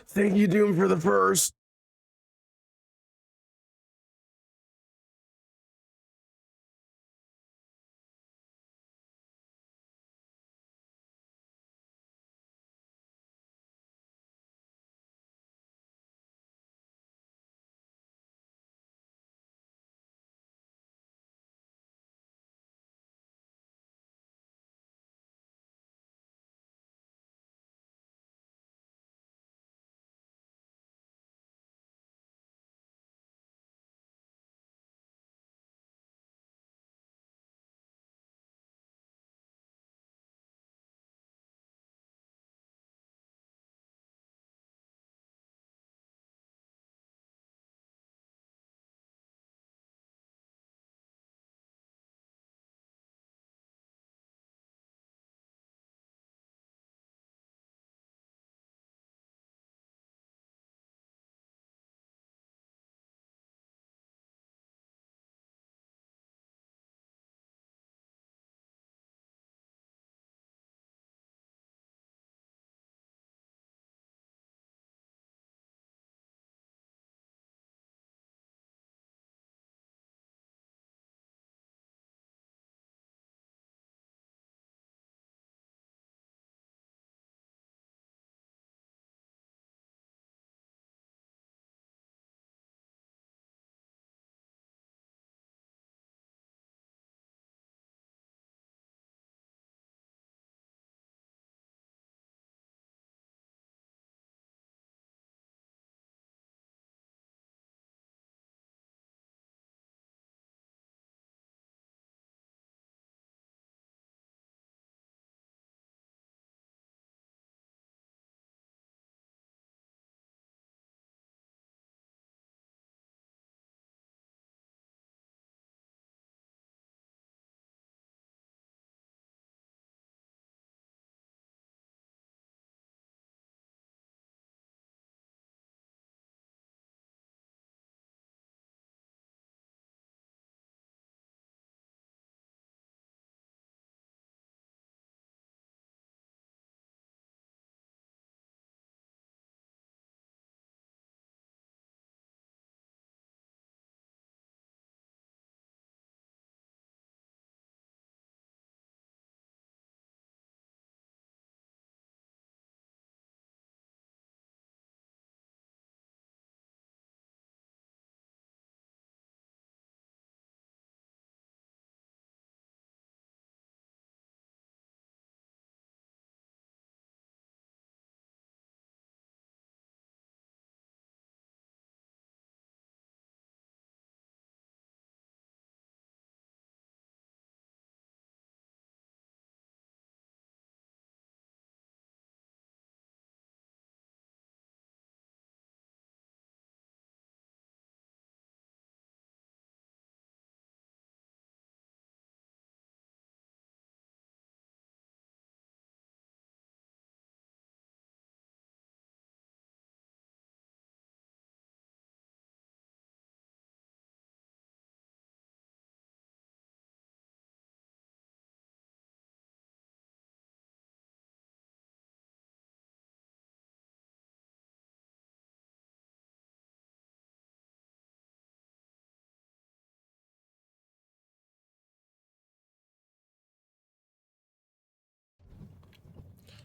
Thank you, Doom, for the first.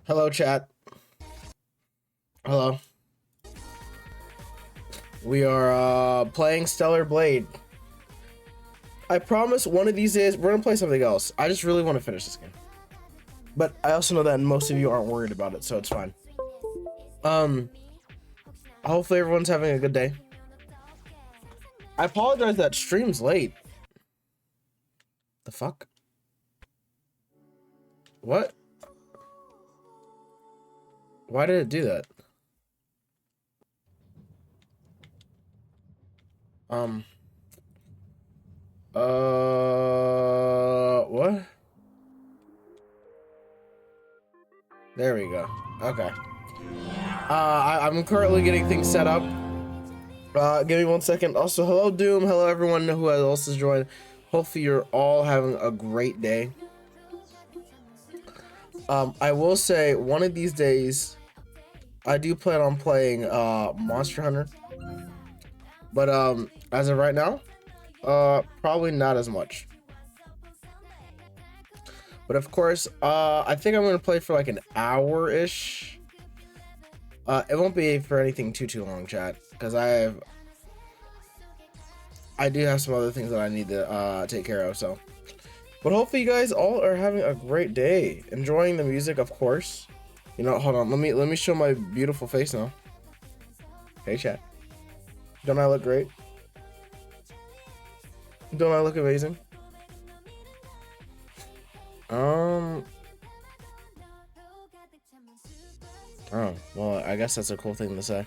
Hello, chat. Hello. We are playing Stellar Blade. I promise one of these days we're gonna play something else. I just really want to finish this game. But I also know that most of you aren't worried about it, so it's fine. Hopefully everyone's having a good day. I apologize that stream's late. The fuck? What? Why did it do that? What? There we go. Okay. I'm currently getting things set up. Give me 1 second. Also, hello Doom. Hello everyone who else has joined. Hopefully you're all having a great day. I will say one of these days I do plan on playing Monster Hunter, but as of right now, probably not as much. But of course, I think I'm gonna play for like an hour-ish. It won't be for anything too long, chat, because I do have some other things that I need to take care of. So, but hopefully you guys all are having a great day, enjoying the music, of course. You know, hold on, let me show my beautiful face now. Hey, chat. Don't I look great? Don't I look amazing? Oh, well, I guess that's a cool thing to say.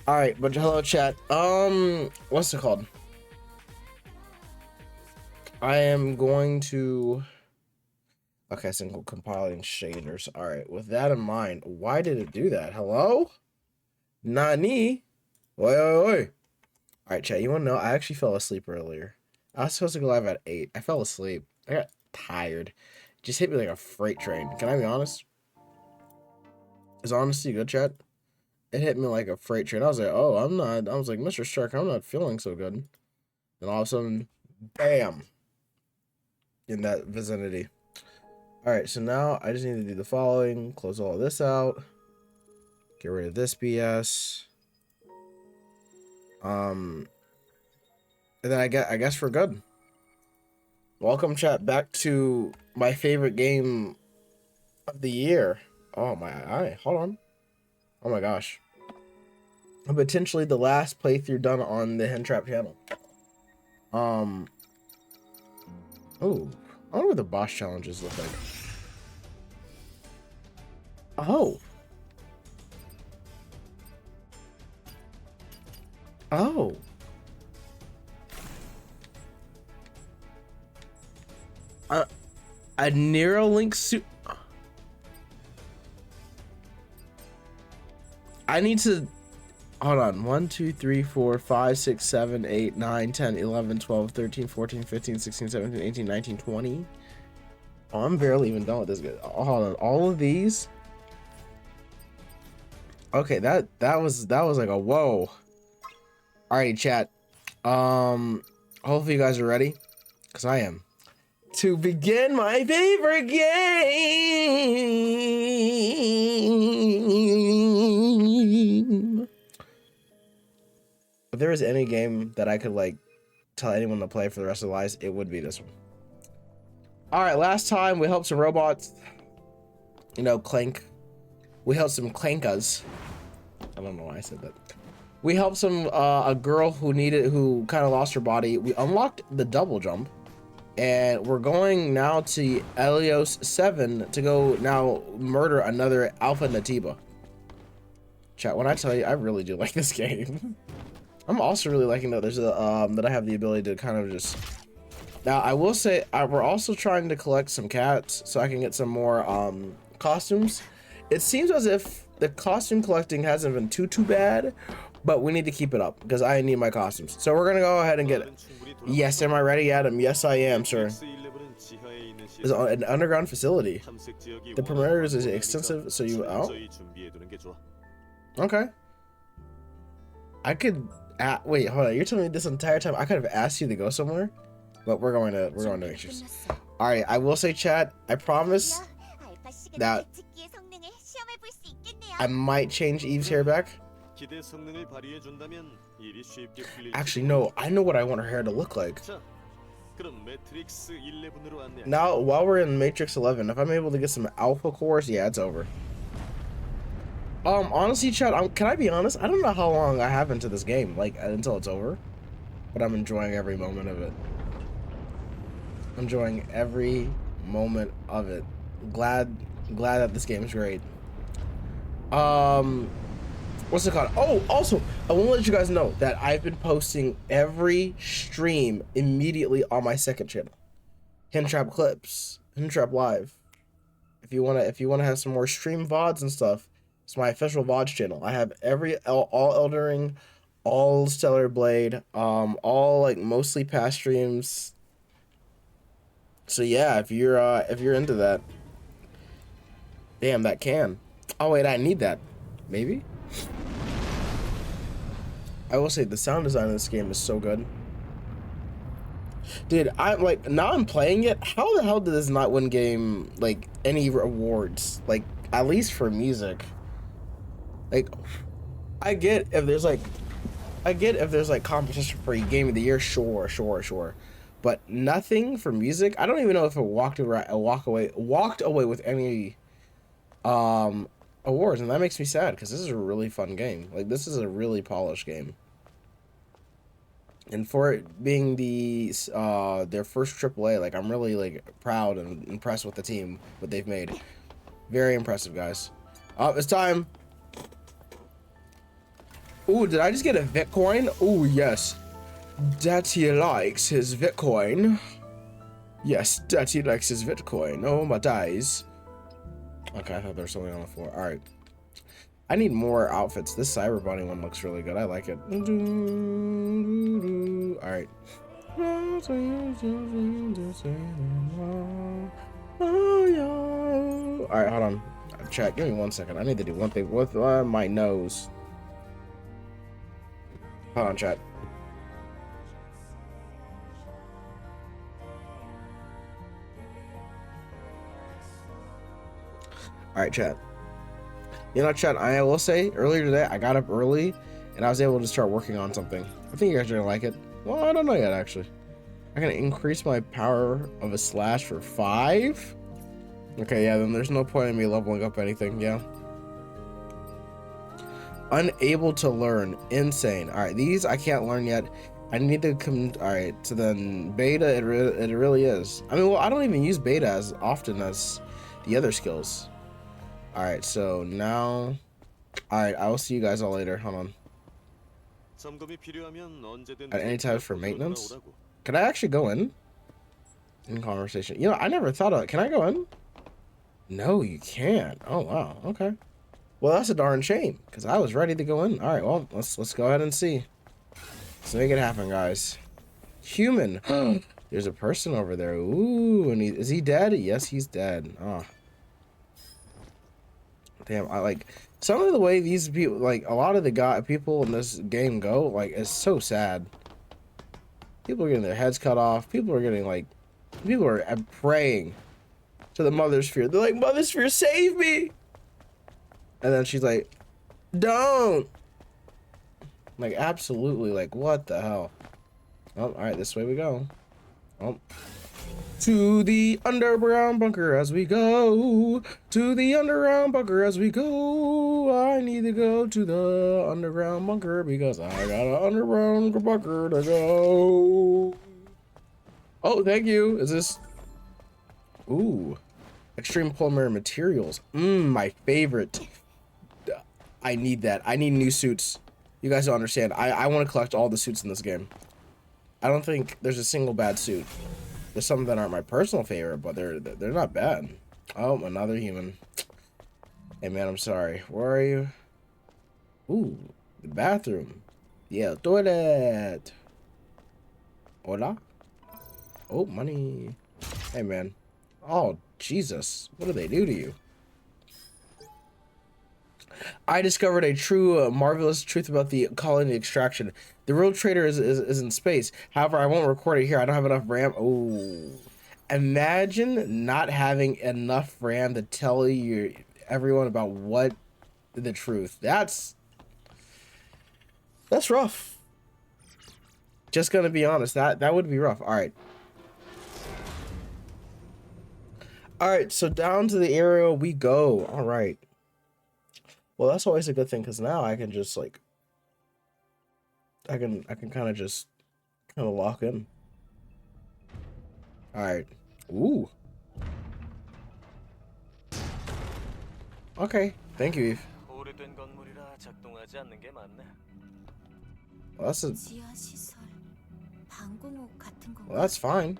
All right, but hello, chat. What's it called? I am going to. Okay, single compiling shaders. All right, with that in mind, why did it do that? Hello? Nani? Oi, oi, oi. All right, chat, you want to know? I actually fell asleep earlier. I was supposed to go live at 8. I fell asleep. I got tired. It just hit me like a freight train. Can I be honest? Is honesty good, chat? It hit me like a freight train. I was like, oh, I'm not. I was like, Mr. Shark, I'm not feeling so good. And all of a sudden, bam. In that vicinity. All right, so now I just need to do the following. Close all of this out. Get rid of this BS. And then I guess we're good. Welcome, chat, back to my favorite game of the year. Oh my eye. Hold on. Oh my gosh. Potentially the last playthrough done on the Hentrap channel. Oh, I wonder what the boss challenges look like. Oh. Oh. A Neuralink suit. I need to. Hold on. 1, 2, 3, 4, 5, 6, 7, 8, 9, 10, 11, 12, 13, 14, 15, 16, 17, 18, 19, 20. Oh, I'm barely even done with this. Hold on. All of these. Okay, that was like a whoa. Alrighty, chat. Hopefully you guys are ready, because I am. To begin my favorite game. If there was any game that I could like tell anyone to play for the rest of their lives, it would be this one. All right, last time we helped some robots. You know, Clank. We helped some Clankas. I don't know why I said that. We helped some a girl who kind of lost her body. We unlocked the double jump. And we're going now to Helios 7 to go now murder another Alpha Natiba. Chat, when I tell you, I really do like this game. I'm also really liking that there's a that I have the ability to kind of just. Now I will say we're also trying to collect some cats so I can get some more costumes. It seems as if the costume collecting hasn't been too bad, but we need to keep it up because I need my costumes. So we're gonna go ahead and get it. Yes, am I ready, Adam? Yes, I am, sir. It's an underground facility. The perimeter is extensive, so you out. Okay. I could. Wait, hold on. You're telling me this entire time I could have asked you to go somewhere, but we're going to make sure. All right, I will say, chat. I promise that I might change Eve's hair back. Actually, no, I know what I want her hair to look like. Now, while we're in Matrix 11, if I'm able to get some alpha cores, yeah, it's over. Honestly, chat, can I be honest? I don't know how long I have into this game, like, until it's over. But I'm enjoying every moment of it. Enjoying every moment of it. Glad that this game is great. What's it called? Oh, also, I want to let you guys know that I've been posting every stream immediately on my second channel, Hentrap Clips, Hentrap Live. If you wanna have some more stream VODs and stuff, it's my official VODs channel. I have all Elden Ring, all Stellar Blade, all like mostly past streams. So yeah, if you're into that, damn, that can. Oh wait, I need that. Maybe. I will say the sound design in this game is so good. Dude, I'm like, now I'm playing it. How the hell did this not win game, like, any awards? Like, at least for music. Like, I get if there's like competition for game of the year, sure. But nothing for music. I don't even know if it walked away with any awards, and that makes me sad because this is a really fun game. Like, this is a really polished game. And for it being their first AAA, like, I'm really like proud and impressed with the team, what they've made. Very impressive, guys. It's time. Ooh, did I just get a Bitcoin? Ooh, yes. Daddy likes his Bitcoin. Yes, Daddy likes his Bitcoin. Oh my days. Okay, I thought there was something on the floor. All right. I need more outfits. This Cyber Bunny one looks really good. I like it. All right. All right, hold on. Chat, give me 1 second. I need to do one thing with my nose. Hold on, chat. All right, chat. You know, chat, I will say, earlier today, I got up early, and I was able to start working on something. I think you guys are gonna like it. Well, I don't know yet, actually. I'm gonna increase my power of a slash for 5. Okay, yeah, then there's no point in me leveling up anything, yeah. Unable to learn. Insane. All right, these I can't learn yet. I need to come. All right, so then beta, it really is. I mean, well, I don't even use beta as often as the other skills. All right, so now, all right, I will see you guys all later. Hold on. At any time for maintenance. Can I actually go in conversation? You know, I never thought of it. Can I go in? No, you can't. Oh wow. Okay. Well, that's a darn shame because I was ready to go in. All right, well, let's go ahead and see. Let's make it happen, guys. Human. There's a person over there. Ooh, and is he dead? Yes, he's dead. Oh. Damn, I like some of the way these people, like a lot of the people in this game go, like, it's so sad. People are getting their heads cut off. People are praying to the Mother Sphere. They're like, Mother Sphere, save me! And then she's like, don't! Like, absolutely, like, what the hell? Oh, alright, this way we go. Oh. To the underground bunker as we go. To the underground bunker as we go. I need to go to the underground bunker because I got an underground bunker to go. Oh, thank you. Is this... Ooh. Extreme polymer materials. My favorite. I need that. I need new suits. You guys don't understand. I want to collect all the suits in this game. I don't think there's a single bad suit. There's some that aren't my personal favorite, but they're not bad. Oh, another human. Hey man, I'm sorry. Where are you? Ooh, the bathroom. Yeah, toilet. Hola? Oh, money. Hey man. Oh, Jesus. What do they do to you? I discovered a true, marvelous truth about the colony extraction. The real traitor is in space. However, I won't record it here. I don't have enough RAM. Oh, imagine not having enough RAM to tell everyone about what the truth. That's rough. Just gonna be honest. That would be rough. All right. All right. So down to the area we go. All right. Well, that's always a good thing because now I can just like I can kind of just lock in. All right. Ooh. Okay. Thank you, Eve. Well, that's fine.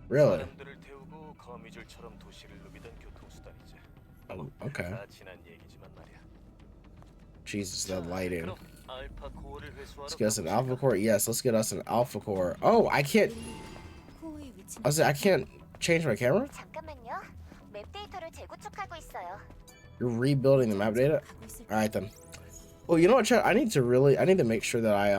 Really? Oh, okay. Jesus, that lighting. Let's get us an alpha core. Yes, let's get us an alpha core. Oh, I can't change my camera? 맵 데이터를 재구축하고 있어요. You're rebuilding the map data? Alright then. Well, you know what, chat? I need to make sure that I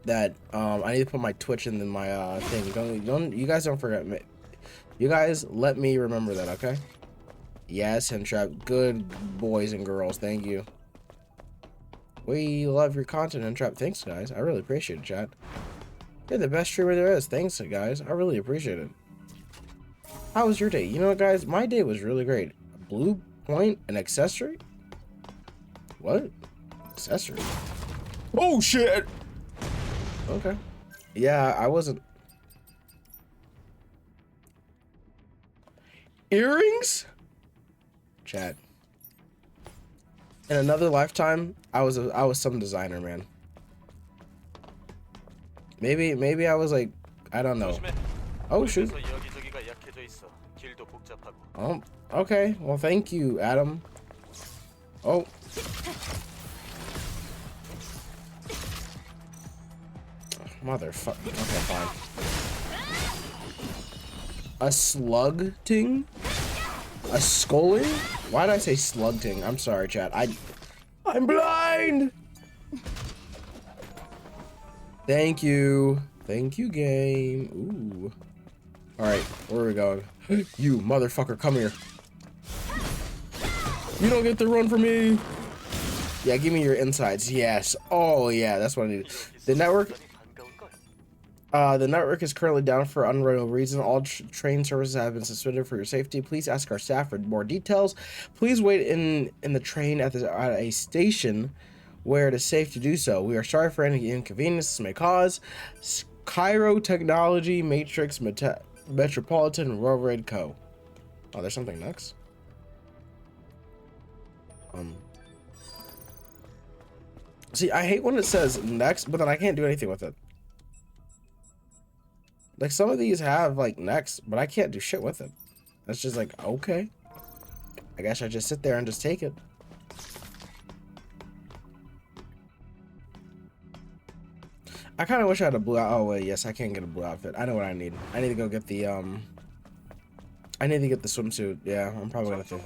need to put my Twitch in my thing. Don't you guys don't forget me. You guys let me remember that, okay? Yes, Hentrap. Good boys and girls. Thank you. We love your content, Hentrap. Thanks, guys. I really appreciate it, chat. You're the best streamer there is. Thanks, guys. I really appreciate it. How was your day? You know what, guys? My day was really great. Blue point, an accessory? What? Accessory? Oh, shit! Okay. Yeah, I wasn't. Earrings? Chat. In another lifetime, I was some designer, man. Maybe I was like, I don't know. Oh shoot. Oh, okay. Well, thank you, Adam. Oh. Motherfucker. Okay, fine. A slug ting? A sculling? Why did I say slug ting? I'm sorry, chat. I'm blind! Thank you. Thank you, game. Ooh. Alright, where are we going? You motherfucker, come here. You don't get to run from me. Yeah, give me your insides. Yes. Oh, yeah, that's what I need. The network is currently down for unknown reason. All train services have been suspended for your safety. Please ask our staff for more details. Please wait in the train at a station where it is safe to do so. We are sorry for any inconvenience this may cause. Cairo Technology Matrix Metropolitan Railroad Co. Oh, there's something next. See, I hate when it says next, but then I can't do anything with it. Like, some of these have, like, next, but I can't do shit with it. That's just like, okay. I guess I just sit there and just take it. I kind of wish I had a blue outfit. Oh, wait, yes, I can get a blue outfit. I know what I need. I need to go get the, I need to get the swimsuit. Yeah, I'm probably gonna have to.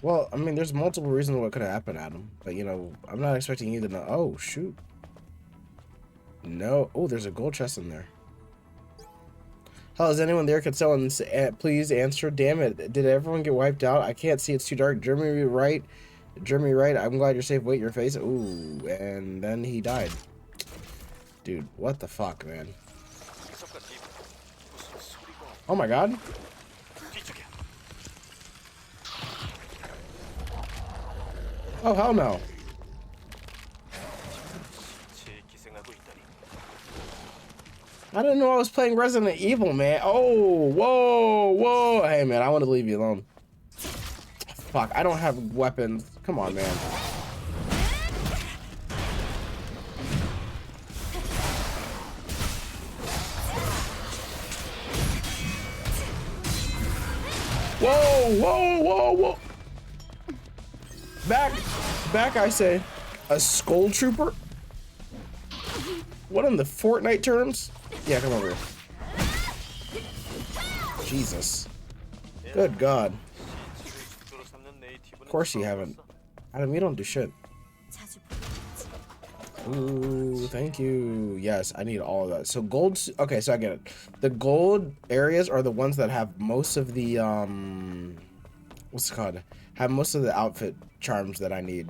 Well, I mean, there's multiple reasons what could have happened, Adam. But, you know, I'm not expecting you to know. Oh, shoot. No. Oh, there's a gold chest in there. Hell, is anyone there? Could someone please answer? Damn it. Did everyone get wiped out? I can't see. It's too dark. Jeremy right. Jeremy right. I'm glad you're safe. Wait, your face. Ooh, and then he died. Dude, what the fuck, man? Oh, my God. Oh, hell no. I didn't know I was playing Resident Evil, man. Oh, whoa, whoa. Hey, man, I want to leave you alone. Fuck, I don't have weapons. Come on, man. Whoa, whoa, whoa, whoa. Back, I say. A skull trooper? What in the Fortnite terms? Yeah, come over here. Jesus. Good God. Of course you haven't. Adam, you don't do shit. Ooh, thank you. Yes, I need all of that. So gold, okay, so I get it. The gold areas are the ones that have most of the, what's it called? Have most of the outfit charms that I need.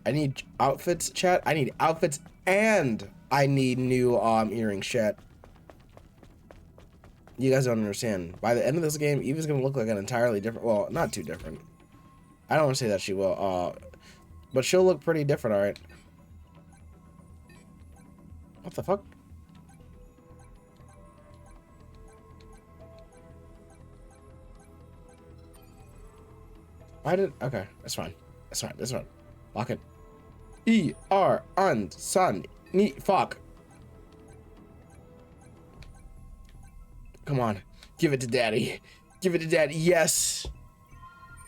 I need outfits, chat. I need outfits and I need new earrings, chat. You guys don't understand. By the end of this game, Eva's gonna look like an entirely different, well, not too different. I don't want to say that she will, but she'll look pretty different, alright? What the fuck? Why did, okay, that's fine. That's fine, that's fine. Lock it. E-R, und, son, ni, fuck. Come on, give it to daddy. Give it to daddy, yes.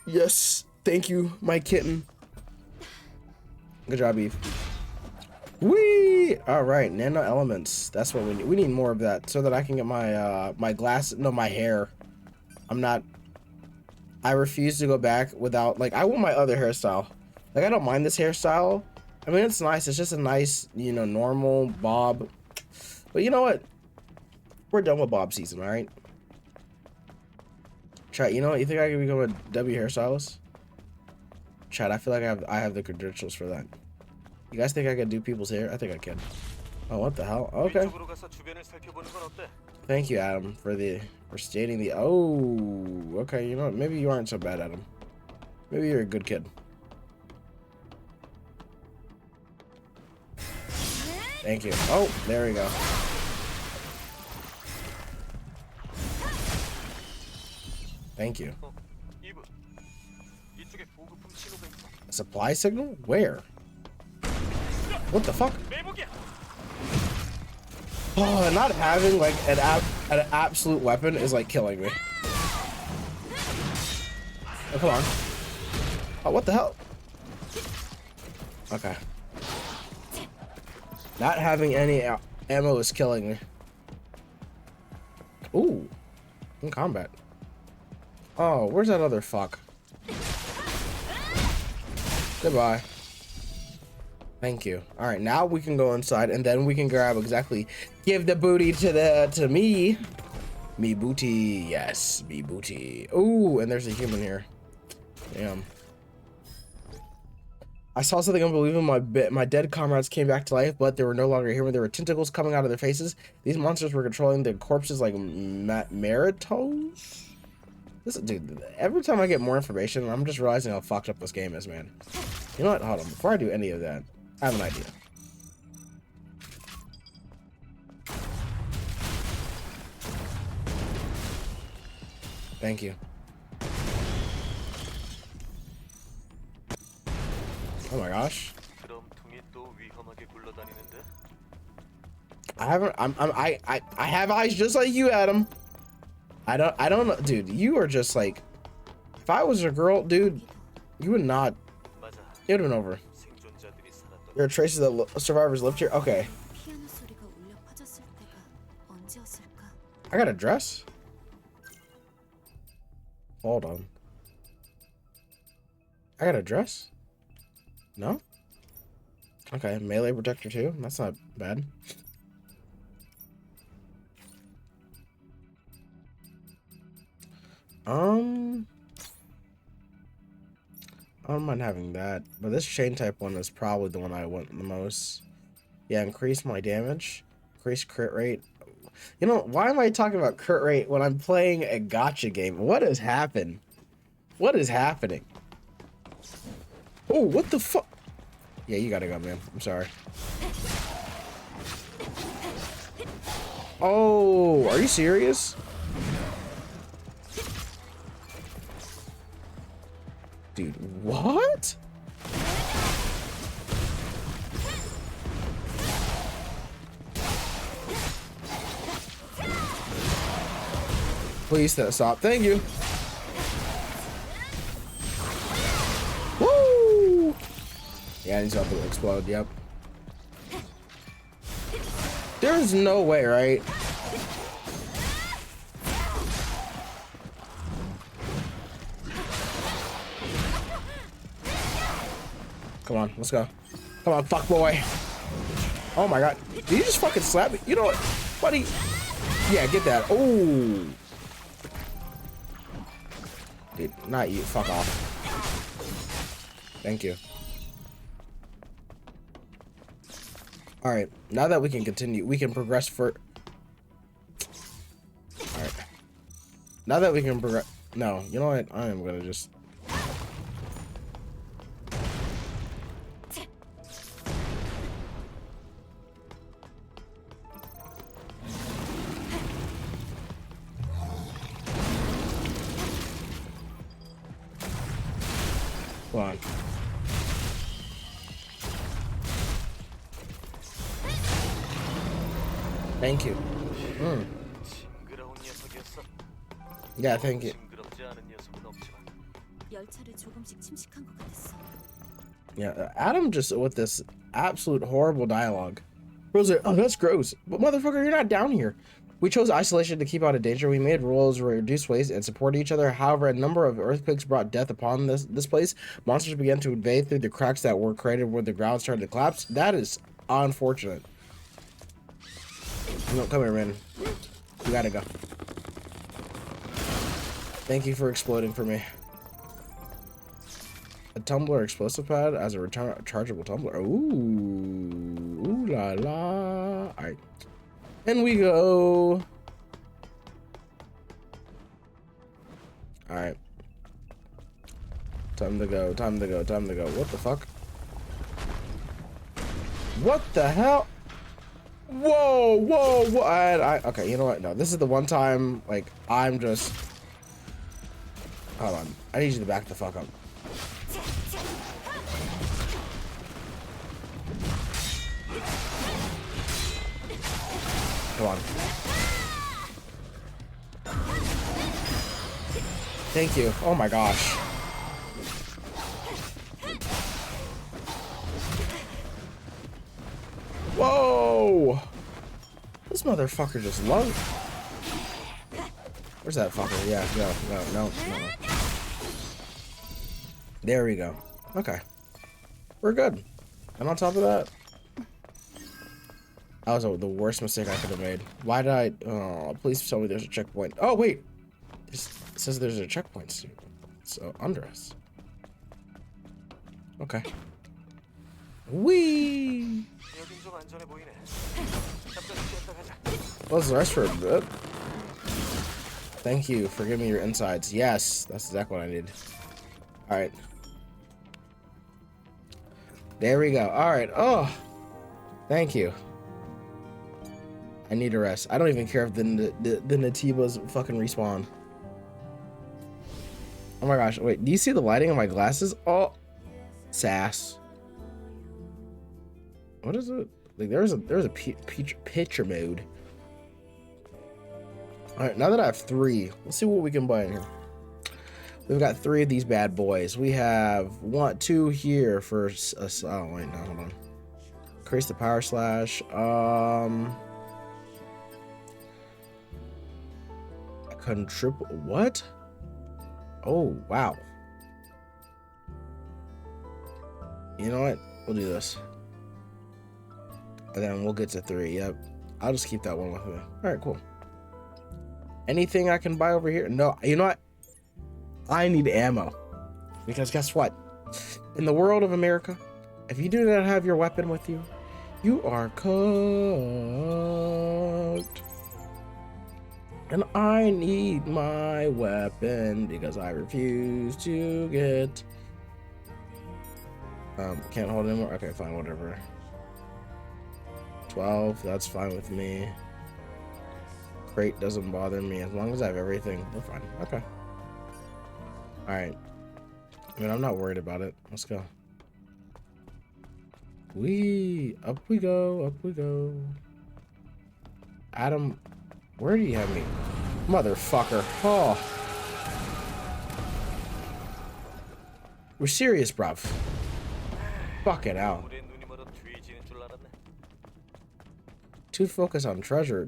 Yes, thank you, my kitten. Good job, Eve. Whee! All right, nano elements. That's what we need. We need more of that so that I can get my my hair. I refuse to go back without, like, I want my other hairstyle. Like, I don't mind this hairstyle. I mean, it's nice. It's just a nice, you know, normal bob. But you know what? We're done with bob season, all right? Chat, you know what? You think I can become a W hairstylist? Chat, I feel like I have the credentials for that. You guys think I can do people's hair? I think I can. Oh, what the hell? Okay. Thank you, Adam, for stating the. Oh, okay. You know what? Maybe you aren't so bad, Adam. Maybe you're a good kid. Thank you. Oh, there we go. Thank you. A supply signal? Where? What the fuck? Oh, not having like an absolute weapon is like killing me. Oh, come on. Oh, what the hell? Okay. Not having any ammo is killing me. Ooh. In combat. Oh, where's that other fuck? Goodbye. Thank you. All right, now we can go inside and then we can grab exactly. Give the booty to me. Me booty. Yes, me booty. Ooh, and there's a human here. Damn. I saw something unbelievable. My dead comrades came back to life, but they were no longer human. There were tentacles coming out of their faces. These monsters were controlling the corpses like Meritos. This dude. Every time I get more information, I'm just realizing how fucked up this game is, man. You know what? Hold on. Before I do any of that, I have an idea. Thank you. Oh my gosh. I have eyes just like you, Adam. I don't know, dude. You are just like, if I was a girl, dude, you would not. It would have been over. There are traces that survivors lived here. Okay. I got a dress. Hold on. I got a dress. No. Okay, melee protector too. That's not bad. I don't mind having that, but this chain type one is probably the one I want the most. Yeah, increase my damage, increase crit rate. You know, why am I talking about crit rate when I'm playing a gacha game? What has happened? What is happening? Oh, what the fuck? Yeah, you gotta go, man. I'm sorry. Oh, are you serious? Dude, what? Please stop. Thank you. Woo! Yeah, he's about to explode. Yep. There's no way, right? Come on, let's go. Come on, fuck boy. Oh my god. Did you just fucking slap me? You know what, buddy? Yeah, get that. Oh. Dude, not you. Fuck off. Thank you. Alright, now that we can continue, we can progress for... Alright. Now that we can progress... No, you know what? I am gonna just... Come on. Thank you. Yeah, thank you. 열차를 조금씩 침식한 것 같았어. Yeah, Adam just with this absolute horrible dialogue. Rose, oh, that's gross. But motherfucker, you're not down here. We chose isolation to keep out of danger. We made rules, reduced waste, and supported each other. However, a number of earthquakes brought death upon this place. Monsters began to invade through the cracks that were created where the ground started to collapse. That is unfortunate. No, come here, man. We gotta go. Thank you for exploding for me. A tumbler explosive pad as a rechargeable tumbler. Ooh, ooh la la. All right, and we go. All right, time to go. Time to go. Time to go. What the fuck? What the hell? Whoa, whoa, whoa! Okay, you know what? No, this is the one time. Like, I'm just. Hold on. I need you to back the fuck up. Come on. Thank you. Oh my gosh. Whoa! This motherfucker just loved. Where's that fucker? Yeah, no. There we go. Okay. We're good. And on top of that, that was the worst mistake I could have made. Why did I... Oh, please tell me there's a checkpoint. Oh, wait. It says there's a checkpoint. So, under us. Okay. Whee! Close the rest for a bit. Thank you for giving me your insides. Yes, that's exactly what I need. Alright. There we go. Alright. Oh. Thank you. I need a rest. I don't even care if the Natibas fucking respawn. Oh my gosh. Wait, do you see the lighting on my glasses? Oh. Sass. What is it? Like there's a picture mode. Alright, now that I have 3, let's see what we can buy in here. We've got 3 of these bad boys. We have 2 here for us. Oh wait, no, hold on. Increase the power slash. Triple what? Oh wow. You know what? We'll do this. And then we'll get to 3. Yep. I'll just keep that one with me. Alright, cool. Anything I can buy over here? No, you know what? I need ammo. Because guess what? In the world of America, if you do not have your weapon with you, you are cooked. And I need my weapon because I refuse to get... can't hold anymore? Okay, fine, whatever. 12, that's fine with me. Crate doesn't bother me. As long as I have everything, we're fine. Okay. Alright. I mean, I'm not worried about it. Let's go. Up we go, up we go. Adam, where do you have me? Motherfucker. Oh. We're serious, bruv. Fuck it out. Too focused on treasure.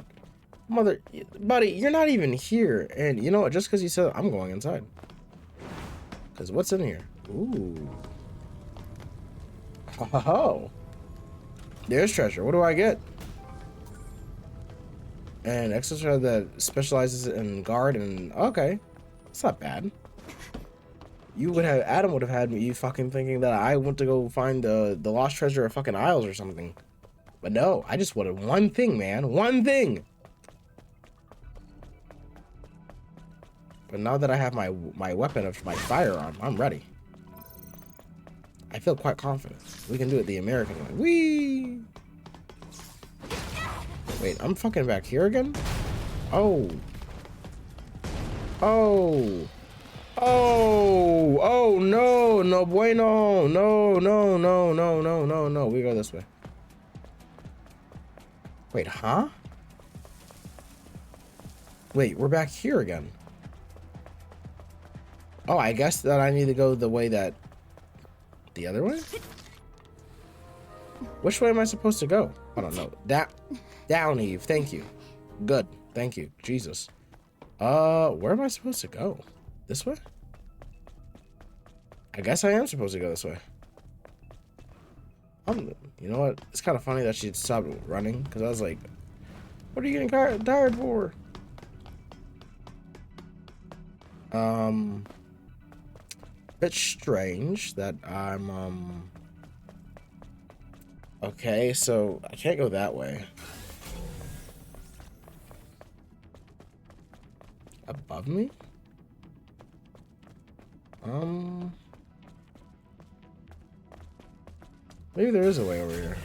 Buddy, you're not even here. And you know what? Just because you said I'm going inside. Because what's in here? Ooh. Oh. There's treasure. What do I get? And extra that specializes in guard and... Okay. It's not bad. You would have... Adam would have had me fucking thinking that I went to go find the lost treasure of fucking Isles or something. But no, I just wanted one thing, man. One thing! But now that I have my weapon of my firearm, I'm ready. I feel quite confident. We can do it the American way. Whee! Wait, I'm fucking back here again? Oh. Oh. Oh. Oh, no. No bueno. No, no, no, no, no, no, no. We go this way. Wait, huh? Wait, we're back here again. Oh, I guess that I need to go the way that... The other way? Which way am I supposed to go? I don't know. Down, Eve. Thank you. Good. Thank you. Jesus. Where am I supposed to go? This way? I guess I am supposed to go this way. You know what? It's kind of funny that she stopped running, because I was like, what are you getting tired for? Bit strange that I'm, okay, so I can't go that way. Above me? Maybe there is a way over here.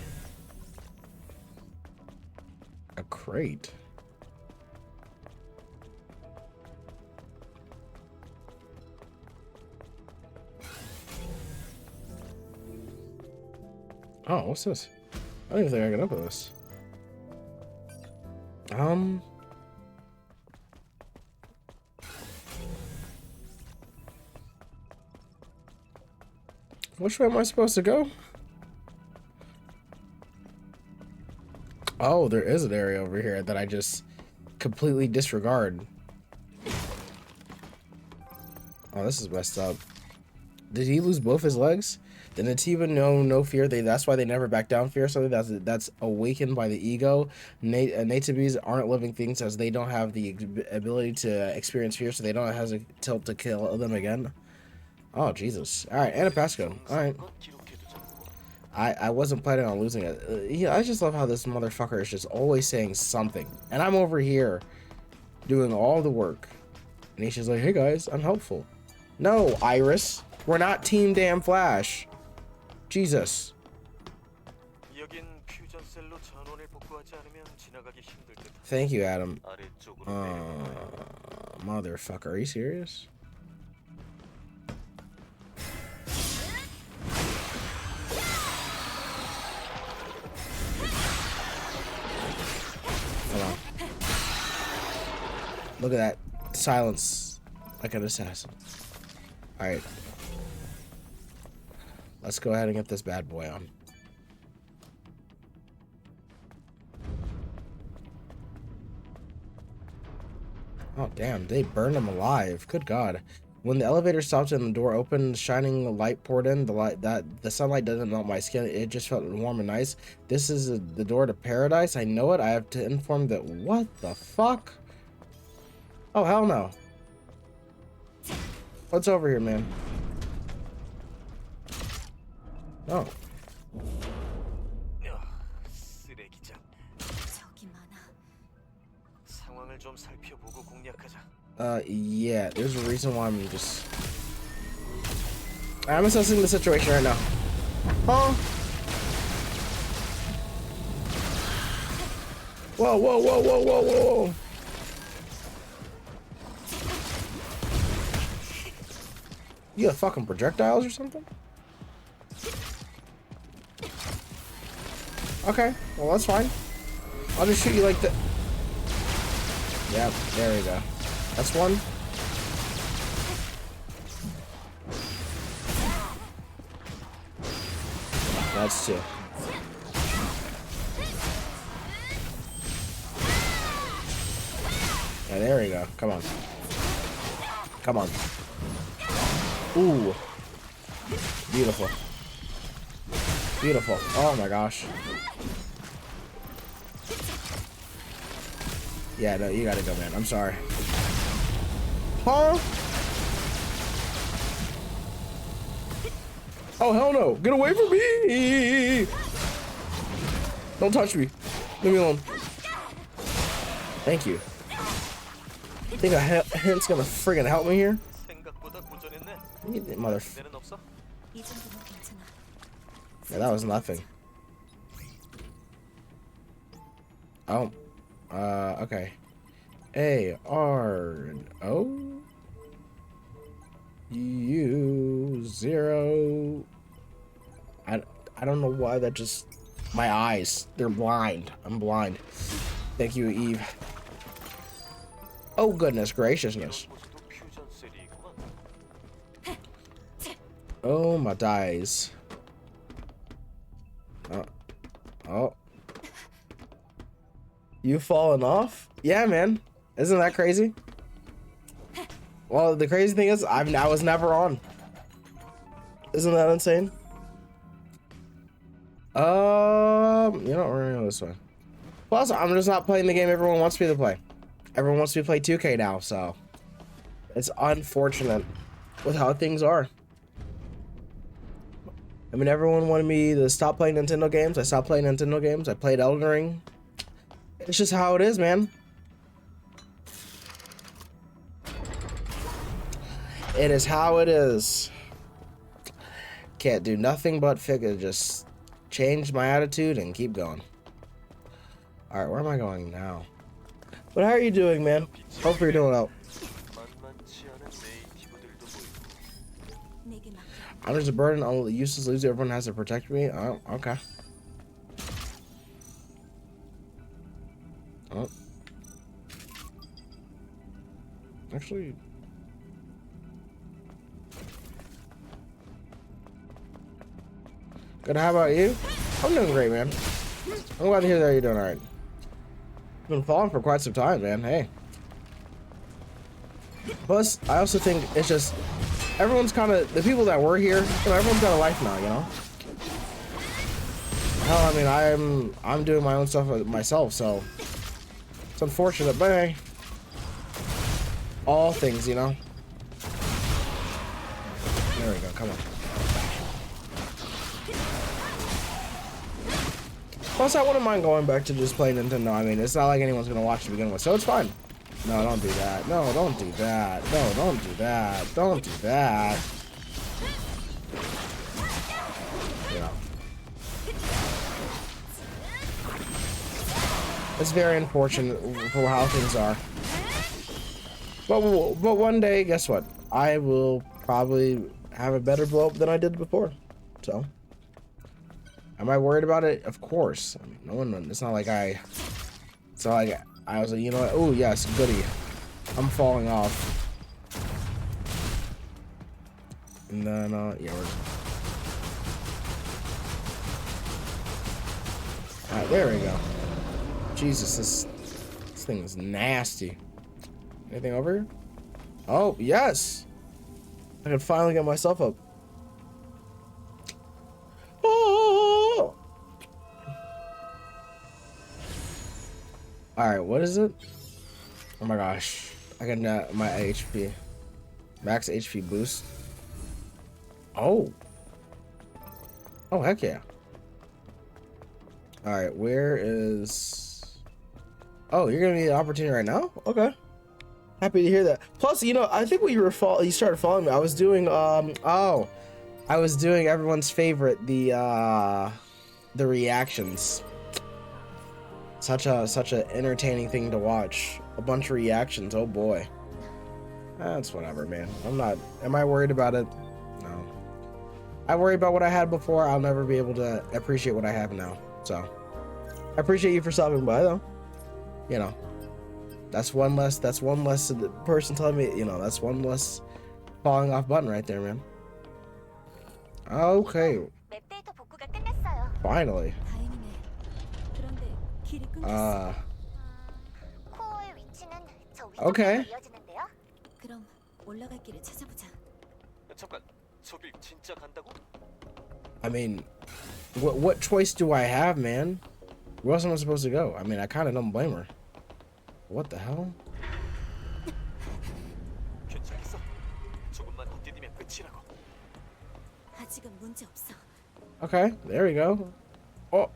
A crate. Oh, what's this? I don't even think I can open this. Which way am I supposed to go? Oh, there is an area over here that I just completely disregard. Oh, this is messed up. Did he lose both his legs? Did Nativa know no fear? That's why they never back down. Fear something that's awakened by the ego. Natives aren't living things, as they don't have the ability to experience fear, so they don't have a tilt to kill them again. Oh, Jesus. All right, Anapasco. All right. I wasn't planning on losing it. Yeah, I just love how this motherfucker is just always saying something. And I'm over here doing all the work. And he's just like, hey guys, I'm helpful. No, Iris. We're not Team Damn Flash. Jesus. Thank you, Adam. Motherfucker, are you serious? Hold on. Look at that. Silence like an assassin. Alright. Let's go ahead and get this bad boy on. Oh, damn. They burned him alive. Good God. When the elevator stopped and the door opened, shining light poured in. The sunlight doesn't melt my skin. It just felt warm and nice. This is the door to paradise. I know it. I have to inform that. What the fuck? Oh, hell no. What's over here, man? Oh. Yeah, there's a reason why I'm just... I'm assessing the situation right now. Huh? Whoa, whoa, whoa, whoa, whoa, whoa. You got fucking projectiles or something? Okay, well that's fine. I'll just shoot you like that. Yep, there we go. That's one. That's two. Yeah, there we go. Come on. Come on. Ooh. Beautiful. Beautiful. Oh my gosh. Yeah, no, you gotta go, man. I'm sorry. Huh? Oh, hell no. Get away from me. Don't touch me. Leave me alone. Thank you. Think a hint's gonna friggin' help me here? Mother. Yeah, that was nothing. Oh. Okay. A, R, O, U, 0. I don't know why that just... My eyes. They're blind. I'm blind. Thank you, Eve. Oh, goodness graciousness. Oh, my dies. You falling off? Yeah, man. Isn't that crazy? Well, the crazy thing is, I was never on. Isn't that insane? You know, we're gonna go this way. Plus, I'm just not playing the game everyone wants me to play. Everyone wants me to play 2K now, so it's unfortunate with how things are. I mean, everyone wanted me to stop playing Nintendo games. I stopped playing Nintendo games. I played Elden Ring. It's just how it is, man. It is how it is. Can't do nothing but figure, just change my attitude and keep going. All right, where am I going now? But how are you doing, man? Hope you're doing well. I'm just a burden on the useless loser. Everyone has to protect me. Oh, okay. Oh. Actually. Good, how about you? I'm doing great, man. I'm glad to hear that you're doing alright. Been falling for quite some time, man. Hey. Plus, I also think it's just everyone's kind of the people that were here. You know, everyone's got a life now. You know. Hell, I mean, I'm doing my own stuff myself, so it's unfortunate, but hey, all things, you know. There we go. Come on. Plus, I wouldn't mind going back to just playing Nintendo. I mean, it's not like anyone's gonna watch to begin with, so it's fine. No, don't do that. No, don't do that. No, don't do that. Don't do that. You know. It's very unfortunate for how things are. But one day, guess what? I will probably have a better blow up than I did before. So, am I worried about it? Of course. I mean, no one. It's not like It's not like I was like, you know what? Oh yes, goody. I'm falling off. And then yeah, we're. Alright, there we go. Jesus, this thing is nasty. Anything over here? Oh, yes! I can finally get myself up. Oh! Alright, what is it? Oh my gosh. I got my HP. Max HP boost. Oh. Oh, heck yeah. Alright, where is... Oh, you're gonna need an opportunity right now? Okay. Happy to hear that. Plus, you know, I think when you started following me, I was doing, I was doing everyone's favorite, the reactions. Such a entertaining thing to watch. A bunch of reactions, oh boy. That's whatever, man. Am I worried about it? No. I worry about what I had before. I'll never be able to appreciate what I have now. So, I appreciate you for stopping by, though. You know, that's one less person telling me, you know, that's one less falling off button right there, man. Okay. Finally. Okay. I mean, what choice do I have, man? Where else am I supposed to go? I mean, I kind of don't blame her. What the hell? Okay, there we go. Oh.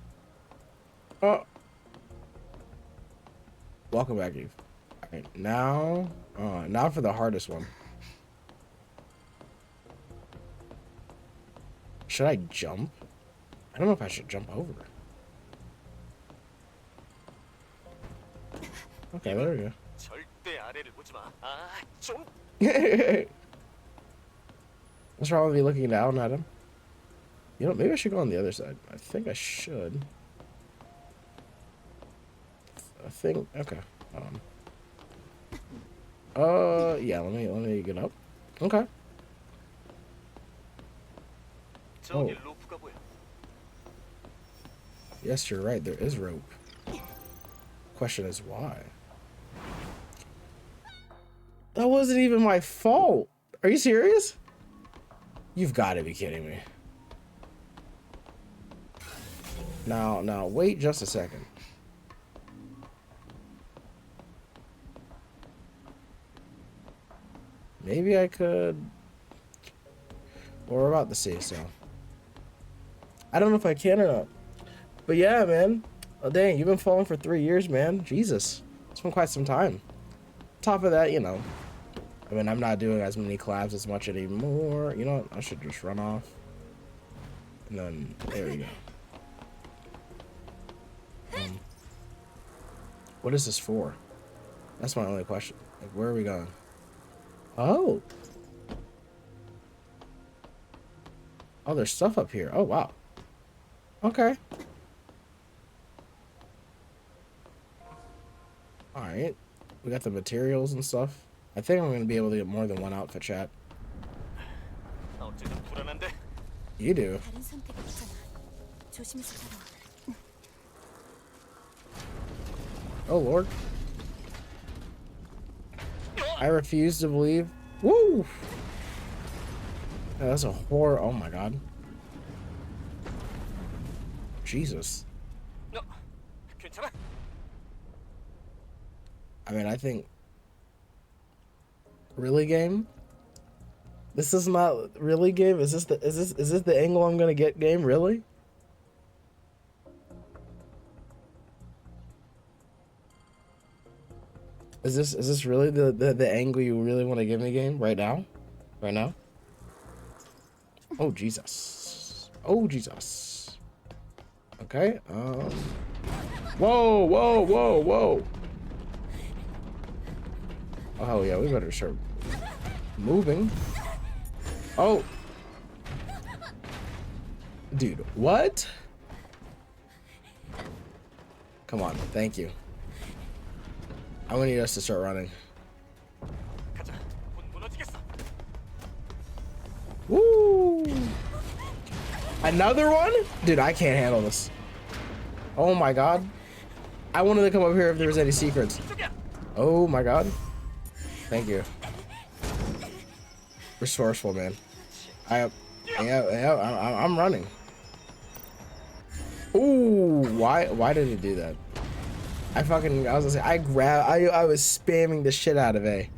Welcome back, Eve. Alright, now for the hardest one. Should I jump? I don't know if I should jump over. Okay, there we go. What's wrong with me looking down at him? You know, maybe I should go on the other side. I think I should. Okay. Yeah, let me get up. Okay. Oh. Yes, you're right. There is rope. Question is why? That wasn't even my fault. Are you serious? You've got to be kidding me. Now, wait just a second. Maybe I could... Well, we're about to see, so... I don't know if I can or not. But yeah, man. Oh, dang, you've been following for 3 years, man. Jesus. It's been quite some time. Top of that, you know. I mean, I'm not doing as many collabs as much anymore. You know what? I should just run off. And then, there we go. What is this for? That's my only question. Like, where are we going? Oh. Oh, there's stuff up here. Oh, wow. Okay. Alright. We got the materials and stuff. I think I'm going to be able to get more than one outfit, chat. You do. 다른 선택이 있잖아. 조심해서 살아. Oh, Lord. I refuse to believe. Woo! That's a horror. Oh, my God. Jesus. I mean, I think... Really, game? This is not really game? Is this the angle I'm gonna get, game? Really? Is this really the angle you really want to give me, game? Right now? Right now? Oh, Jesus. Oh, Jesus. Okay, Whoa, whoa, whoa, whoa. Oh, yeah, we better start moving. Oh. Dude, what? Come on, thank you. I'm gonna need us to start running. Woo! Another one? Dude, I can't handle this. Oh my God. I wanted to come up here if there was any secrets. Oh my God. Thank you. Resourceful, man. I'm running. Ooh, why did it do that? I was gonna say, I was spamming the shit out of A.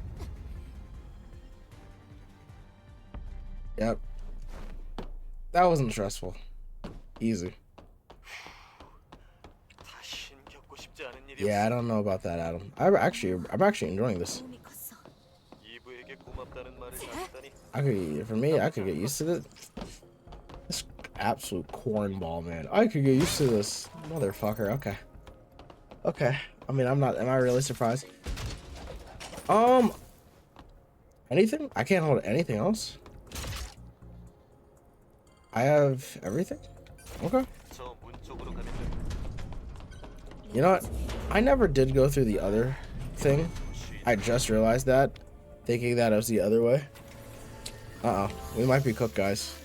Yep. That wasn't stressful. Easy. Yeah, I don't know about that, Adam. I'm actually enjoying this. For me, I could get used to it. This absolute cornball, man. I could get used to this motherfucker. Okay. Okay. I mean, am I really surprised? Anything? I can't hold anything else. I have everything? Okay. You know what? I never did go through the other thing. I just realized that, thinking that it was the other way. Uh-oh. We might be cooked, guys.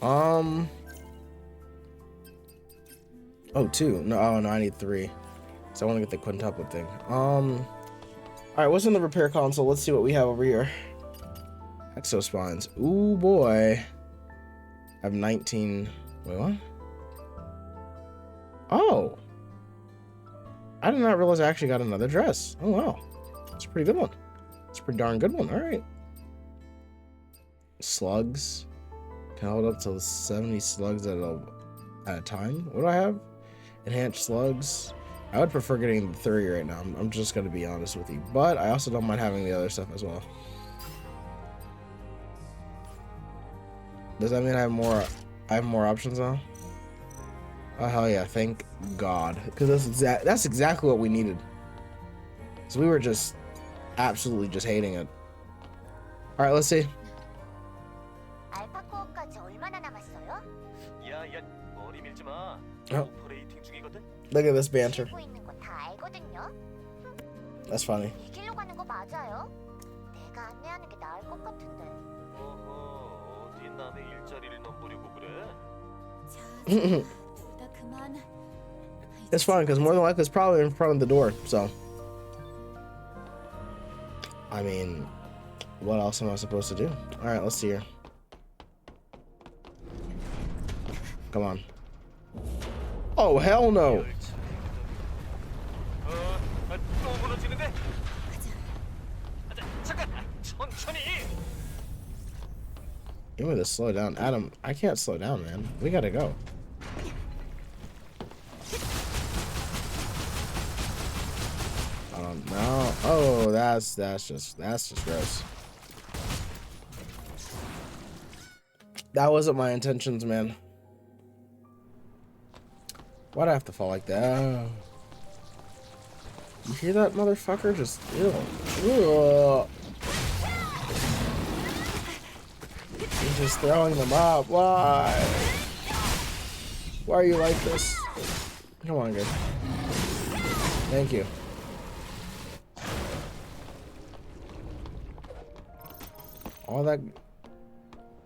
Oh, 2. No, oh, no, I need 3. So I want to get the quintuplet thing. Alright, what's in the repair console? Let's see what we have over here. Exospines. Ooh, boy. I have 19... Wait, what? Oh. I did not realize I actually got another dress. Oh, wow. It's a pretty good one. It's a pretty darn good one. Alright. Slugs. Can hold up to 70 slugs at a time. What do I have? Enhanced slugs. I would prefer getting the 30 right now. I'm just gonna be honest with you. But I also don't mind having the other stuff as well. Does that mean I have more options now? Oh hell yeah, thank God. Because that's exactly what we needed. So we were just absolutely just hating it. Alright, let's see. Oh. Look at this banter. That's funny. It's fine, because more than likely it's probably in front of the door, so. I mean, what else am I supposed to do? Alright, let's see here. Come on. Oh, hell no! You want me to slow down? Adam, I can't slow down, man. We gotta go. No. Oh, that's just gross. That wasn't my intentions, man. Why'd I have to fall like that? You hear that, motherfucker? Just ew. Ew. He's just throwing them up. Why? Why are you like this? Come on, good. Thank you.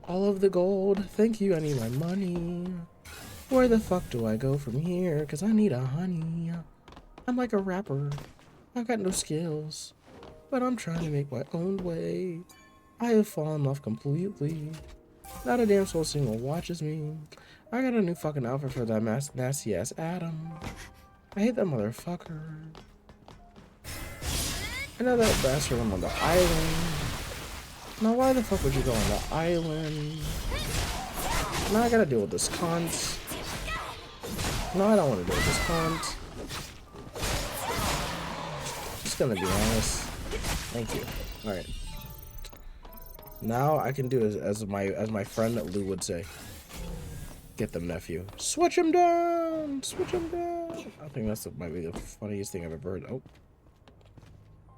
All of the gold. Thank you. I need my money. Where the fuck do I go from here? Cause I need a honey. I'm like a rapper. I've got no skills, but I'm trying to make my own way. I have fallen off completely. Not a damn soul single watches me. I got a new fucking outfit for that nasty ass Adam. I hate that motherfucker. I know that bastard. I'm on the island. Now why the fuck would you go on the island? Now I gotta deal with this cunt. No, I don't want to deal with this cunt. Just gonna be honest. Thank you. Alright. Now I can do as my friend Lou would say. Get them, nephew. Switch him down! Switch him down! I think that's might be the funniest thing I've ever heard. Oh.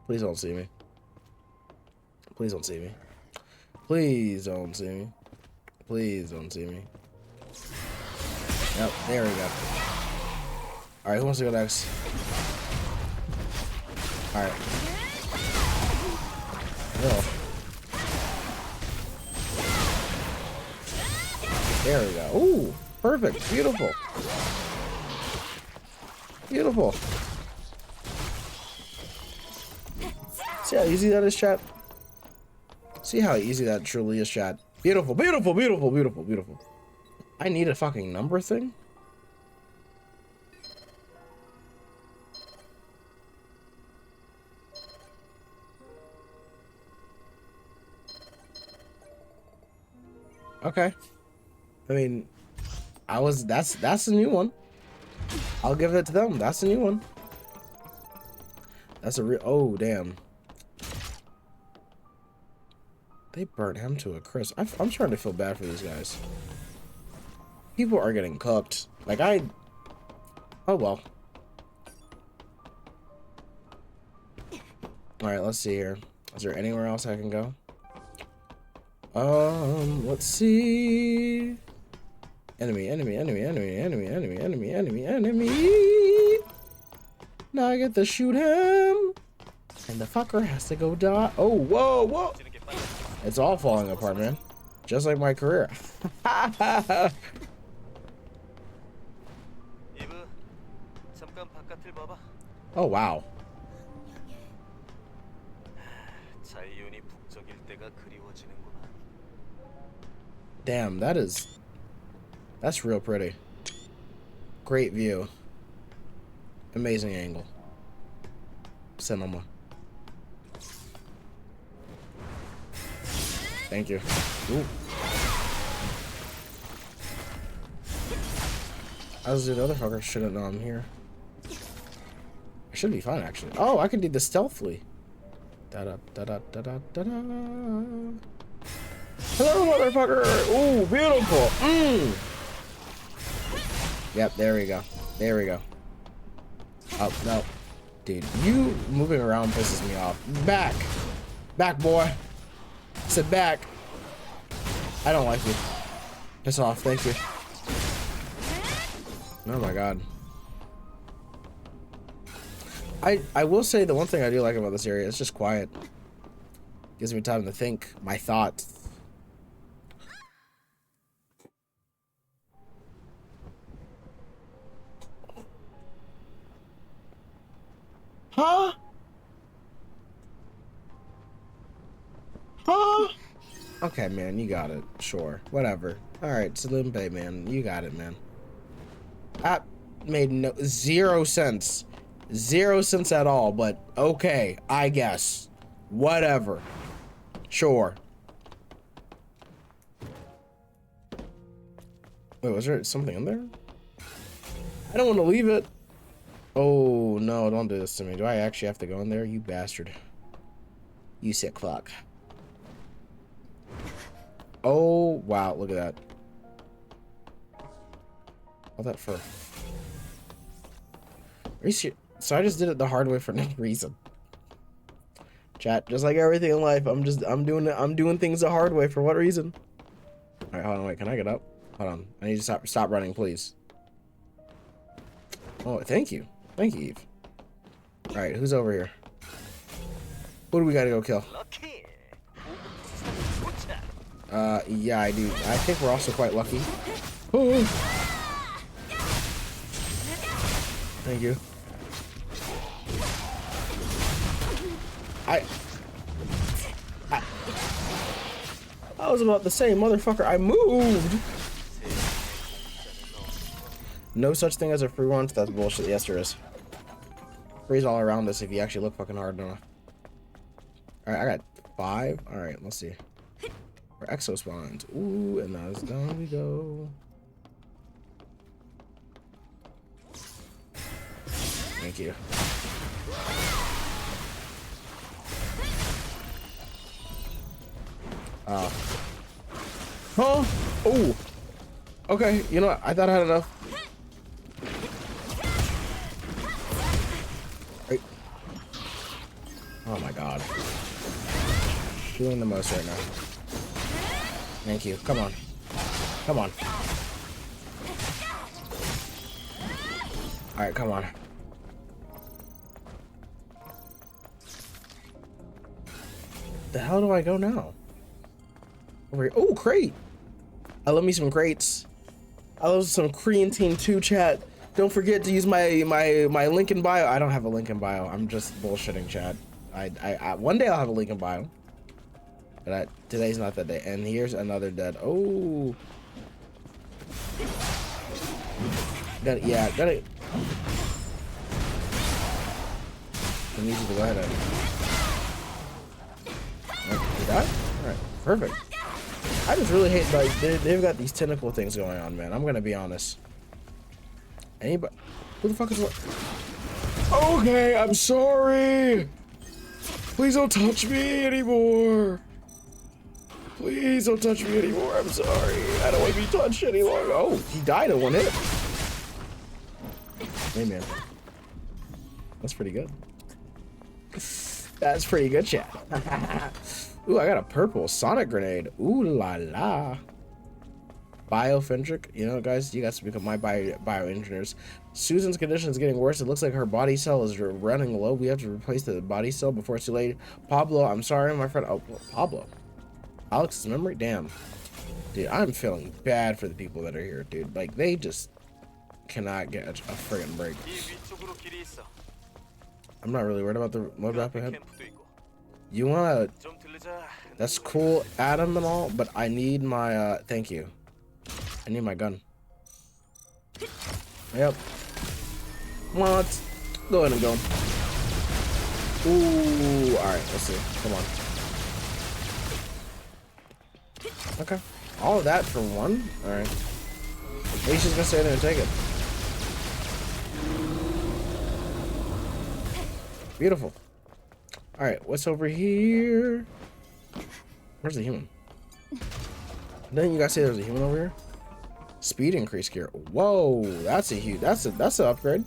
Please don't see me. Please don't see me. Please don't see me. Please don't see me. Yep, there we go. Alright, who wants to go next? Alright. No. There we go. Ooh, perfect. Beautiful. Beautiful. See how easy that is, chat? See how easy that truly is, chat? Beautiful, beautiful, beautiful, beautiful, beautiful. I need a fucking number thing? Okay. I mean, that's a new one. I'll give it to them. That's a new one. That's a real, oh damn. They burnt him to a crisp. I'm starting to feel bad for these guys. People are getting cooked. Like oh well. Alright, let's see here. Is there anywhere else I can go? Let's see. Enemy, enemy, enemy, enemy, enemy, enemy, enemy, enemy, enemy. Now I get to shoot him. And the fucker has to go die. Oh, whoa, whoa. It's all falling apart, man. Just like my career. Oh, wow. Damn, that's real pretty. Great view. Amazing angle. Cinema. Thank you. Ooh. As the other fucker shouldn't know I'm here. I should be fine, actually. Oh, I can do this stealthily. Da-da, da-da, da-da, da-da. Hello, motherfucker! Ooh, beautiful! Mmm! Yep, there we go. There we go. Oh, no. Dude, you moving around pisses me off. Back! Back, boy! I said back. I don't like you. Piss off, thank you. Oh my god. I will say the one thing I do like about this area is just quiet. Gives me time to think my thoughts. Huh? Huh? Okay, man, you got it. Sure. Whatever. Alright, Slim Bay, man. You got it, man. That made zero sense. 0 cents at all, but okay, I guess. Whatever. Sure. Wait, was there something in there? I don't want to leave it. Oh, no, don't do this to me. Do I actually have to go in there? You bastard. You sick fuck. Oh, wow, look at that. All that fur. Are you serious? So I just did it the hard way for no reason. Chat, just like everything in life, I'm doing things the hard way for what reason? Alright, hold on, wait, can I get up? Hold on. I need to stop running, please. Oh, thank you. Thank you, Eve. Alright, who's over here? Who do we gotta go kill? Yeah, I do. I think we're also quite lucky. Oh. Thank you. I was about to say, motherfucker, I moved. No such thing as a free launch. That's bullshit. Yes, there is. Freeze all around us if you actually look fucking hard enough. Alright, I got 5. Alright, let's see. For exo spawns. Ooh, and that's down we go. Thank you. Huh? Oh. Okay, you know what? I thought I had enough. Right. Oh my god. Doing the most right now. Thank you. Come on. Come on. Alright, come on. The hell do I go now? Over here. Oh, crate! I love me some crates. I love some Creatine 2 chat. Don't forget to use my link in bio. I don't have a link in bio. I'm just bullshitting, chat. I one day I'll have a link in bio. But today's not that day. And here's another dead. Oh. Got it. I need you to go ahead and. You died? Alright, perfect. I just really hate, like, they've got these tentacle things going on, man. I'm gonna be honest. Anybody? Who the fuck is what? Okay, I'm sorry. Please don't touch me anymore. Please don't touch me anymore. I'm sorry. I don't want to be touched any longer. Oh, he died in one hit. Hey, man. That's pretty good. That's pretty good, chat. Ooh, I got a purple sonic grenade. Ooh la la. Biofentric. You know, guys, you guys become my bioengineers. Susan's condition is getting worse. It looks like her body cell is running low. We have to replace the body cell before it's too late. Pablo, I'm sorry, my friend. Oh, Pablo. Alex's memory? Damn. Dude, I'm feeling bad for the people that are here, dude. Like, they just cannot get a friggin' break. I'm not really worried about the road map ahead. You wanna... That's cool, Adam and all, but I need my, thank you. I need my gun. Yep. Come on, let's go ahead and go. Ooh, alright, let's see. Come on. Okay. All of that for one? Alright. Maybe she's gonna stay there and take it. Beautiful. Alright, what's over here? Where's the human? Didn't you guys say there's a human over here? Speed increase gear. Whoa, that's a huge, that's an upgrade.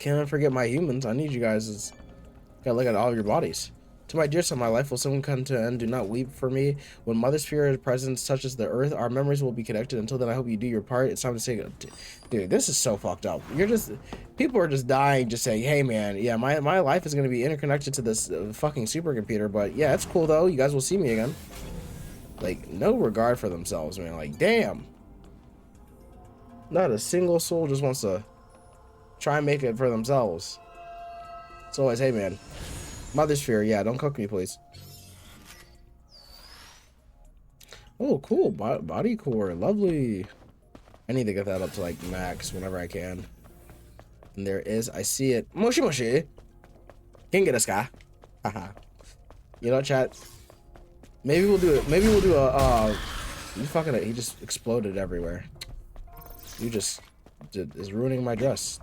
Can't forget my humans. I need you guys. Gotta look at all of your bodies. To my dear son, my life will soon come to an end. Do not weep for me. When Mother Spirit's presence touches the earth, our memories will be connected. Until then, I hope you do your part. It's time to say, dude, this is so fucked up. People are just dying, just saying, hey, man, yeah, my life is going to be interconnected to this fucking supercomputer. But yeah, it's cool, though. You guys will see me again. Like, no regard for themselves, man. Like, damn. Not a single soul just wants to try and make it for themselves. It's always, hey man, Mother Sphere, yeah, don't cook me, please. Oh, cool, body core, lovely. I need to get that up to like max whenever I can. And there is, I see it. Moshi Moshi. King of the sky. Haha. You know, chat. Maybe we'll do it. Maybe we'll do a. You fucking. He just exploded everywhere. You just is ruining my dress.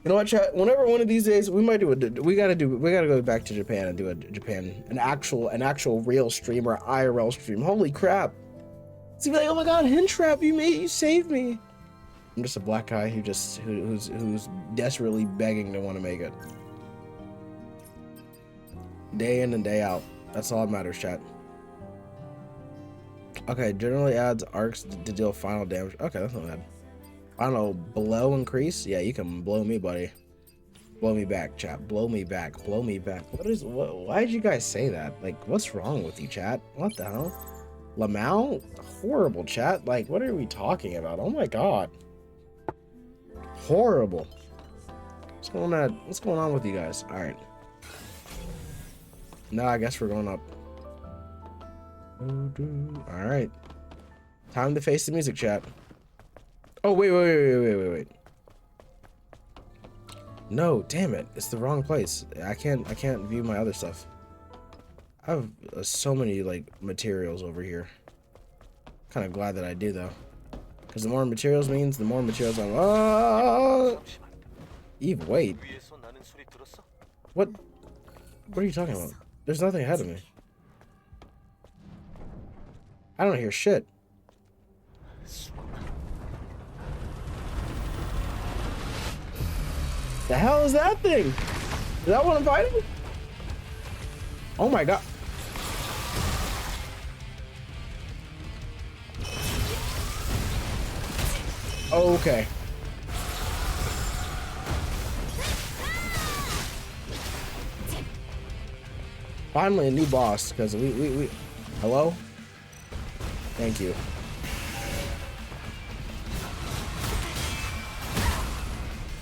You know what, chat? Whenever one of these days, we might do it. We gotta go back to Japan and do an actual real stream or IRL stream. Holy crap! It's gonna be like, oh my god, Hintrap, you saved me. I'm just a black guy who's desperately begging to want to make it. Day in and day out. That's all that matters, chat. Okay, generally adds arcs to deal final damage. Okay, that's not bad. I don't know, blow increase? Yeah, you can blow me, buddy. Blow me back, chat. Blow me back. Blow me back. Why did you guys say that? Like, what's wrong with you, chat? What the hell? Lamau? Horrible, chat. Like, what are we talking about? Oh my god. Horrible. What's going on with you guys? Alright. No, I guess we're going up. Alright. Time to face the music, chat. Oh, wait. No, damn it. It's the wrong place. I can't view my other stuff. I have so many, like, materials over here. Kind of glad that I do, though. Because the more materials means the more materials I'm... Eve, wait. What are you talking about? There's nothing ahead of me. I don't hear shit. The hell is that thing? Is that what I'm fighting? Oh my god. Okay. Finally a new boss, because we hello? Thank you.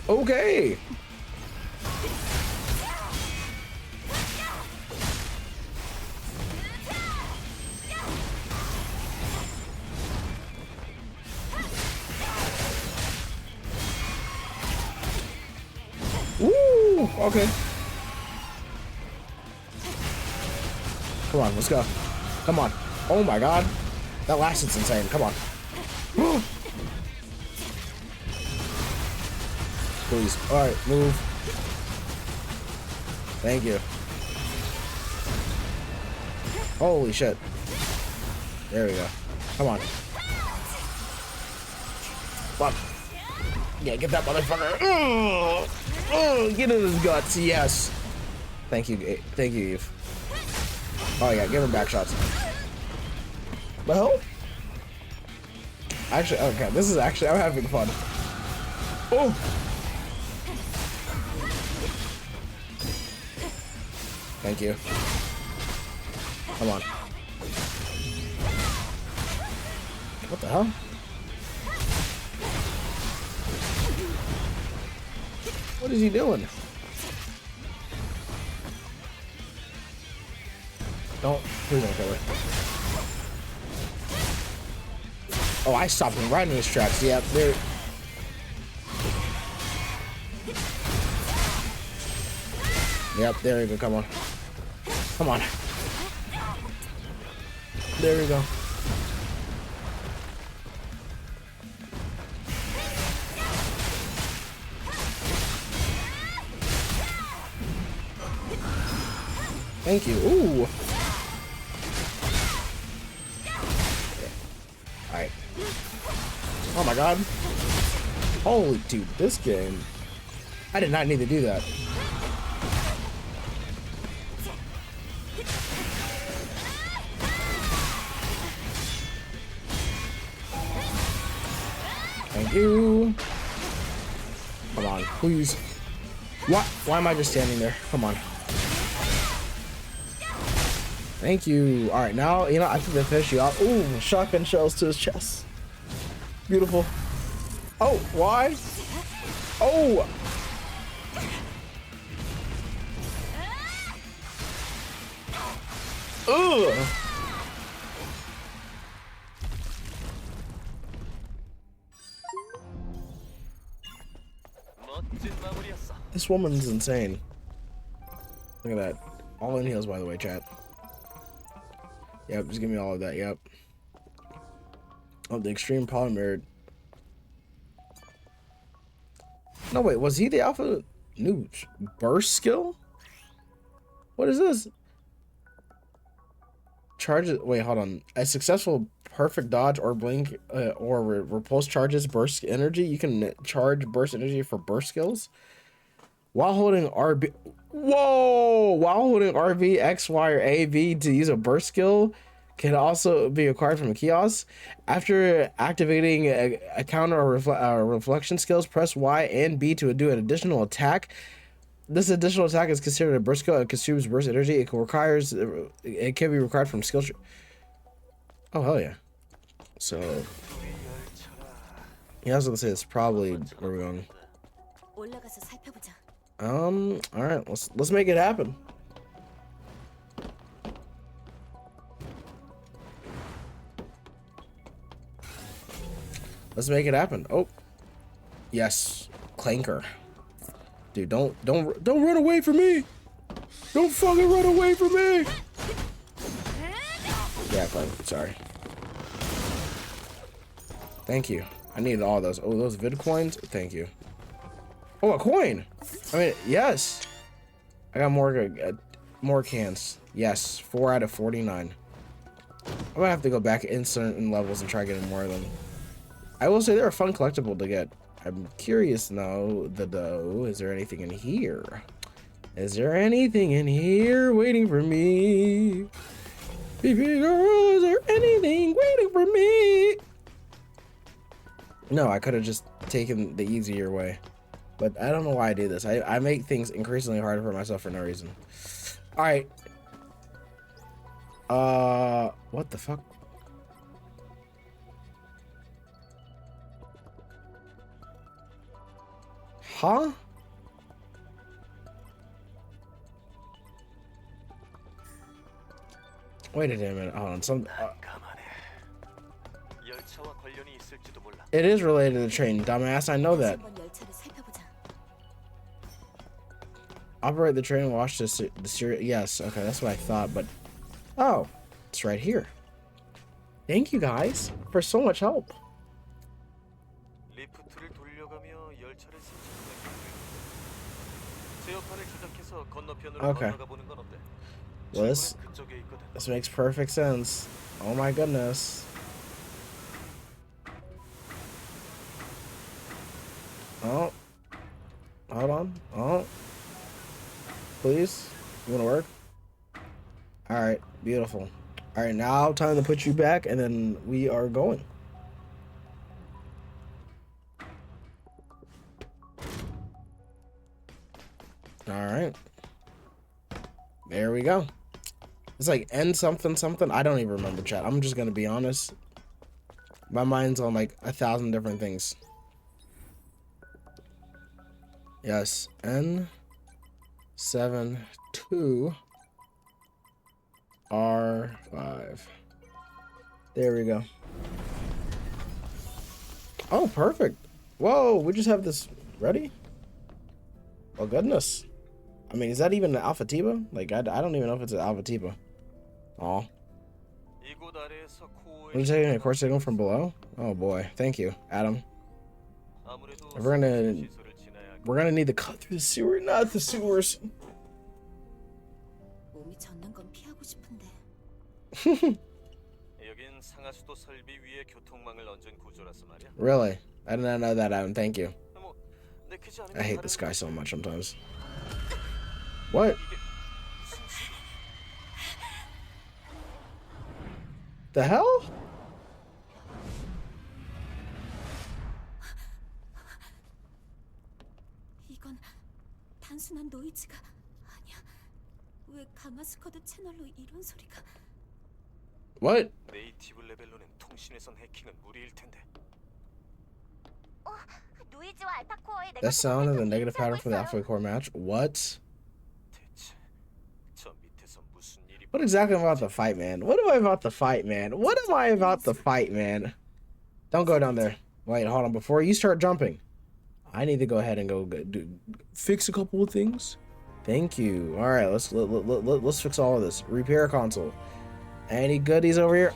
Okay. Woo! Okay. Come on, let's go. Come on. Oh my god. That lasted insane. Come on. Please. Alright, move. Thank you. Holy shit. There we go. Come on. Fuck. Yeah, get that motherfucker. Get in his guts. Yes. Thank you. Thank you, Eve. Oh yeah, give him back shots. Well, actually, okay, this is actually, I'm having fun. Oh! Thank you. Come on. What the hell? What is he doing? Please don't kill her. Oh, I stopped him right in his tracks. Yeah, there. Yep, there we go. Come on. Come on. There we go. Thank you. Ooh. Alright. Oh my god. Holy dude, this game. I did not need to do that. Thank you. Come on, please. What? Why am I just standing there? Come on. Thank you. All right, now, you know, I think they finish you off. Ooh, shotgun shells to his chest. Beautiful. Oh, why? Oh! Ugh! This woman's insane. Look at that. All in heels, by the way, chat. Yep, just give me all of that, yep. Oh, the extreme polymer. No, wait, was he the alpha new burst skill? What is this? Charges, wait, hold on. A successful perfect dodge or blink or repulse charges burst energy. You can charge burst energy for burst skills. While holding RB, whoa! While holding RB, X, Y, or AB to use a burst skill can also be acquired from a kiosk. After activating a counter or reflection skills, press Y and B to do an additional attack. This additional attack is considered a burst skill and consumes burst energy. It can be required from skill. Oh hell yeah! So yeah, I was gonna say it's probably where we're going. 올라가서 살펴보자. All right, let's make it happen. Let's make it happen. Oh, yes, Clanker. Dude, don't run away from me. Don't fucking run away from me. Yeah, Clanker. Sorry. Thank you. I needed all those. Oh, those vid coins. Thank you. Oh, a coin. I mean, yes. I got more cans. Yes, 4 out of 49. I'm gonna have to go back in certain levels and try getting more of them. I will say they're a fun collectible to get. I'm curious now, though. Is there anything in here? Is there anything in here waiting for me? Baby girl, is there anything waiting for me? No, I could have just taken the easier way. But I don't know why I do this. I make things increasingly harder for myself for no reason. All right. What the fuck? Huh? Wait a minute. Hold on. It is related to the train, dumbass. I know that. 한번 열차를 살펴보자. Operate the train and watch the series. Yes, okay, that's what I thought, but oh, it's right here. Thank you guys for so much help. 리프트를 돌려가며 열차를 제어판을 조작해서 건너편으로 Okay. 건너가 보는 건 어때? Well, 출구는 그쪽에 있거든. this makes perfect sense. Oh my goodness. Oh, hold on. Oh, please. You wanna work? All right, beautiful. All right, now time to put you back, and then we are going. All right. There we go. It's like N something something. I don't even remember, chat. I'm just gonna be honest. My mind's on like 1,000 different things. Yes, N72R5. There we go. Oh, perfect. Whoa, we just have this ready? Oh, goodness. I mean, is that even an Alpha Tiba? Like, I don't even know if it's an Alpha Tiba. Aw. 이곳 아래에서 코어의 Are you taking a core signal from below? Oh, boy. Thank you, Adam. 아무래도 We're gonna- 시설을 지나야 We're gonna need to cut through the sewer, not the sewers. 몸이 젖는 건 피하고 싶은데. 여긴 상하수도 설비 위에 교통망을 얹은 구조라서 말이야. Really? I did not know that, Adam. Thank you. 뭐 내키지 않으면 I hate 다른 this guy so 거지. much sometimes. What? 이게 무슨 소리야? The hell? 이건 단순한 노이즈가 아니야. 왜 가마스커드 채널로 이런 소리가? What? 네이티브 레벨로는 통신에선 해킹은 무리일 텐데. 노이즈와 알파코어의 That sound and the negative pattern for the Alpha Core match. What? 대체 저 밑에서 무슨 일이 What exactly about the fight, man? What am I about the fight, man? What am I about the fight, man? Don't go down there. Wait, hold on. Before you start jumping, I need to go ahead and go fix a couple of things. Thank you. All right, let's fix all of this. Repair console. Any goodies over here?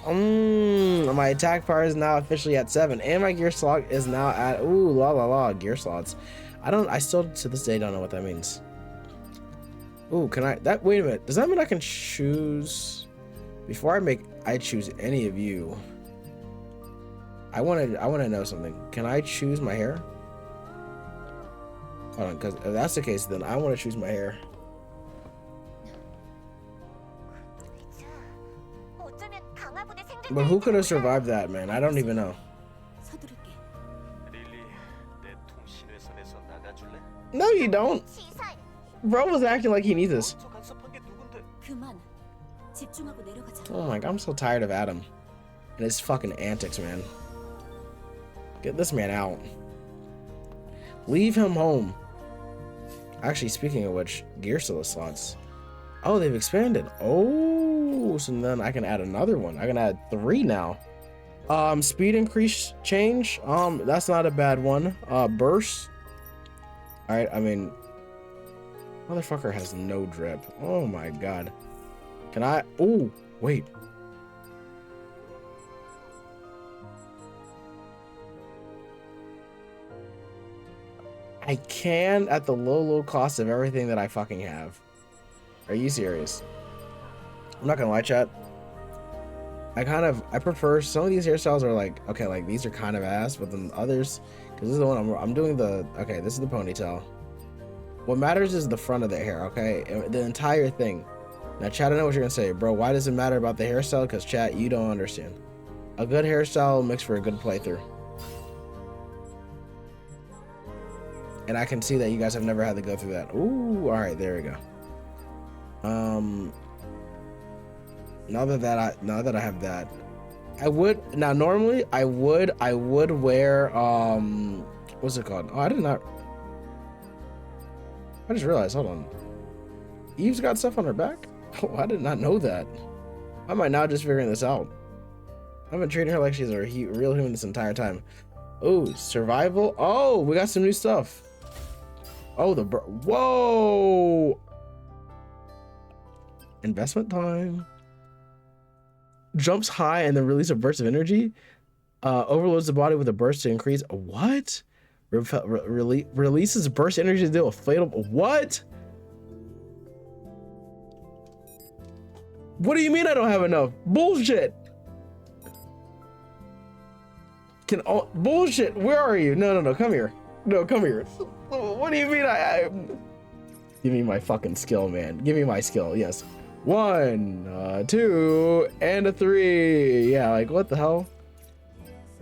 My attack power is now officially at 7, and my gear slot is now at gear slots. I still to this day don't know what that means. Ooh, can I wait a minute. Does that mean I can choose before I choose any of you? I wanna know something. Can I choose my hair? Hold on, because if that's the case, then I want to choose my hair. But who could have survived that, man? I don't even know. 서두를게. 릴리, 내 통신회선에서 나가줄래? No, you don't. 치사해. Bro was acting like he needs this. 저 간섭한 게 누군데? 그만. 집중하고 내려가자. Oh my god, I'm so tired of Adam and his fucking antics, man. Get this man out. Leave him home. Actually, speaking of which, gear slots. Oh, they've expanded. Oh, so then I can add another one. I can add 3 now. Speed increase change. That's not a bad one. Burst. All right, I mean, motherfucker has no drip. Oh my god. Can I? Oh, wait. I can at the low cost of everything that I fucking have. Are you serious? I'm not gonna lie, chat. I prefer some of these hairstyles are like, okay, like these are kind of ass, but then others, because this is the one I'm doing okay, this is the ponytail. What matters is the front of the hair, okay? The entire thing. Now, chat, I know what you're gonna say, bro. Why does it matter about the hairstyle? Because, chat, you don't understand. A good hairstyle makes for a good playthrough. And I can see that you guys have never had to go through that. Ooh, all right, there we go. Now that I have that, I would normally I would wear what's it called? Oh, I just realized. Hold on, Eve's got stuff on her back. Oh, I did not know that. I might now just figuring this out. I've been treating her like she's a real human this entire time. Oh, survival. Oh, we got some new stuff. Oh, whoa! Investment time. Jumps high and then release a burst of energy. Overloads the body with a burst to increase. What? Releases burst energy to deal with fatal. What? What do you mean I don't have enough? Bullshit. Bullshit. Where are you? No. Come here. No, come here. What do you mean I give me my fucking skill, man. Give me my skill. Yes. 1, 2, and a 3. Yeah, like what the hell?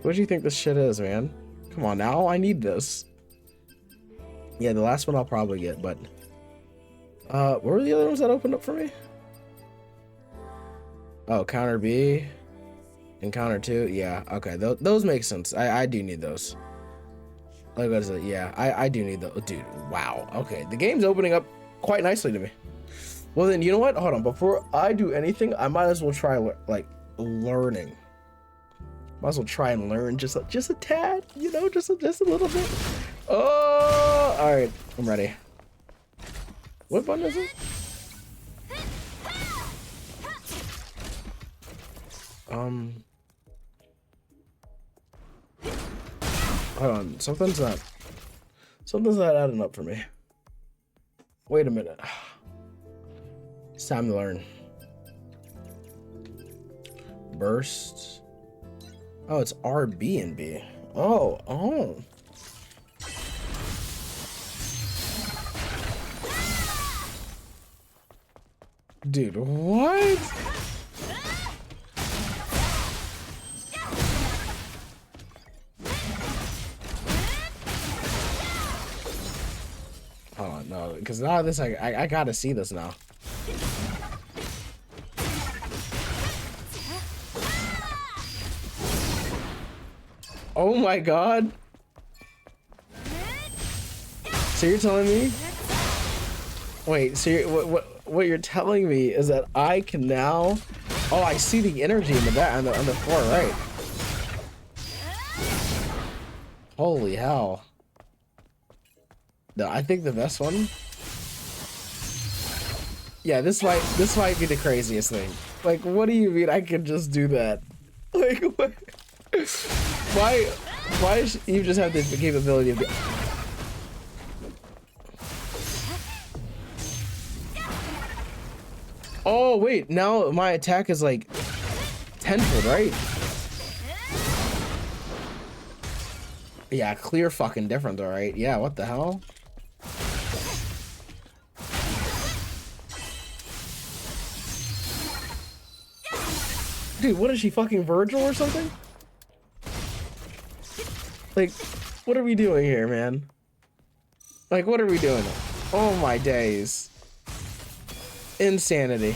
What do you think this shit is, man? Come on now, I need this. Yeah, the last one I'll probably get, but what were the other ones that opened up for me? Oh, counter B and counter 2. Yeah, okay, those make sense. I do need those. Like what is it? Yeah, I do need those. Dude, wow. Okay, the game's opening up quite nicely to me. Well then, you know what? Hold on. Before I do anything, I might as well try like learning. Might as well try and learn just a tad, you know, just a little bit. Oh, all right, I'm ready. What button is it? Hold on. Something's not adding up for me. Wait a minute. It's time to learn. Burst. Oh, it's R, B, and B. Oh. Dude, what? Hold on, no, because now this I gotta see this now. Oh my god. So you're telling me? Wait, so what you're telling me is that I can now? Oh, I see the energy in the back on the floor, right? Holy hell! No, I think the best one. Yeah, this might be the craziest thing. Like, what do you mean I can just do that? Like, what? Why does you just have the capability of? Oh wait, now my attack is like tenfold, right? Yeah, clear fucking different though, right? Yeah, what the hell? Dude, what is she, fucking Virgil or something? Like, what are we doing here, man? Like, what are we doing? Oh my days. Insanity.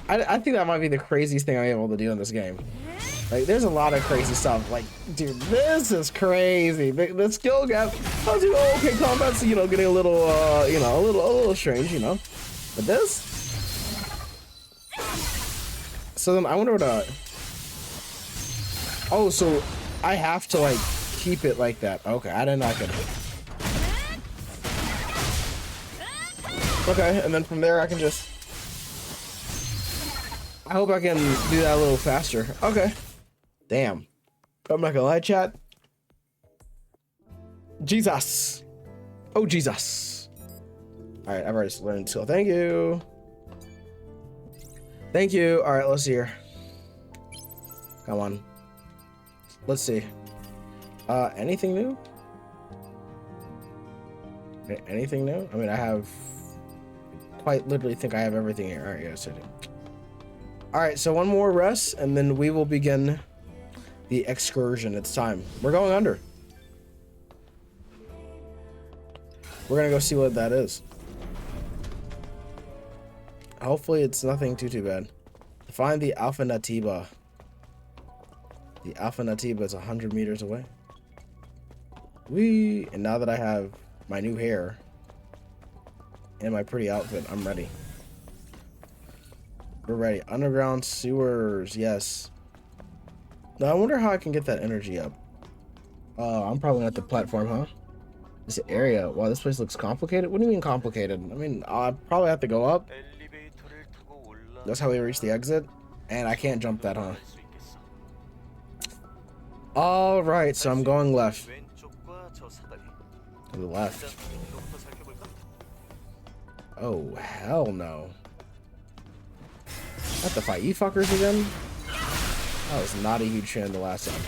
I think that might be the craziest thing I'm able to do in this game. Like, there's a lot of crazy stuff. Like, dude, this is crazy. The skill gap. I was like, oh, okay, combat's, you know, getting a little, you know, a little strange, you know. But this. So then I wonder what. Oh, so I have to like keep it like that. Okay, I didn't know I could. Okay, and then from there I can just. I hope I can do that a little faster. Okay. Damn. I'm not gonna lie, chat. Jesus. Oh, Jesus. All right, I've already learned skill. Thank you. Thank you. All right, let's see here. Come on. Let's see. Anything new? Anything new? I mean, I have quite literally think I have everything here. All right, yes, I do. All right, so one more rest, and then we will begin the excursion. It's time. We're going under. We're gonna go see what that is. Hopefully, it's nothing too bad. Find the Alpha Natiba. The Alpha Natiba is 100 meters away. Whee! And now that I have my new hair and my pretty outfit, I'm ready. We're ready. Underground sewers, yes. Now I wonder how I can get that energy up. I'm probably at the platform, huh? This area. Wow, this place looks complicated. What do you mean complicated? I mean, I probably have to go up. That's how we reach the exit. And I can't jump that, huh? All right, so I'm going left. To the left. Oh, hell no. I have to fight you fuckers again? I was not a huge fan the last time.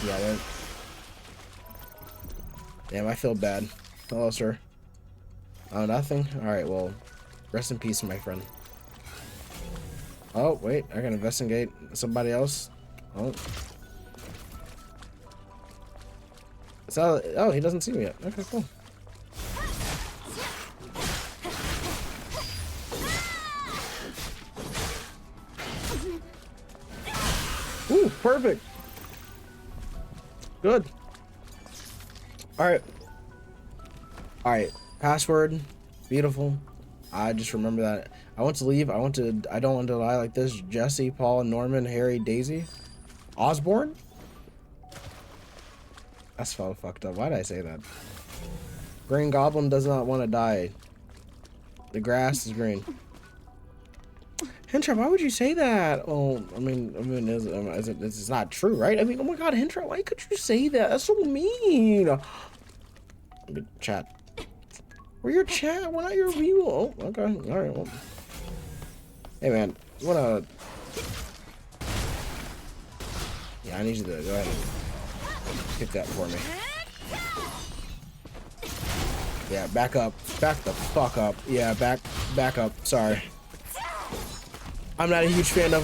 Yeah, man. Damn, I feel bad. Hello, sir. Oh, nothing? Alright, well, rest in peace, my friend. Oh, wait, I can investigate somebody else. Oh. It's not, oh, he doesn't see me yet. Okay, cool. Ooh, perfect. Good. Alright. Alright. Password. Beautiful. I just remember that. I want to leave. I don't want to die like this. Jesse, Paul, Norman, Harry, Daisy. Osborne? That's fucked up. Why did I say that? Green Goblin does not want to die. The grass is green. Hintra, why would you say that? Well, I mean, it's not true, right? I mean, oh my God, Hintra, why could you say that? That's so mean. Chat. We're your chat. We're not your view. Oh, okay. All right. Well. Hey, man. You wanna? Yeah, I need you to go ahead and hit that for me. Yeah, back up. Back the fuck up. Yeah, back up. Sorry. I'm not a huge fan of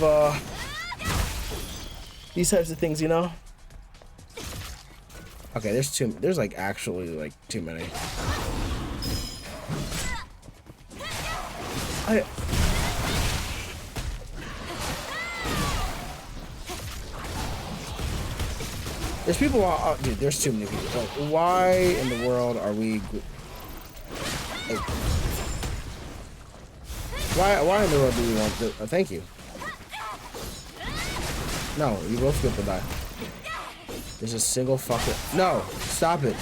these types of things, you know. Okay, there's like actually like too many. There's people. Dude, there's too many people. Like, why in the world are we? Like, why in the world do we want to? Thank you. No, you both get to die. There's a single fucking. No, stop it.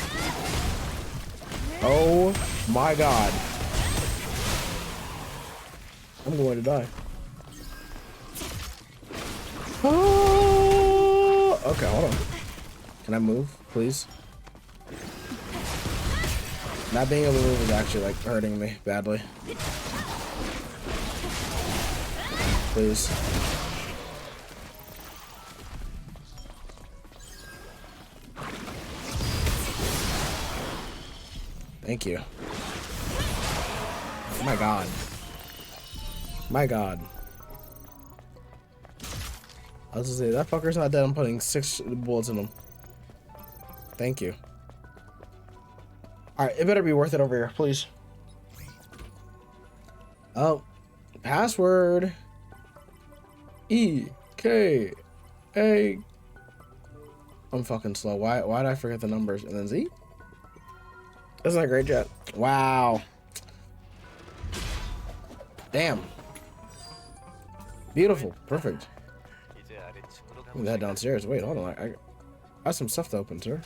Oh my god. I'm going to die. Oh, okay, hold on. Can I move, please? Not being able to move is actually like hurting me badly. Please. Thank you. Oh my god. My god. I was gonna say, that fucker's not dead. I'm putting 6 bullets in him. Thank you. Alright, it better be worth it over here, please. Oh. Password. E-K-A. I'm fucking slow. Why did I forget the numbers? And then Z? Isn't that great, Jet? Wow. Damn. Beautiful. Perfect. Move that downstairs. Wait, hold on. I got some stuff to open, sir.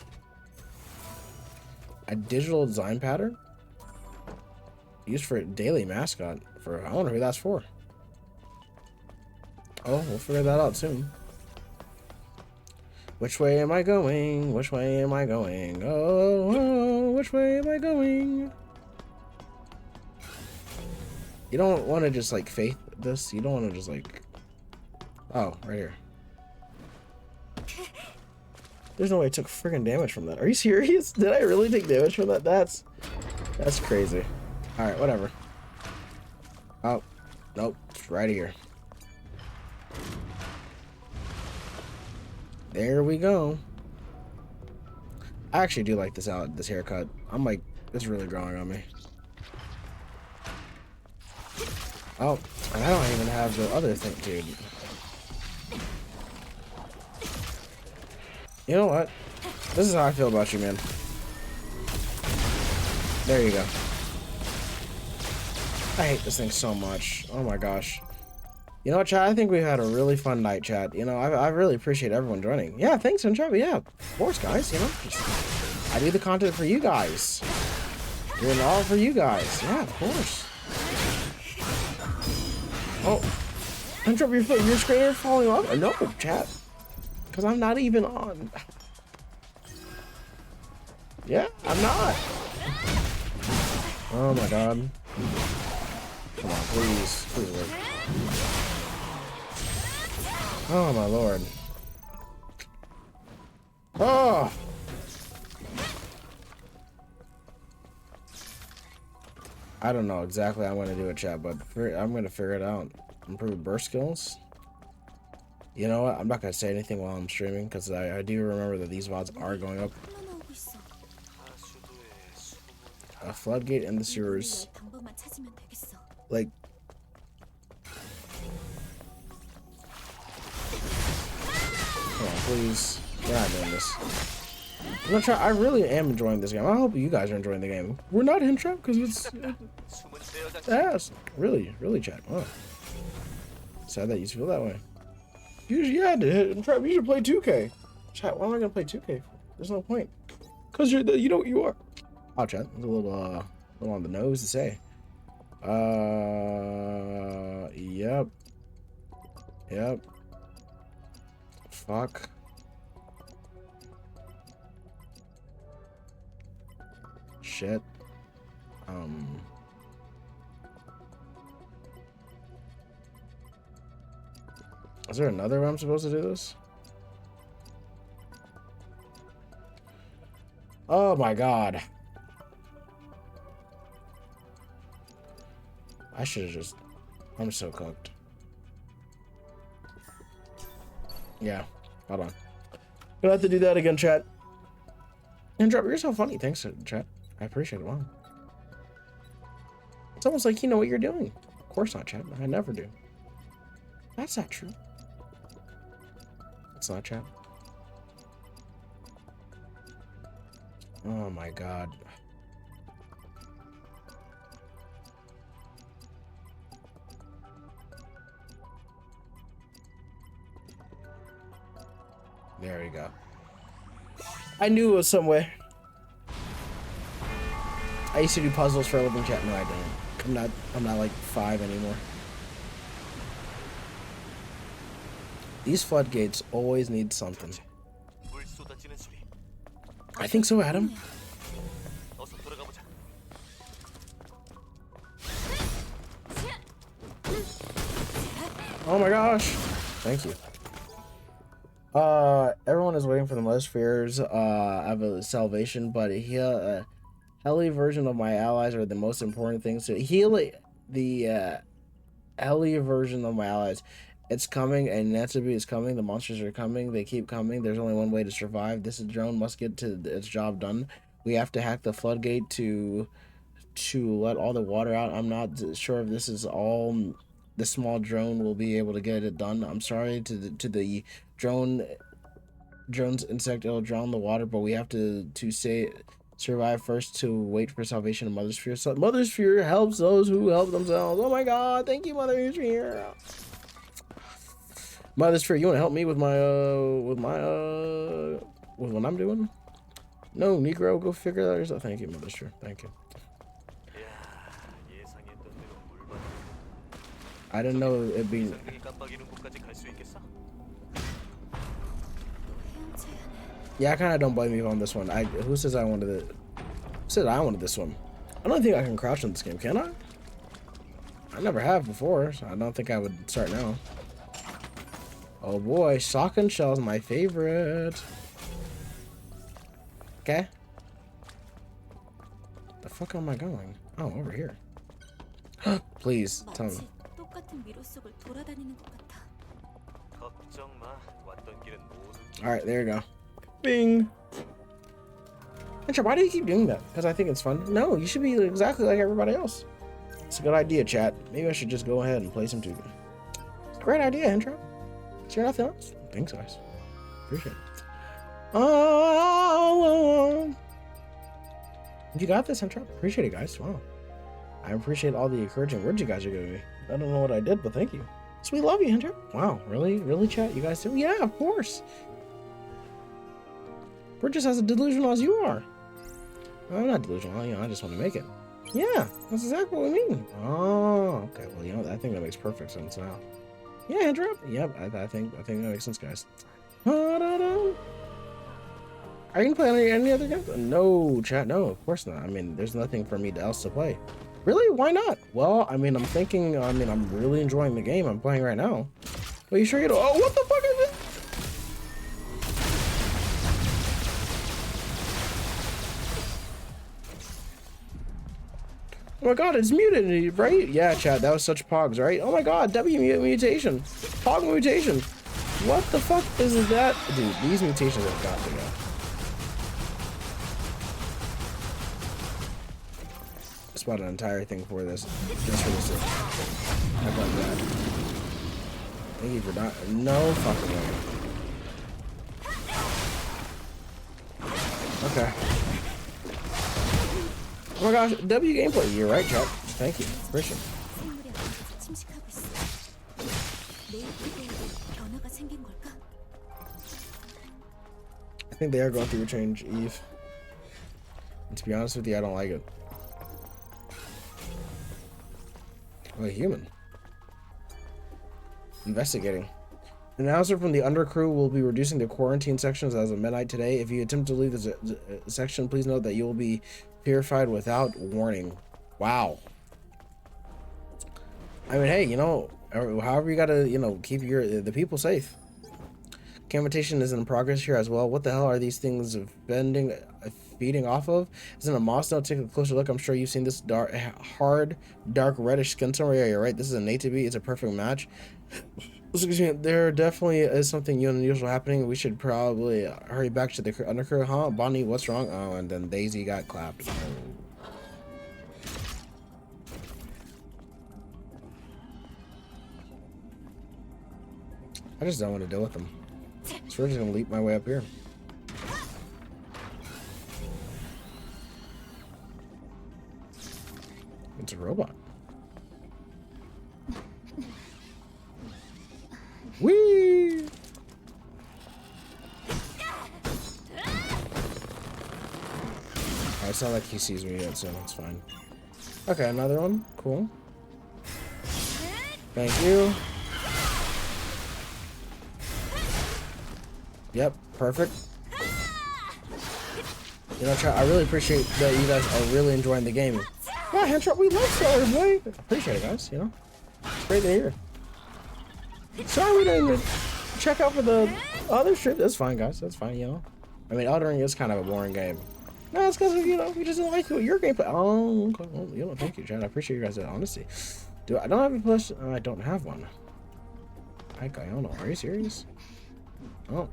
A digital design pattern? Used for a daily mascot. I wonder who that's for. Oh, we'll figure that out soon. Which way am I going? Which way am I going? Oh, which way am I going? You don't want to just like faith this. You don't want to just like. Oh, right here. There's no way I took friggin' damage from that. Are you serious? Did I really take damage from that? That's crazy. All right, whatever. Oh, nope, it's right here. There we go. I actually do like this haircut. I'm like, it's really growing on me. Oh, and I don't even have the other thing, dude. You know what? This is how I feel about you, man. There you go. I hate this thing so much. Oh my gosh. You know what, chat? I think we had a really fun night, chat. You know, I really appreciate everyone joining. Yeah, thanks, Entrapy. Yeah, of course, guys. You know, I do the content for you guys. Doing it all for you guys. Yeah, of course. Oh, Entrapy, your screen is falling off. No, chat. Because I'm not even on. Yeah, I'm not. Oh my god. Come on, please. Please work. Oh my lord. Oh! I don't know exactly how I'm going to do it, chat, but I'm going to figure it out. Improve burst skills. You know what? I'm not going to say anything while I'm streaming, because I do remember that these VODs are going up. A floodgate in the sewers. Like... Come on, please. We're not doing this. I'm gonna try. I really am enjoying this game. I hope you guys are enjoying the game. We're not in trap because it's ass. Really, really, chat. Oh. Sad that you feel that way. You had to hit in trap. You should play 2K. Chat. Why am I gonna play 2K? There's no point. Cause you know what you are. Oh, chat. It's a little on the nose to say. Yep. Yep. Fuck. Shit. Is there another way I'm supposed to do this? Oh my god. I should have just... I'm so cooked. Yeah. Hold on. Gonna have to do that again, chat. And Drop, you're so funny. Thanks, chat. I appreciate it. Wow. It's almost like you know what you're doing. Of course not, chat. I never do. That's not true. It's not, chat. Oh my god. There we go. I knew it was some way. I used to do puzzles for a living, chat. No, I didn't. I'm not like 5 anymore. These floodgates always need something. 물 쏟아지는 소리. I think so, Adam. 어서 돌아가 보자. Oh my gosh. Thank you. Everyone is waiting for the Motherspheres of a salvation, but heli version of my allies are the most important things to heal. The heli version of my allies, it's coming, and Natsubi is coming. The monsters are coming. They keep coming. There's only one way to survive. This drone must get to its job done. We have to hack the floodgate to let all the water out. I'm not sure if this is all. The small drone will be able to get it done. I'm sorry to the drone's insect. It'll drown the water, but we have to survive first to wait for salvation of Mothersphere. So Mothersphere helps those who help themselves. Oh my god, thank you, Mothersphere. Mothersphere, you want to help me with my with what I'm doing? No, Negro, go figure that out yourself. Thank you, Mothersphere. Thank you. I didn't know it'd be. Yeah, I kind of don't blame you on this one. Who says I wanted it? Who said I wanted this one? I don't think I can crouch in this game, can I? I never have before, so I don't think I would start now. Oh boy, shotgun shell's my favorite. Okay. The fuck am I going? Oh, over here. Please tell me. 걱정 마. 왔던 길은 모두. All right, there you go. Bing. Chat, why do you keep doing that? Because I think it's fun. No, you should be exactly like everybody else. It's a good idea, chat. Maybe I should just go ahead and play some 2. Great idea, Hentra. Is there nothing else? Thanks, guys. Appreciate it. Oh, you got this, Hentra. Appreciate it, guys. Wow. I appreciate all the encouraging words you guys are giving me. I don't know what I did, but thank you. So we love you, Hentra. Wow, really? Really, chat? You guys do? Yeah, of course. We're just as delusional as you are. I'm not delusional, I just want to make it. Yeah, that's exactly what we mean. Oh, okay. Well, I think that makes perfect sense now. Yeah, Andrew. Yep, I think that makes sense, guys. Are you gonna play any other games? No, chat. No, of course not. I mean, there's nothing for me else to play. Really? Why not? Well, I mean, I'm really enjoying the game I'm playing right now. Are you sure you don't? Oh, what the fuck is this? Oh my god, it's muted, right? Yeah, chat, that was such pogs, right? Oh my god, W mutation. Pog mutation. What the fuck is that? Dude, these mutations have got to go. I spot an entire thing for this. Just for this. How about that? Thank you for not. No fucking way. Okay. Oh my gosh, W gameplay. You're right, chat. Thank you. Appreciate it. I think they are going through a change, Eve. And to be honest with you, I don't like it. Oh, a human. Investigating. An announcer from the undercrew will be reducing the quarantine sections as of midnight today. If you attempt to leave the section, please note that you will be purified without warning. Wow. I mean, hey, however you gotta, keep the people safe. Cavitation is in progress here as well. What the hell are these things feeding off of? Isn't a moss node? Take a closer look. I'm sure you've seen this dark reddish skin tone. Yeah, you're right. This is a Nativi. It's a perfect match. Excuse me. There definitely is something unusual happening. We should probably hurry back to the undercurrent. Huh? Bonnie, what's wrong? Oh, and then Daisy got clapped. Oh. I just don't want to deal with them. So we're just gonna leap my way up here. it's a robot. Whee! It's not like he sees me yet, so that's fine. Okay, another one. Cool. Thank you. Yep, perfect. You know, I really appreciate that you guys are really enjoying the game. Yeah, Headshot, we love Star Wars, boy. Appreciate it, guys, you know. It's great to hear. Sorry we didn't check out for the other shit. That's fine, guys. That's fine, you know. I mean, Elden Ring is kind of a boring game. No, it's because, you know, we just didn't like your gameplay. Oh, okay. Well, you know, thank you, Chad. I appreciate you guys' honesty. I don't have a plush? I don't have one. Hi, Guyana. Are you serious? Oh.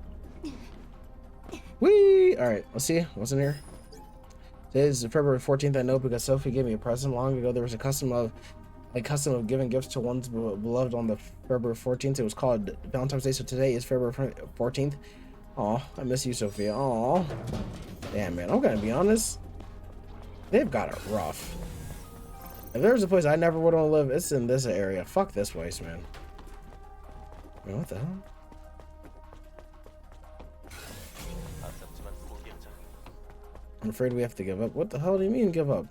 Whee! Alright, let's see. What's in here? Today is February 14th. I know because Sophie gave me a present long ago. There was a custom of giving gifts to one's beloved on the February 14th. It was called Valentine's Day, so today is February 14th. Aw, I miss you, Sophia. Aw. Damn, man, I'm gonna be honest. They've got it rough. If there's a place I never would want to live, it's in this area. Fuck this place, man. Man, what the hell? I'm afraid we have to give up. What the hell do you mean give up?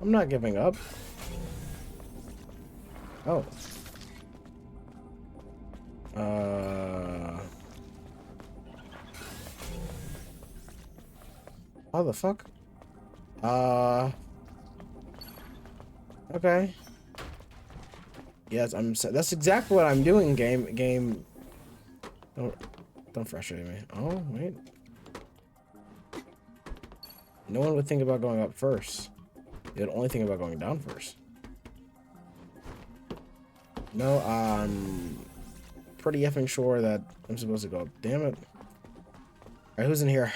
I'm not giving up. Oh. How the fuck? Okay. Yes, that's exactly what I'm doing, game. Don't frustrate me. Oh, wait. No one would think about going up first. They'd only think about going down first. No, I'm pretty effing sure that I'm supposed to go up. Damn it. Alright, who's in here?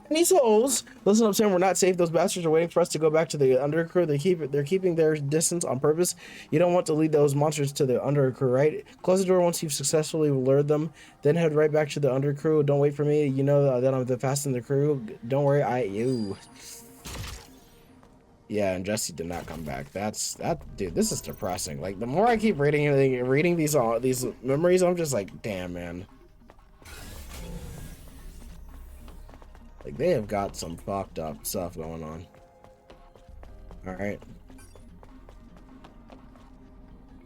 These holes! Listen up, Sam. We're not safe. Those bastards are waiting for us to go back to the undercrew. They're keeping their distance on purpose. You don't want to lead those monsters to the undercrew, right? Close the door once you've successfully lured them. Then head right back to the undercrew. Don't wait for me. You know that I'm the fastest in the crew. Don't worry, Yeah, and Jesse did not come back. Dude, this is depressing. Like, the more I keep reading these memories, I'm just like, damn, man. Like, they have got some fucked up stuff going on. Alright.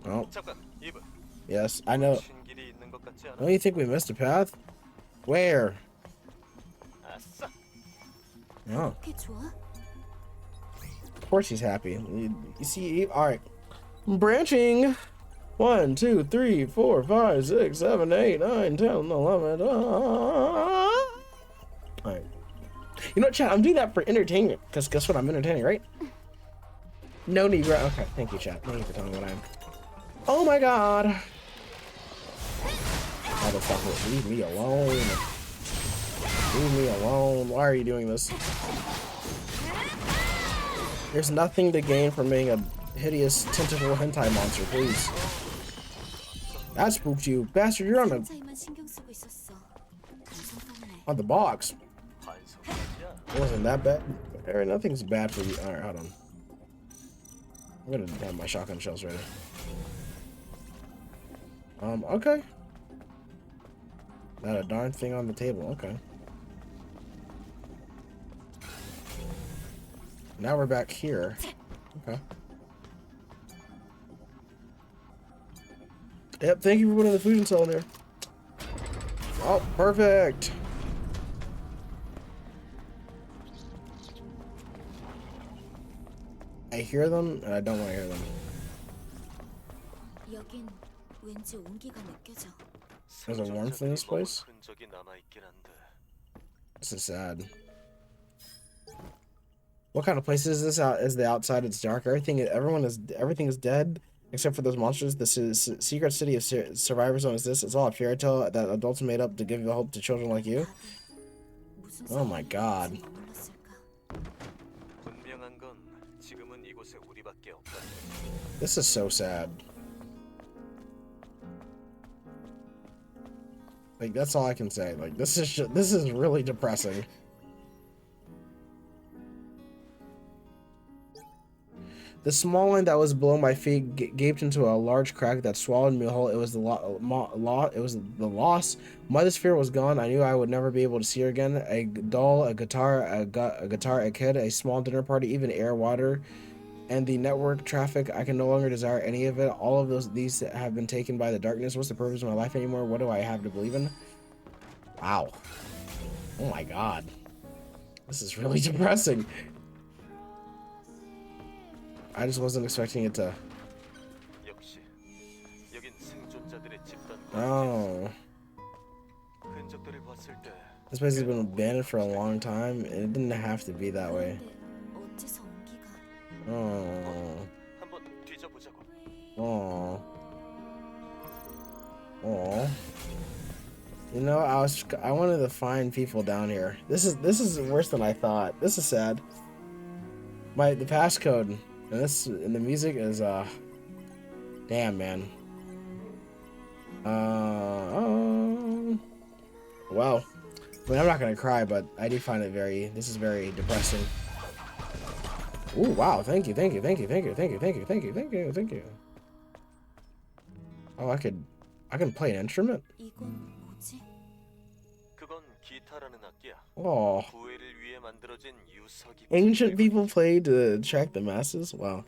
Oh. Yes, I know. Don't you think we missed a path? Where? Oh. Of course he's happy. You see, alright. Branching. 1, 2, 3, 4, 5, 6, 7, 8, 9, 10, 11. Alright. You know what, chat? I'm doing that for entertainment. Because guess what? I'm entertaining, right? No need, right? Okay, thank you, chat. Thank you for telling me what I am. Oh my god. Motherfucker, leave me alone. Leave me alone. Why are you doing this? There's nothing to gain from being a hideous tentacle hentai monster, please. That spooked you. Bastard, you're on the box. It wasn't that bad. Alright, nothing's bad for you. Alright, hold on. I'm gonna have my shotgun shells ready. Okay. Not a darn thing on the table, okay. Now we're back here. Okay. Yep, thank you for putting the fusion cell in there. Oh, perfect. I hear them, and I don't want to hear them. There's a warmth in this place. This is sad. What kind of place is this? Is the outside? It's dark. Everything is dead except for those monsters. This is secret city of survivor zone. Is this? It's all a fairy tale that adults made up to give hope to children like you. Oh my god. This is so sad. Like, that's all I can say. Like, this is really depressing. The small line that was below my feet gaped into a large crack that swallowed me whole. It was the loss. Mother's fear was gone. I knew I would never be able to see her again. A doll, a guitar, a kid, a small dinner party, even air, water, and the network traffic. I can no longer desire any of it. All of these have been taken by the darkness. What's the purpose of my life anymore? What do I have to believe in? Wow. Oh my god. This is really depressing. I just wasn't expecting it to. 역시 여긴 생존자들의 집단과 Oh. 흔적들을 봤을 때 This place has been abandoned for a long time, and it didn't have to be that way. 그런데 어째서 온기가 Oh. 한번 뒤져보자고. Oh. Oh. You know, I wanted to find people down here. This is worse than I thought. This is sad. The passcode and the music is damn, man. Well, I mean, I'm not gonna cry, but I do find it this is very depressing. Ooh, wow, thank you. Oh, I can play an instrument? 이건 뭐지? 그건 기타라는 악기야. Oh. 부회를 위해 만들어진 유서기. Ancient people played to attract the masses? Wow.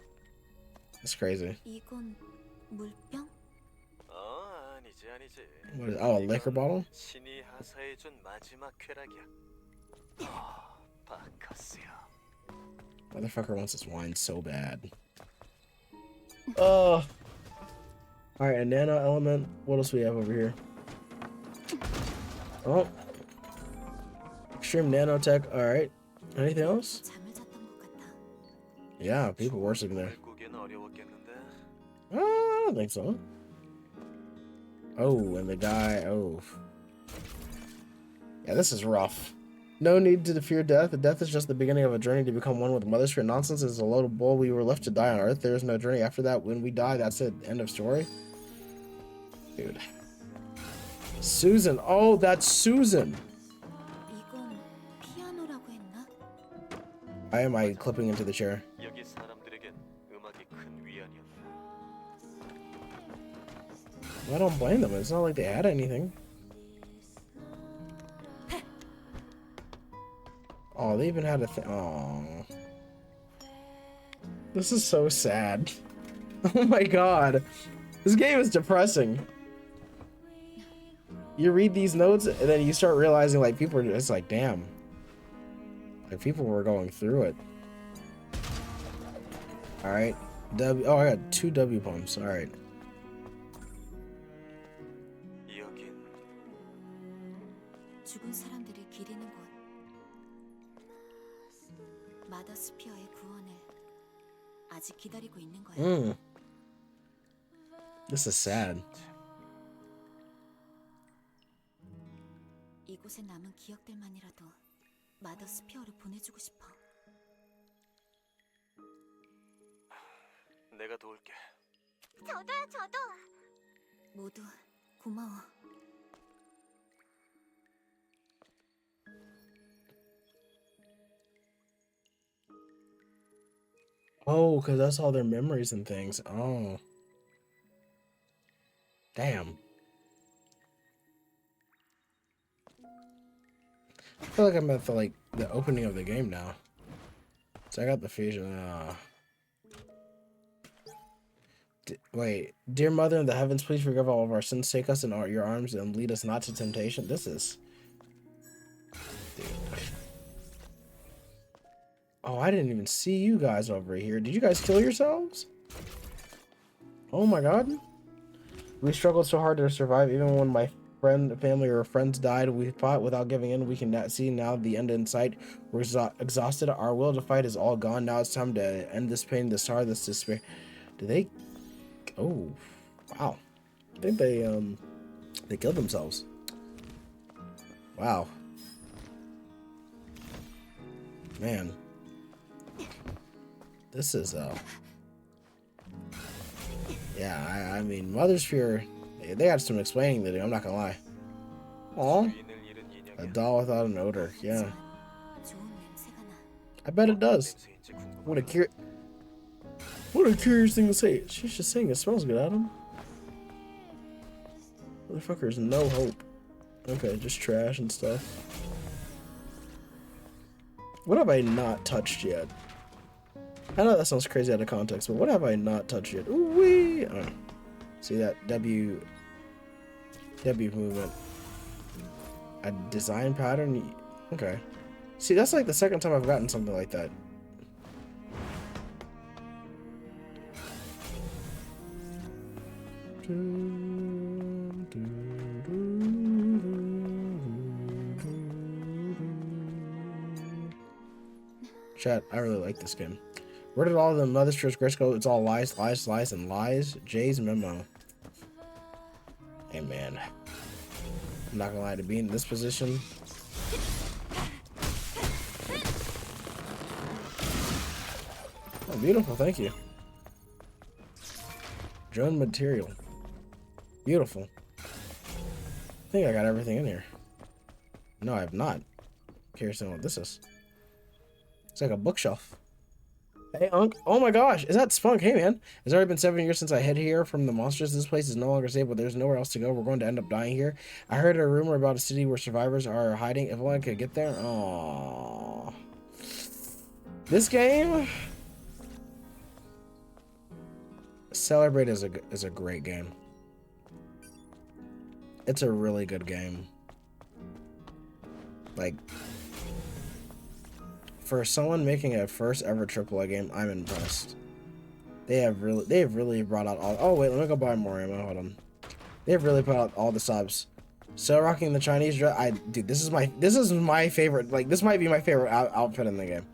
That's crazy. 이건 물병? 아니지. What is, oh, a liquor bottle? 신이 하사해준 마지막 쾌락이야. 바카스야. Motherfucker wants this wine so bad. Oh. Alright, a nano element. What else we have over here? Oh. Extreme nanotech. Alright. Anything else? 잠을 잤던 것 같아. Yeah, people worshiping there. 꾸기는 어려웠겠는데. I don't think so. Oh, and the guy. Oh. Yeah, this is rough. No need to fear death. Death is just the beginning of a journey to become one with Mother Spirit. Nonsense is a load of bull. We were left to die on Earth. There is no journey after that. When we die, that's it. End of story. Dude. Susan. Oh, that's Susan. 이건 피아노라고 했나? Why am I clipping into the chair? 여기 사람들에겐 음악이 큰 위안이었다. I don't blame them. It's not like they had anything. Oh, they even had a thing. Oh. This is so sad. Oh my god. This game is depressing. You read these notes and then you start realizing like people are just like, damn. Like people were going through it. Alright. Oh, I got 2 W pumps. Alright. 여긴 죽은 사람들을 기리는 곳. 마더스피어의 구원을 아직 기다리고 있는 거야. This is sad. 이곳에 남은 기억들만이라도 마더스피어로 보내주고 싶어. 내가 도울게. 저도. 모두 고마워. Oh, because that's all their memories and things. Oh. Damn. I feel like I'm at the opening of the game now. So I got the fusion. Wait. Dear Mother in the heavens, please forgive all of our sins. Take us in your arms and lead us not to temptation. This is... Dude. Oh, I didn't even see you guys over here. Did you guys kill yourselves? Oh my god. We struggled so hard to survive. Even when my family, or friends died, we fought without giving in. We can see now the end in sight. We're exhausted. Our will to fight is all gone. Now it's time to end this pain, this sorrow, this despair. Did they... Oh, wow. I think they killed themselves. Wow. Man. This is, yeah, I mean, Mother's Fear, they got some explaining to do, I'm not gonna lie. Aw, 주인을 잃은 a 인형이야. doll without an odor, yeah. 좋은 냄새가 나. I bet it does. 냄새인지 궁금하다. What a cure. What a curious thing to say. She's just saying it smells good, Adam. Motherfuckers, no hope. Okay, just trash and stuff. What have I not touched yet? I know that sounds crazy out of context, but what have I not touched yet? Ooh wee! Oh. See that W movement. A design pattern? Okay. See, that's like the second time I've gotten something like that. Chat, I really like this game. Where did all the Mother's Church grace go? It's all lies, lies, lies, and lies. Jay's memo. Hey man, I'm not gonna lie, to be in this position. Oh, beautiful, thank you. Drone material. Beautiful. I think I got everything in here. No, I have not. Curious to know what this is. It's like a bookshelf. Hey, Unc. Oh my gosh, is that Spunk? Hey, man. It's already been 7 years since I hid here from the monsters. This place is no longer safe, but there's nowhere else to go. We're going to end up dying here. I heard a rumor about a city where survivors are hiding. If only I could get there. Aww. This game... Celebrate is a great game. It's a really good game. Like... For someone making a first ever AAA game, I'm impressed. They have really brought out all. Oh wait, let me go buy more ammo. Hold on. They've really put out all the subs. So rocking the Chinese dress. Dude, this is my favorite. Like, this might be my favorite outfit in the game.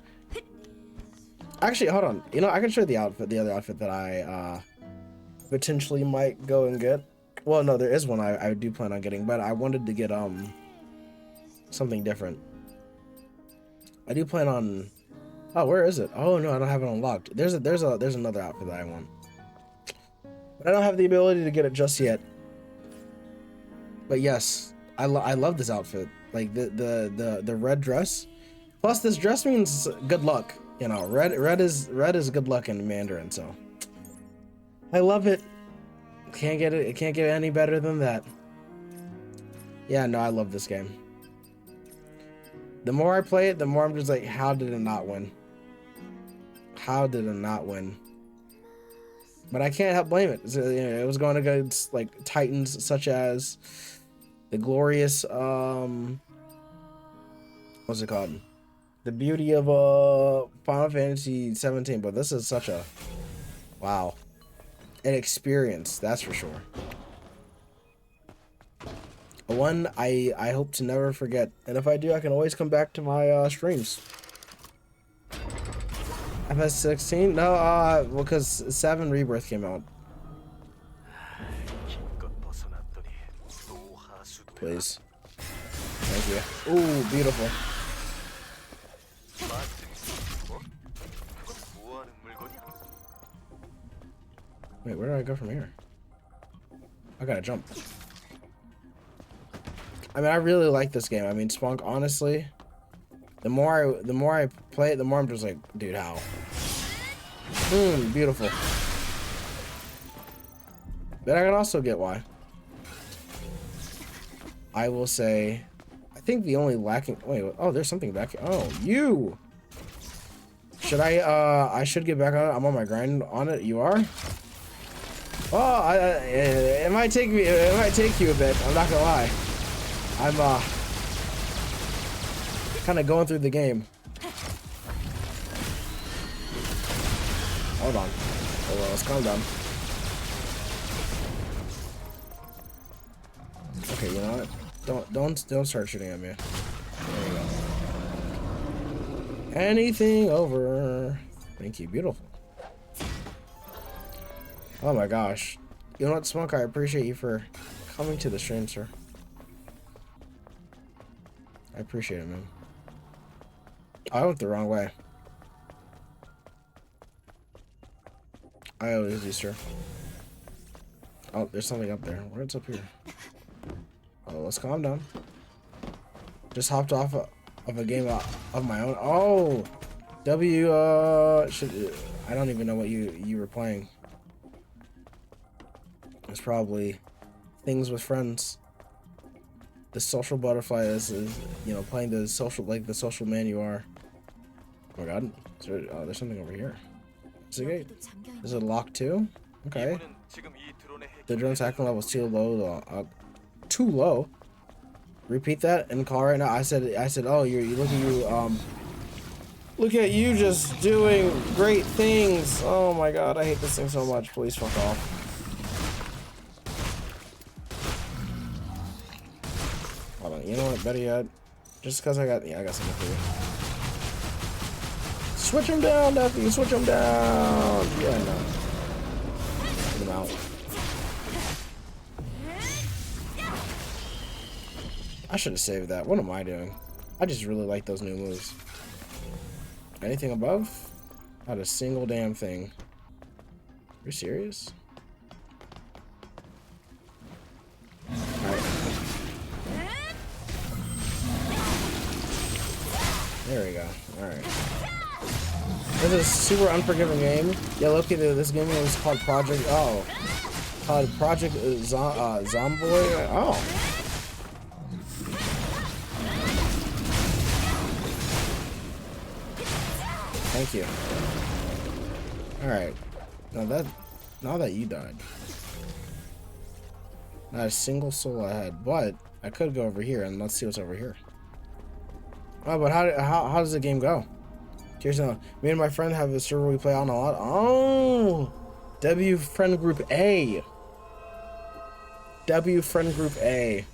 Actually, hold on. You know, I can show you the other outfit that I potentially might go and get. Well, no, there is one I do plan on getting, but I wanted to get something different. I do plan on. Oh, where is it? Oh no, I don't have it unlocked. There's another outfit that I want, but I don't have the ability to get it just yet. But yes, I love this outfit. Like the red dress. Plus, this dress means good luck. You know, red is good luck in Mandarin. So I love it. Can't get it. It can't get any better than that. Yeah, no, I love this game. The more I play it, the more I'm just like, how did it not win? How did it not win? But I can't help blame it. So, you know, it was going against like titans such as the glorious what's it called? The beauty of Final Fantasy 17. But this is such a wow, an experience, that's for sure. One I hope to never forget, and if I do, I can always come back to my streams. FS16? No, because 7 Rebirth came out. Please. Thank you. Ooh, beautiful. Wait, where do I go from here? I gotta jump. I mean, I really like this game. I mean, Spunk, honestly, the more I play it, the more I'm just like, dude, how? Beautiful. But I can also get why. I will say, I think the only lacking. Wait, oh, there's something back here. Oh, you. Should I should get back on it. I'm on my grind on it. You are. Oh, it might take me. It might take you a bit. I'm not gonna lie. I'm kind of going through the game. Hold on. Hold on, let's calm down. Okay, you know what? Don't start shooting at me. There you go. Anything over. Thank you, beautiful. Oh my gosh. You know what, Smoke? I appreciate you for coming to the stream, sir. I appreciate it, man. I went the wrong way. I always do, sir. Oh, there's something up there. What's up here? Oh, let's calm down. Just hopped off of a game of my own. Oh, W, I don't even know what you were playing. It's probably Things with Friends. The social butterfly is you know, playing the social, like the social man you are. Oh my god, there's something over here. Is it gate? 여기도 잠겨 Is it locked too? Okay. 이분은 지금 이 드론의 The 해킹 drone's hacking level is too low. Too low. Repeat that in the call right now. I said, oh, you look at you, look at you just doing great things. Oh my god, I hate this thing so much. Please fuck off. Hold on, you know what? Better yet, just because I got something for you. Switch him down, Duffy. Switch him down. Yeah, no. Get him out. I should have saved that. What am I doing? I just really like those new moves. Anything above? Not a single damn thing. You're serious? Alright. There we go. Alright. This is a super unforgiving game. Yeah, look at this game was called Project. Oh. Called Project Zomboid. Oh. Thank you. Alright. Now that you died. Not a single soul I had, but I could go over here and let's see what's over here. Oh, but how does the game go? Here's now. Me and my friend have a server we play on a lot. Oh, W friend group A. W friend group A.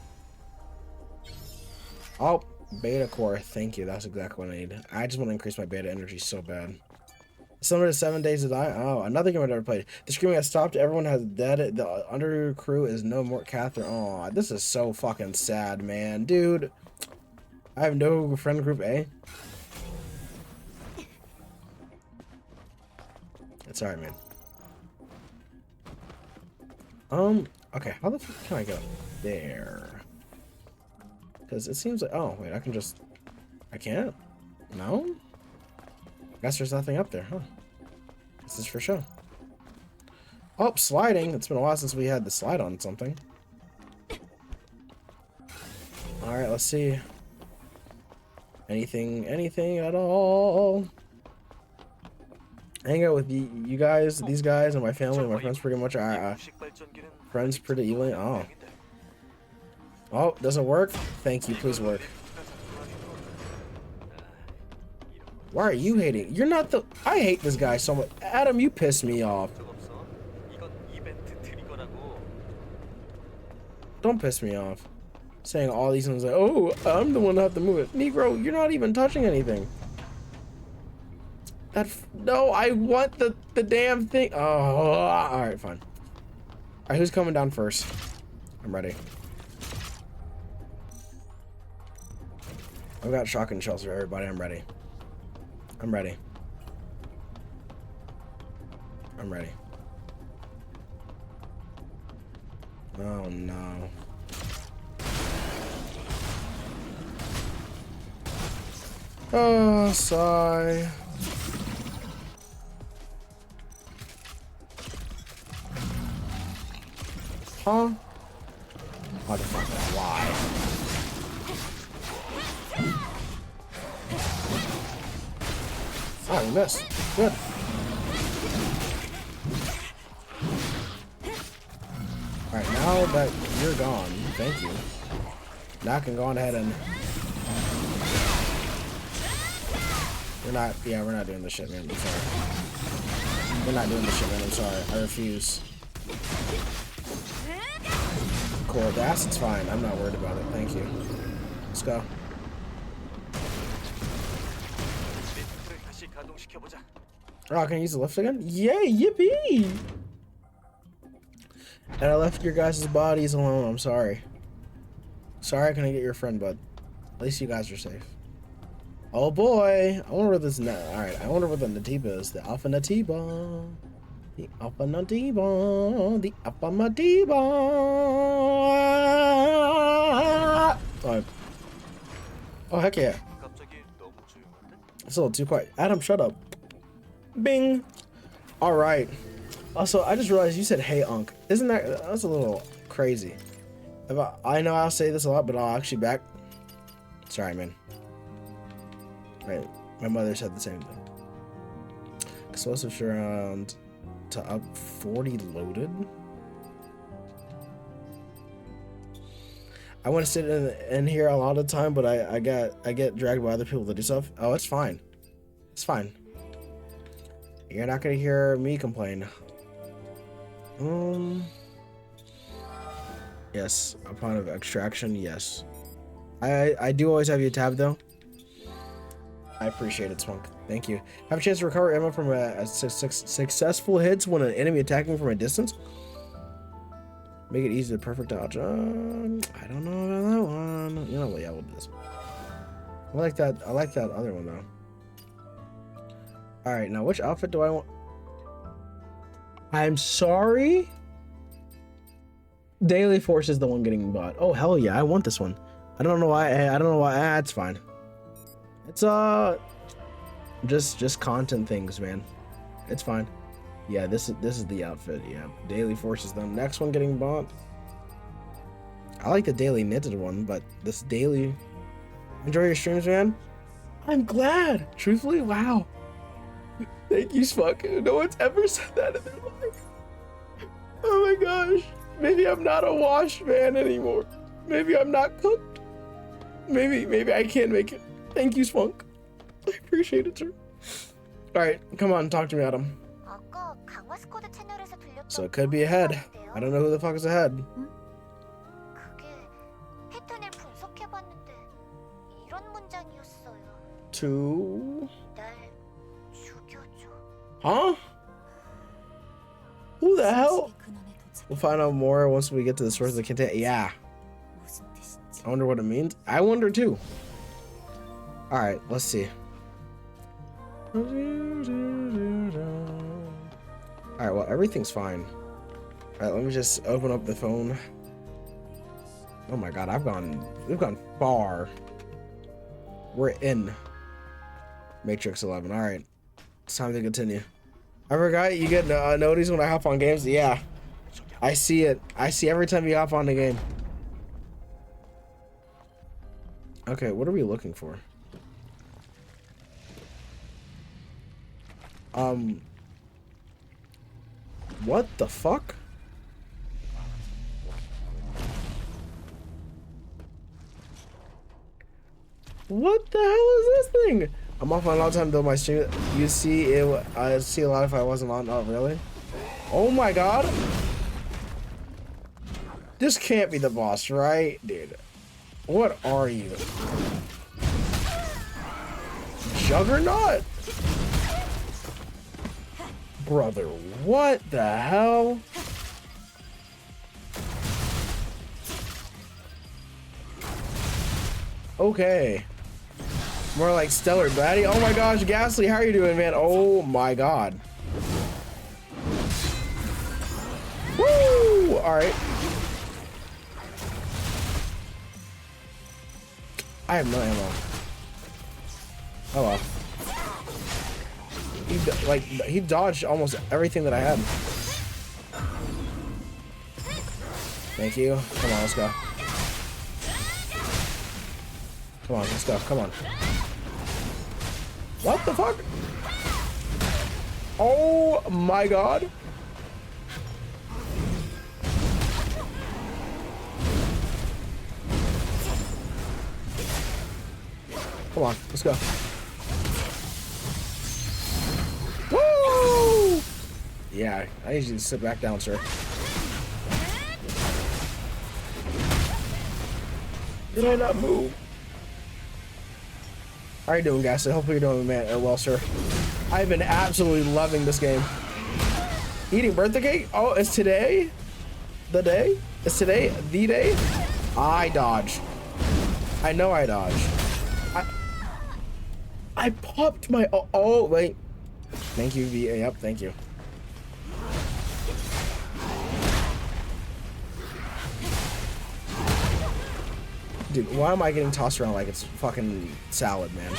Oh, beta core. Thank you. That's exactly what I need. I just want to increase my beta energy so bad. Summer to 7 Days to Die. Oh, another game I've never played. The screaming has stopped. Everyone has dead. The under crew is no more. Catherine. Oh, this is so fucking sad, man, dude. I have no friend group A. It's alright, man. Okay, how the fuck can I go there? Because it seems like, oh, wait, I can just, I can't? No? Guess there's nothing up there, huh? This is for sure. Oh, sliding. It's been a while since we had the slide on something. Alright, let's see. Anything at all. Hang out with you guys, these guys, and my family, my friends pretty much are friends pretty evenly. Oh. Oh, does it work? Thank you, please work. Why are you hating? You're not the... I hate this guy so much. Adam, you piss me off. Don't piss me off. Saying all these things like, oh, I'm the one that have to move it. Negro, you're not even touching anything. No, I want the damn thing. Oh, alright, fine. Alright, who's coming down first? I'm ready. I've got shotgun shells for everybody. I'm ready. I'm ready. I'm ready. Oh no. Oh, sigh. Huh? Motherfucker, why? Oh, you missed. Good. Alright, now that you're gone, thank you. Now I can go on ahead and... we're not doing this shit, man. I'm sorry. We're not doing this shit, man. I'm sorry. I refuse. Cool, the acid's fine. I'm not worried about it. Thank you. Let's go. Oh, can I use the lift again? Yay, yippee! And I left your guys' bodies alone. I'm sorry. Sorry I couldn't get your friend, bud. At least you guys are safe. Oh boy! I wonder what this is. Alright, I wonder what the Natiba is. The Alpha Natiba. The Alpha Natiba. The Alpha Natiba. Oh, heck yeah. It's a little too quiet. Adam, shut up. Bing. All right. Also, I just realized you said "Hey, Unc." Isn't that's a little crazy? I know I'll say this a lot, but I'll actually back. Sorry, man. Right. My mother said the same thing. Explosive round to up 40 loaded. I want to sit in here a lot of the time, but I get dragged by other people to do stuff. Oh, it's fine. It's fine. You're not gonna hear me complain. Yes, upon of extraction, yes. I do always have you tabbed though. I appreciate it, Spunk. Thank you. Have a chance to recover ammo from successful hits when an enemy attacking from a distance. Make it easy to perfect dodge. I don't know about that one. You know what? Yeah, we'll do this. I like that. I like that other one though. All right, now which outfit do I want? I'm sorry. Daily Force is the one getting bought. Oh hell yeah, I want this one. I don't know why. I don't know why. It's fine. It's just content things, man. It's fine. Yeah, this is the outfit. Yeah, Daily Force is the next one getting bought. I like the daily knitted one, but this daily. Enjoy your streams, man. I'm glad. Truthfully, wow. Thank you, Spunk. No one's ever said that in their life. Oh my gosh. Maybe I'm not a washed man anymore. Maybe I'm not cooked. Maybe I can't make it. Thank you, Spunk. I appreciate it, sir. All right, come on, talk to me, Adam. 아까 강화 스쿼드 채널에서 들렸던 So it could be ahead. I don't know who the fuck is ahead. 그게 패턴을 분석해봤는데 이런 문장이었어요. Two. 날 죽여줘. Huh? Who the hell? We'll find out more once we get to the source of the content. Yeah. I wonder what it means. I wonder too. All right, let's see. All right, well, everything's fine. All right, let me just open up the phone. Oh my God, we've gone far. We're in Matrix 11. All right, it's time to continue. I forgot you get notice when I hop on games. Yeah, I see it. I see every time you hop on the game. Okay, what are we looking for? What the fuck? What the hell is this thing? I'm off on a long time though. My stream, you see it. I see a lot if I wasn't on. Oh really? Oh my God! This can't be the boss, right, dude? What are you? Juggernaut? Brother, what the hell? Okay. More like Stellar Baddie. Oh my gosh, Ghastly, how are you doing, man? Oh my God. Woo! Alright. I have no ammo. Oh well. He dodged almost everything that I had. Thank you. Come on, let's go. Come on, let's go. Come on. What the fuck? Oh my God. Come on, let's go. Woo! Yeah, I need you to sit back down, sir. Did I not move? How are you doing, guys? I hope you're doing well, sir. I've been absolutely loving this game. Eating birthday cake? Oh, it's today? The day? It's today? The day? I dodged. I know I dodged. I popped my... Oh, wait. Thank you, V. Yep, thank you. Dude, why am I getting tossed around like it's fucking salad, man?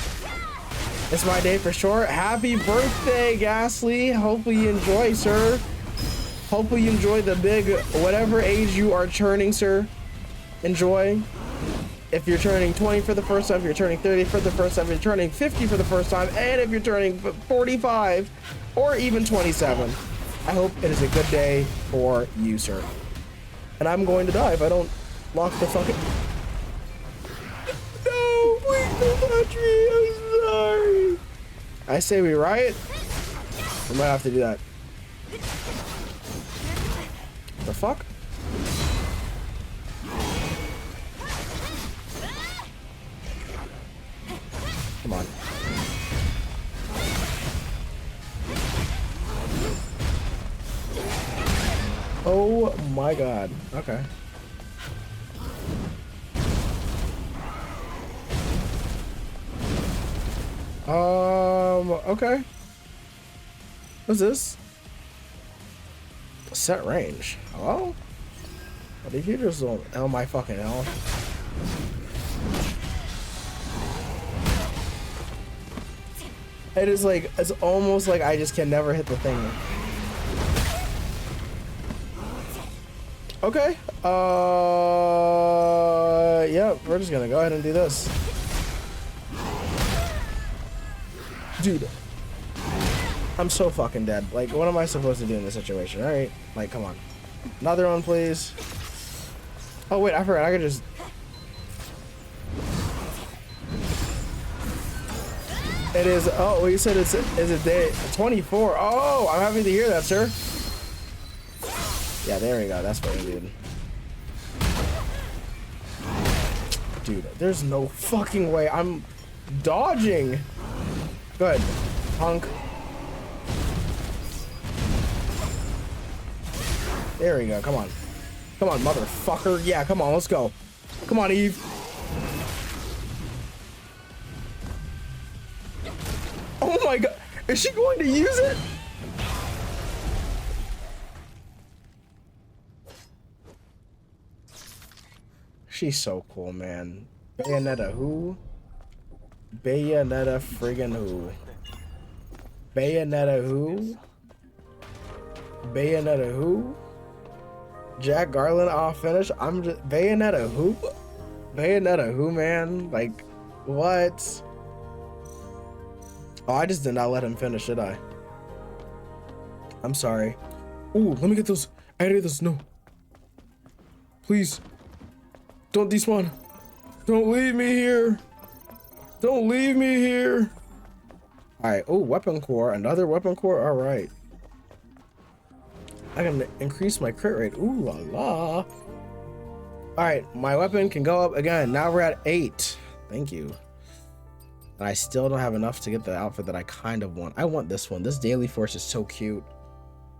It's my day for sure. Happy birthday, Ghastly. Hopefully you enjoy, sir. Hopefully you enjoy the big, whatever age you are turning, sir. Enjoy. If you're turning 20 for the first time, if you're turning 30 for the first time, if you're turning 50 for the first time, and if you're turning 45 or even 27, I hope it is a good day for you, sir. And I'm going to die if I don't lock the fucking... No, please don't touch me. I'm sorry. I say we riot. We might have to do that. The fuck? Come on. Oh my god. Okay. Okay. What's this? Set range. Hello? What if you just don't... Oh my fucking hell. It is like, it's almost like I just can never hit the thing. Okay. Yeah, we're just gonna go ahead and do this. Dude. I'm so fucking dead. Like, what am I supposed to do in this situation? Alright. Like, come on. Another one, please. Oh, wait, I forgot. I could just... It is... Oh, well, you said it's... Is it day 24? Oh, I'm happy to hear that, sir. Yeah, there we go. That's what we did. Dude, there's no fucking way. I'm dodging. Good. Punk. There we go. Come on. Come on, motherfucker. Yeah, come on. Let's go. Come on, Eve. Oh my god. Is she going to use it? She's so cool, man. Bayonetta who? Bayonetta friggin' who? Bayonetta who? Bayonetta who? Jack Garland off finish. I'm just Bayonetta who? Bayonetta who, man? Like, what? Oh, I just did not let him finish, did I? I'm sorry. Ooh, let me get those. I gotta get those. No. Please. Don't despawn. Don't leave me here. Don't leave me here. Alright. Oh, weapon core. Another weapon core. Alright. I can increase my crit rate. Ooh la la. Alright, my weapon can go up again. Now we're at 8. Thank you. And I still don't have enough to get the outfit that I kind of want. I want this one. This daily force is so cute.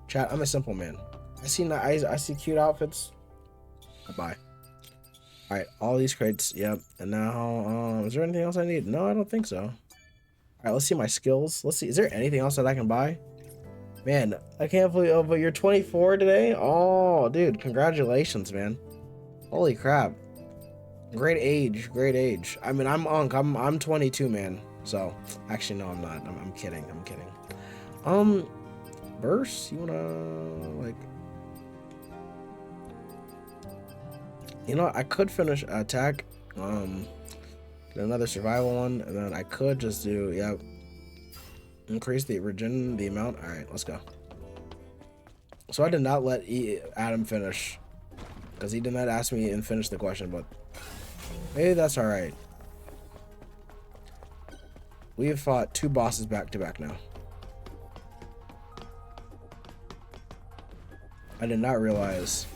Chat, I'm a simple man. I see cute outfits. Bye. Alright, all these crates. Yep. And now, is there anything else I need? No, I don't think so. Alright, let's see my skills. Let's see. Is there anything else that I can buy? Man, I can't believe, oh, but you're 24 today? Oh, dude, congratulations, man. Holy crap. Great age, great age. I mean, I'm Unk. I'm 22, man. So, actually, no, I'm not. I'm kidding. I'm kidding. Burst? You wanna, like... You know, I could finish attack, another survival one, and then I could just do, yep. Increase the the amount. All right, let's go. So I did not let Adam finish because he did not ask me and finish the question, but maybe that's all right. We have fought 2 bosses back to back now. I did not realize.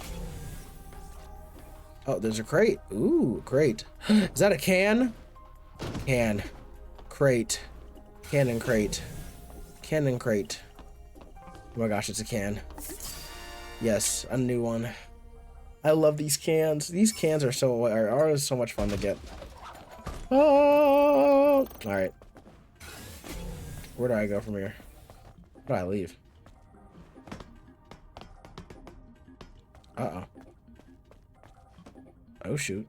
Oh, there's a crate. Ooh, crate. Is that a can? Can. Crate. Cannon crate. Cannon crate. Oh my gosh, it's a can. Yes, a new one. I love these cans. These cans are so much fun to get. Oh! All right. Where do I go from here? Where do I leave? Uh-oh. Oh, shoot.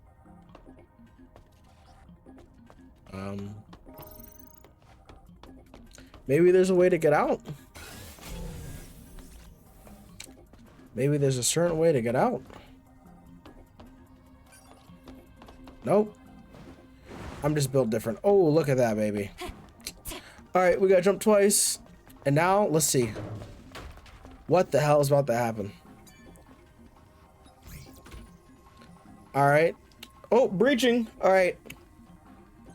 Maybe there's a way to get out. Maybe there's a certain way to get out. Nope. I'm just built different. Oh, look at that, baby. All right, we got to jump twice. And now, let's see. What the hell is about to happen? All right. Oh, breaching. All right.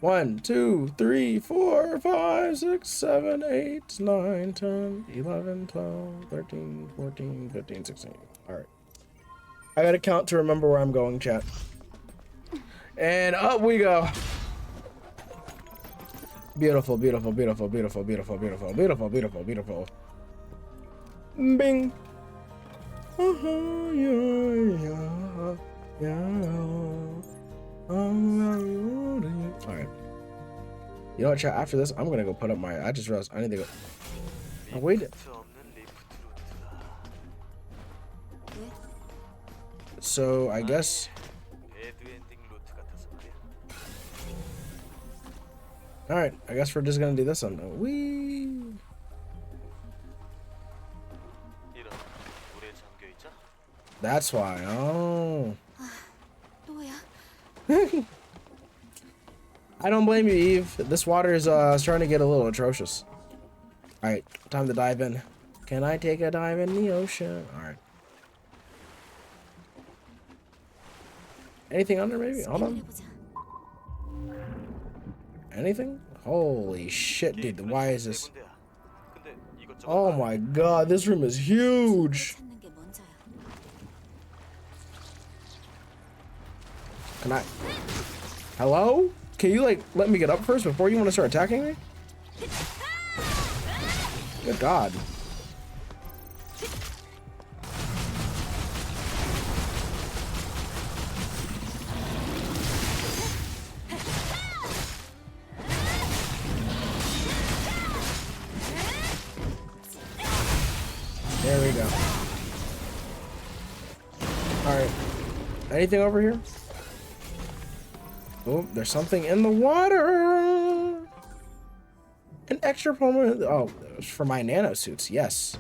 1, 2, 3, 4, 5, 6, 7, 8, 9, 10, 11, 12, 13, 14, 15, 16. All right. I got to count to remember where I'm going, chat. And up we go. Beautiful, beautiful, beautiful, beautiful, beautiful, beautiful, beautiful, beautiful, beautiful. Bing. Alright. You know what, chat? After this, I'm gonna go put up my. I just realized I need to go. Oh, wait. 리프트 없는 리프트 루트다. So, I guess. 배드 엔딩 루트 같아서 말이야. Alright, I guess we're just gonna do this one. Whee! 이런 물에 잠겨 있자. That's why. Oh. 또야. I don't blame you, Eve. This water is starting to get a little atrocious. Alright, time to dive in. Can I take a dive in the ocean? Alright. Anything under maybe? Hold on. 해보자. Anything? Holy shit, dude. Why is this? 군데야. 근데 이것저것 Oh 다 my god, this room is huge. 찾는 게 먼저야. Can I? Hello? Can you like let me get up first before you want to start attacking me? Good god. There we go. Alright. Anything over here? Oh, there's something in the water. An extra permanent. Oh, it's for my nano suits. Yes.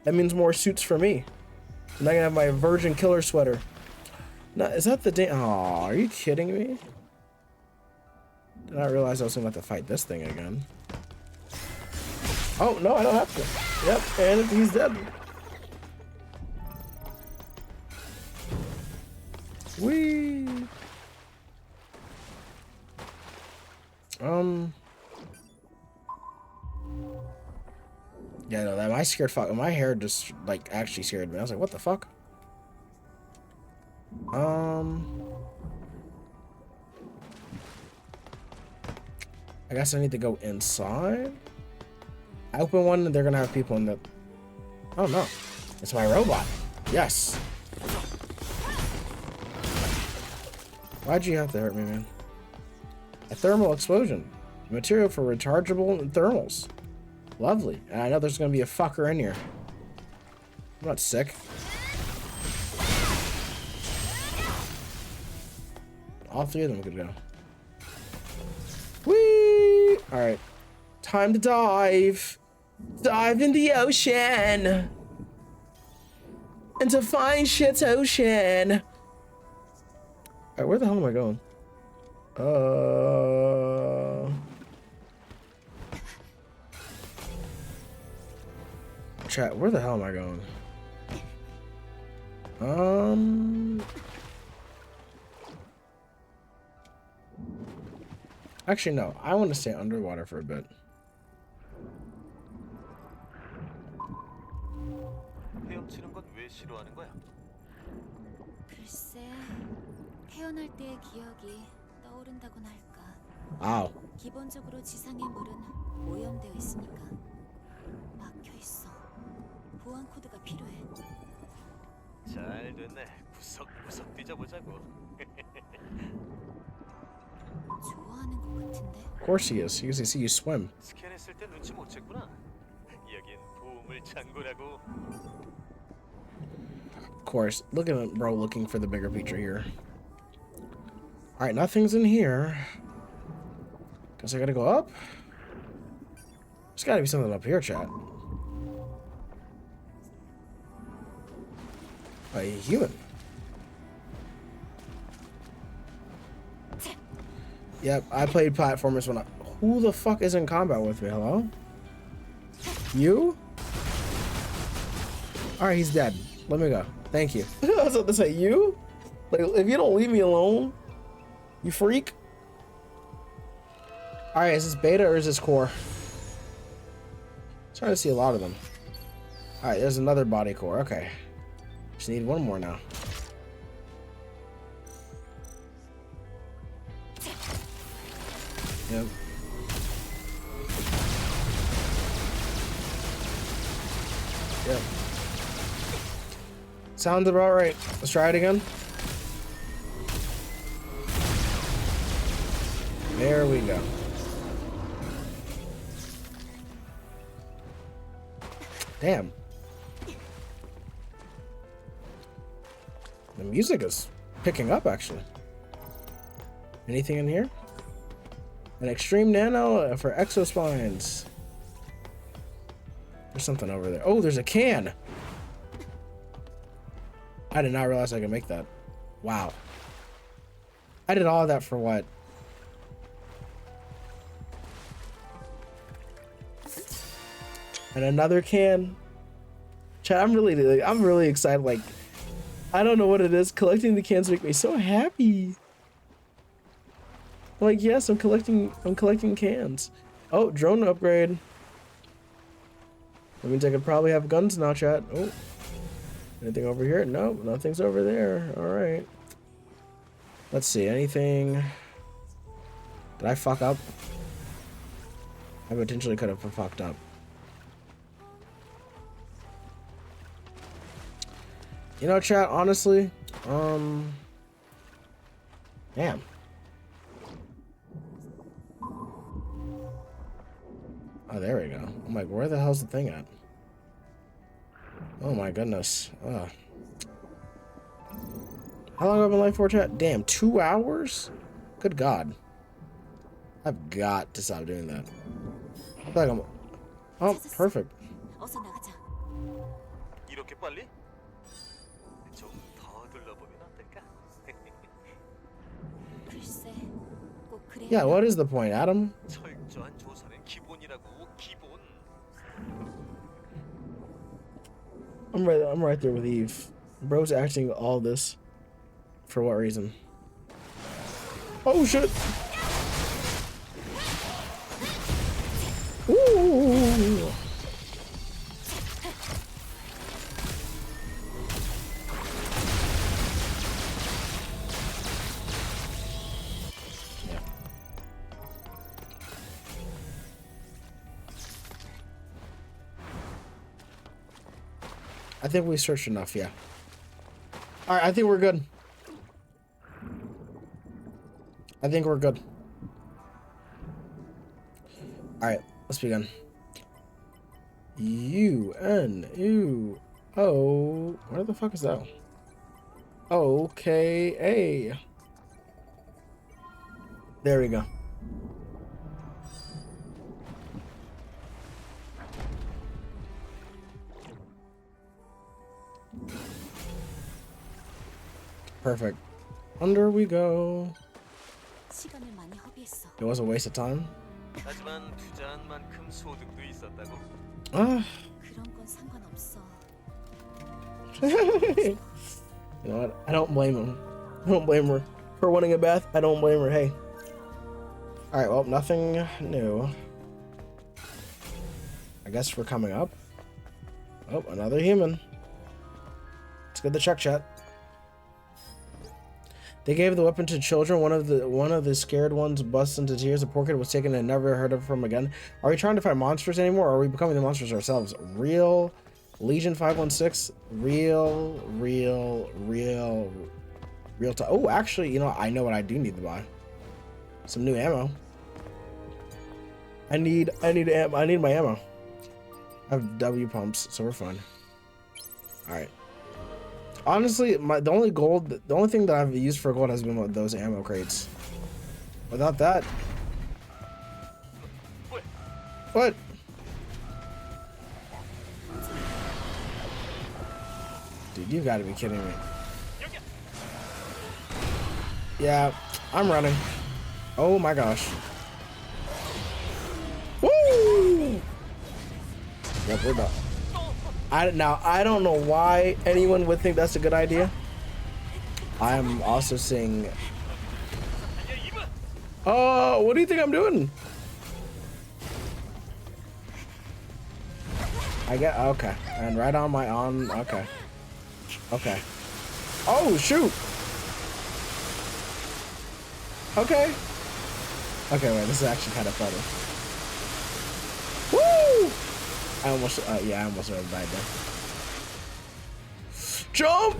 That means more suits for me. I'm not gonna have my virgin killer sweater. No, is that the day? Oh, are you kidding me? Did not realize I was gonna have to fight this thing again. Oh, no, I don't have to. Yep, and he's dead. Whee! Yeah, no, that my scared fuck. My hair just like actually scared me. I was like, what the fuck? I guess I need to go inside. I open one and they're gonna have people in the. Oh no, it's my robot. Yes. Why'd you have to hurt me, man? A thermal explosion. Material for rechargeable thermals. Lovely. And I know there's gonna be a fucker in here. I'm not sick. All three of them could go. Whee! Alright. Time to dive. Dive in the ocean. Into fine shit's ocean. Alright, where the hell am I going? Chat, where the hell am I going? Actually, no. I want to stay underwater for a bit. 헤엄치는 건 왜 싫어하는 거야? 글쎄, 태어날 때의 기억이 떠오른다고나 할까. Wow. 기본적으로 지상의 물은 오염되어 있으니까 막혀 있어. 보안 코드가 필요해. 잘 됐네. 구석구석 뒤져보자고. 좋아하는 것 같은데. Of course he is. He gets to see you swim. 스캔했을 때 눈치 못 챘구나. 여긴 보물 창고라고. Of course. Look at him, bro, looking for the bigger picture here. Alright, nothing's in here. Guess I gotta go up. There's gotta be something up here, chat. A human. Yep, I played platformers when I... Who the fuck is in combat with me? Hello? You? Alright, he's dead. Let me go. Thank you. I was about to say, you? Like, if you don't leave me alone, you freak. Alright, is this beta or is this core? Starting to see a lot of them. Alright, there's another body core. Okay. Just need one more now. Yep. Yep. Sounds about right. Let's try it again. There we go. Damn. The music is picking up, actually. Anything in here? An extreme nano for exospines. There's something over there. Oh, there's a can. I did not realize I could make that. Wow. I did all of that for what? And another can. Chat, I'm really excited. Like, I don't know what it is. Collecting the cans make me so happy. Like, yes, I'm collecting cans. Oh, drone upgrade. That means I could probably have guns now, chat. Oh. Anything over here? Nope, nothing's over there. Alright. Let's see, anything. Did I fuck up? I potentially could have fucked up. You know, chat, honestly, damn. Oh, there we go. I'm like, where the hell's the thing at? Oh my goodness. How long have I been live for, chat? Damn, 2 hours? Good God. I've got to stop doing that. I feel like I'm... Oh, perfect. 어서 나가자. 이렇게 빨리? 좀 더 둘러보면 어떨까? 글쎄, 꼭 그래야. Yeah, what is the point, Adam? 철저한 조사는 기본이라고, 기본. I'm right there with Eve. Bro's acting all this. For what reason? Oh shit! Ooh! Yeah. I think we searched enough, yeah. Alright, I think we're good. I think we're good. Alright, let's begin. U-N-U-O. Where the fuck is that? O-K-A. There we go. Perfect. Under we go. 시간을 많이 허비했어. It was a waste of time. 하지만 투자한 만큼 소득도 있었다고. Ah. 그런 건 상관없어. You know what? I don't blame him. I don't blame her for wanting a bath. I don't blame her. Hey. All right. Well, nothing new. I guess we're coming up. Oh, another human. Let's get the check chat. They gave the weapon to children. One of the scared ones busts into tears. The poor kid was taken and never heard of from again. Are we trying to fight monsters anymore, or are we becoming the monsters ourselves? Real Legion 516. Real time. Oh, actually, you know, I know what I do need to buy. Some new ammo. I need my ammo. I have W pumps, so we're fine. All right. Honestly, the only thing that I've used for gold has been those ammo crates. Without that, what? Dude, you gotta be kidding me. Yeah, I'm running. Oh my gosh. Woo! Yep, we're done. I don't know why anyone would think that's a good idea. I am also seeing. Oh, what do you think I'm doing? I get okay, and right on my okay, okay. Oh shoot. Okay. Okay, wait, this is actually kind of funny. Woo! I almost, yeah, I almost died there. Jump!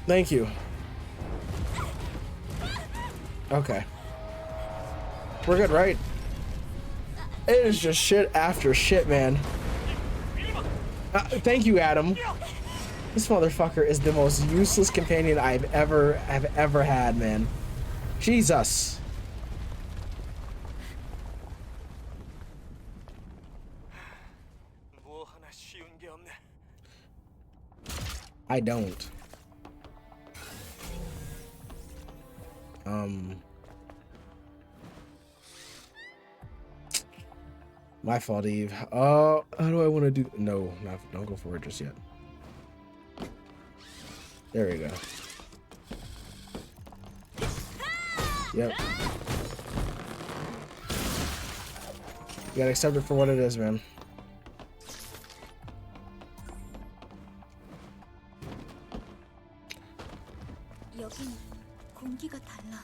Thank you. Okay. We're good, right? It is just shit after shit, man. Thank you, Adam. This motherfucker is the most useless companion I've ever had, man. Jesus. I don't. My fault, Eve. How do I want to do? No, don't go for it just yet. There we go. Yep. You gotta accept it for what it is, man. 여긴 공기가 달라.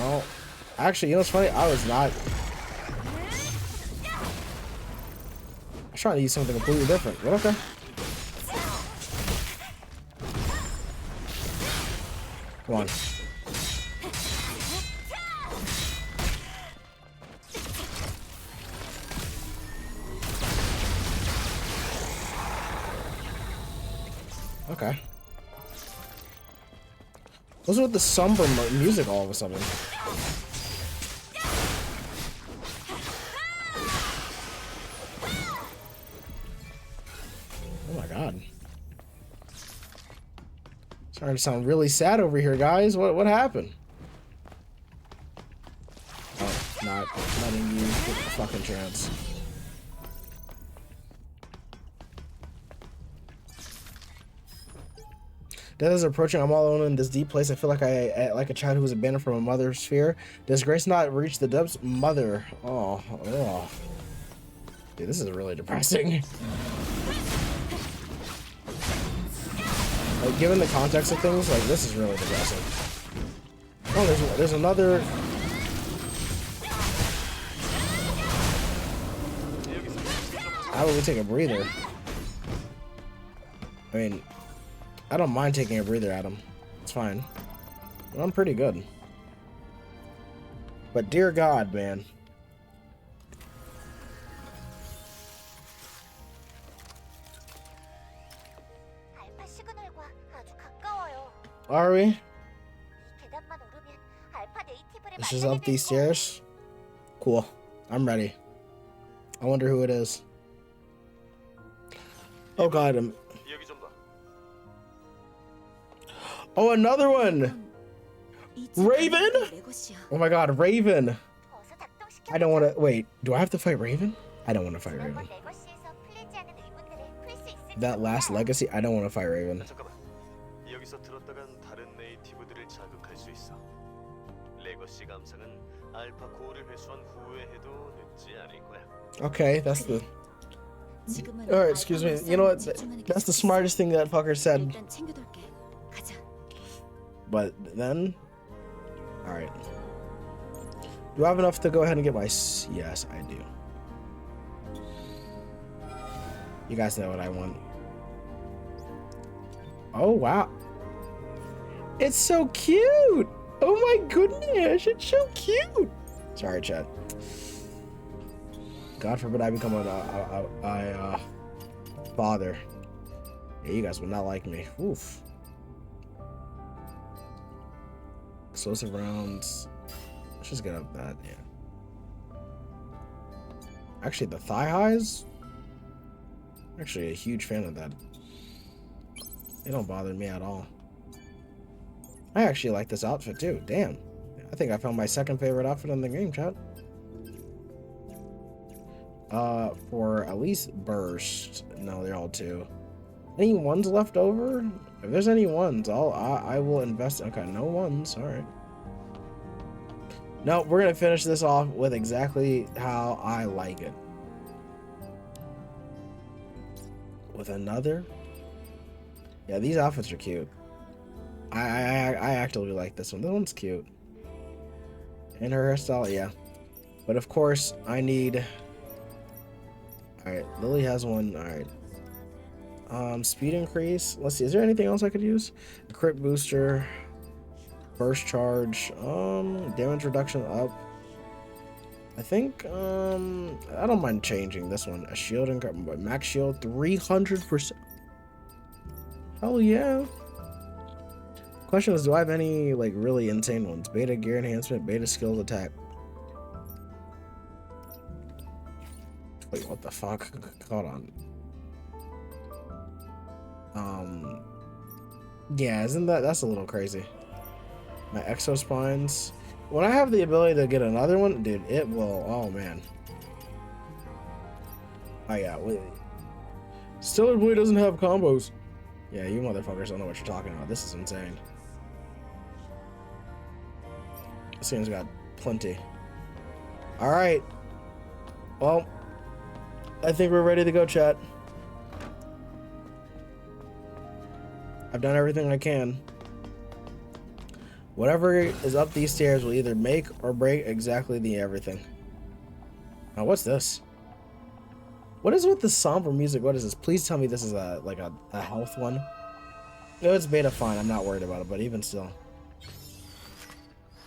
Oh, actually, you know what's funny? I was trying to use something completely different, but okay. Come on. Okay. What's with the somber music all of a sudden? Oh my god. Starting to sound really sad over here, guys. What happened? Oh, not letting you get the fucking chance. Death is approaching. I'm all alone in this deep place. I feel like like a child who was abandoned from a mother's sphere. Does Grace not reach the depths? Mother. Oh. Dude, this is really depressing. Like, given the context of things, like, this is really depressing. Oh, there's another. How would we take a breather? I mean, I don't mind taking a breather, Adam. It's fine. I'm pretty good. But dear God, man. 알파 시그널과 아주 가까워요. Are we? 이 계단만 오르면 알파 네이티브를 It's just 만나게 up 될 these 거예요. stairs? Cool. I'm ready. I wonder who it is. Oh God. 여기 좀 봐. Oh, another one! 이 집 Raven? 안에 내 것이야. Oh my God, Raven! 어서 작동시켜. I don't want to. Wait, do I have to fight Raven? I don't want to fight 지난번 Raven. 레거시에서 풀리지 않은 의문들을 풀 수 있을지 That last 몰라요. legacy? I don't want to fight Raven. 잠깐만. 여기서 들었다간 다른 네이티브들을 자극할 수 있어. 레거시 감상은 알파 코어를 회수한 후에 해도 늦지 않을 거야. Okay, that's the. 지금은 Alright, excuse me. You know what? That's the smartest thing that fucker said. 일단 챙겨둘게. 가자. But then. Alright. Do I have enough to go ahead and get my. Yes, I do. You guys know what I want. Oh, wow. It's so cute. Oh my goodness. It's so cute. Sorry, chat. God forbid I become a father. Yeah, you guys would not like me. Oof. Explosive rounds. Let's just get up that, yeah. Actually, the thigh highs? Actually, a huge fan of that. They don't bother me at all. I actually like this outfit too. Damn. I think I found my second favorite outfit in the game, chat. For at least Burst. No, they're all 2. Any ones left over? If there's any ones, I will invest. Okay, no ones. All right. No, we're gonna finish this off with exactly how I like it. With another. Yeah, these outfits are cute. I actually like this one. This one's cute. And her hairstyle, yeah. But of course, I need. All right, Lily has one. All right. Speed increase. Let's see. Is there anything else I could use? A crit booster. Burst charge. Damage reduction up. I think. I don't mind changing this one. A shield and max shield 300%. Hell yeah. Question is, do I have any like really insane ones? Beta gear enhancement, beta skills attack. Wait, what the fuck? Hold on. Yeah, isn't that's a little crazy. My exospines. When I have the ability to get another one, dude, it will. Oh man. Oh yeah. Wait. Stellar Blade doesn't have combos. Yeah, you motherfuckers don't know what you're talking about. This is insane. This game's got plenty. Alright. Well, I think we're ready to go, chat. I've done everything I can. Whatever is up these stairs will either make or break exactly the everything. Now, what's this? What is with the somber music? What is this? Please tell me this is like a health one. No, it's beta, fine. I'm not worried about it, but even still.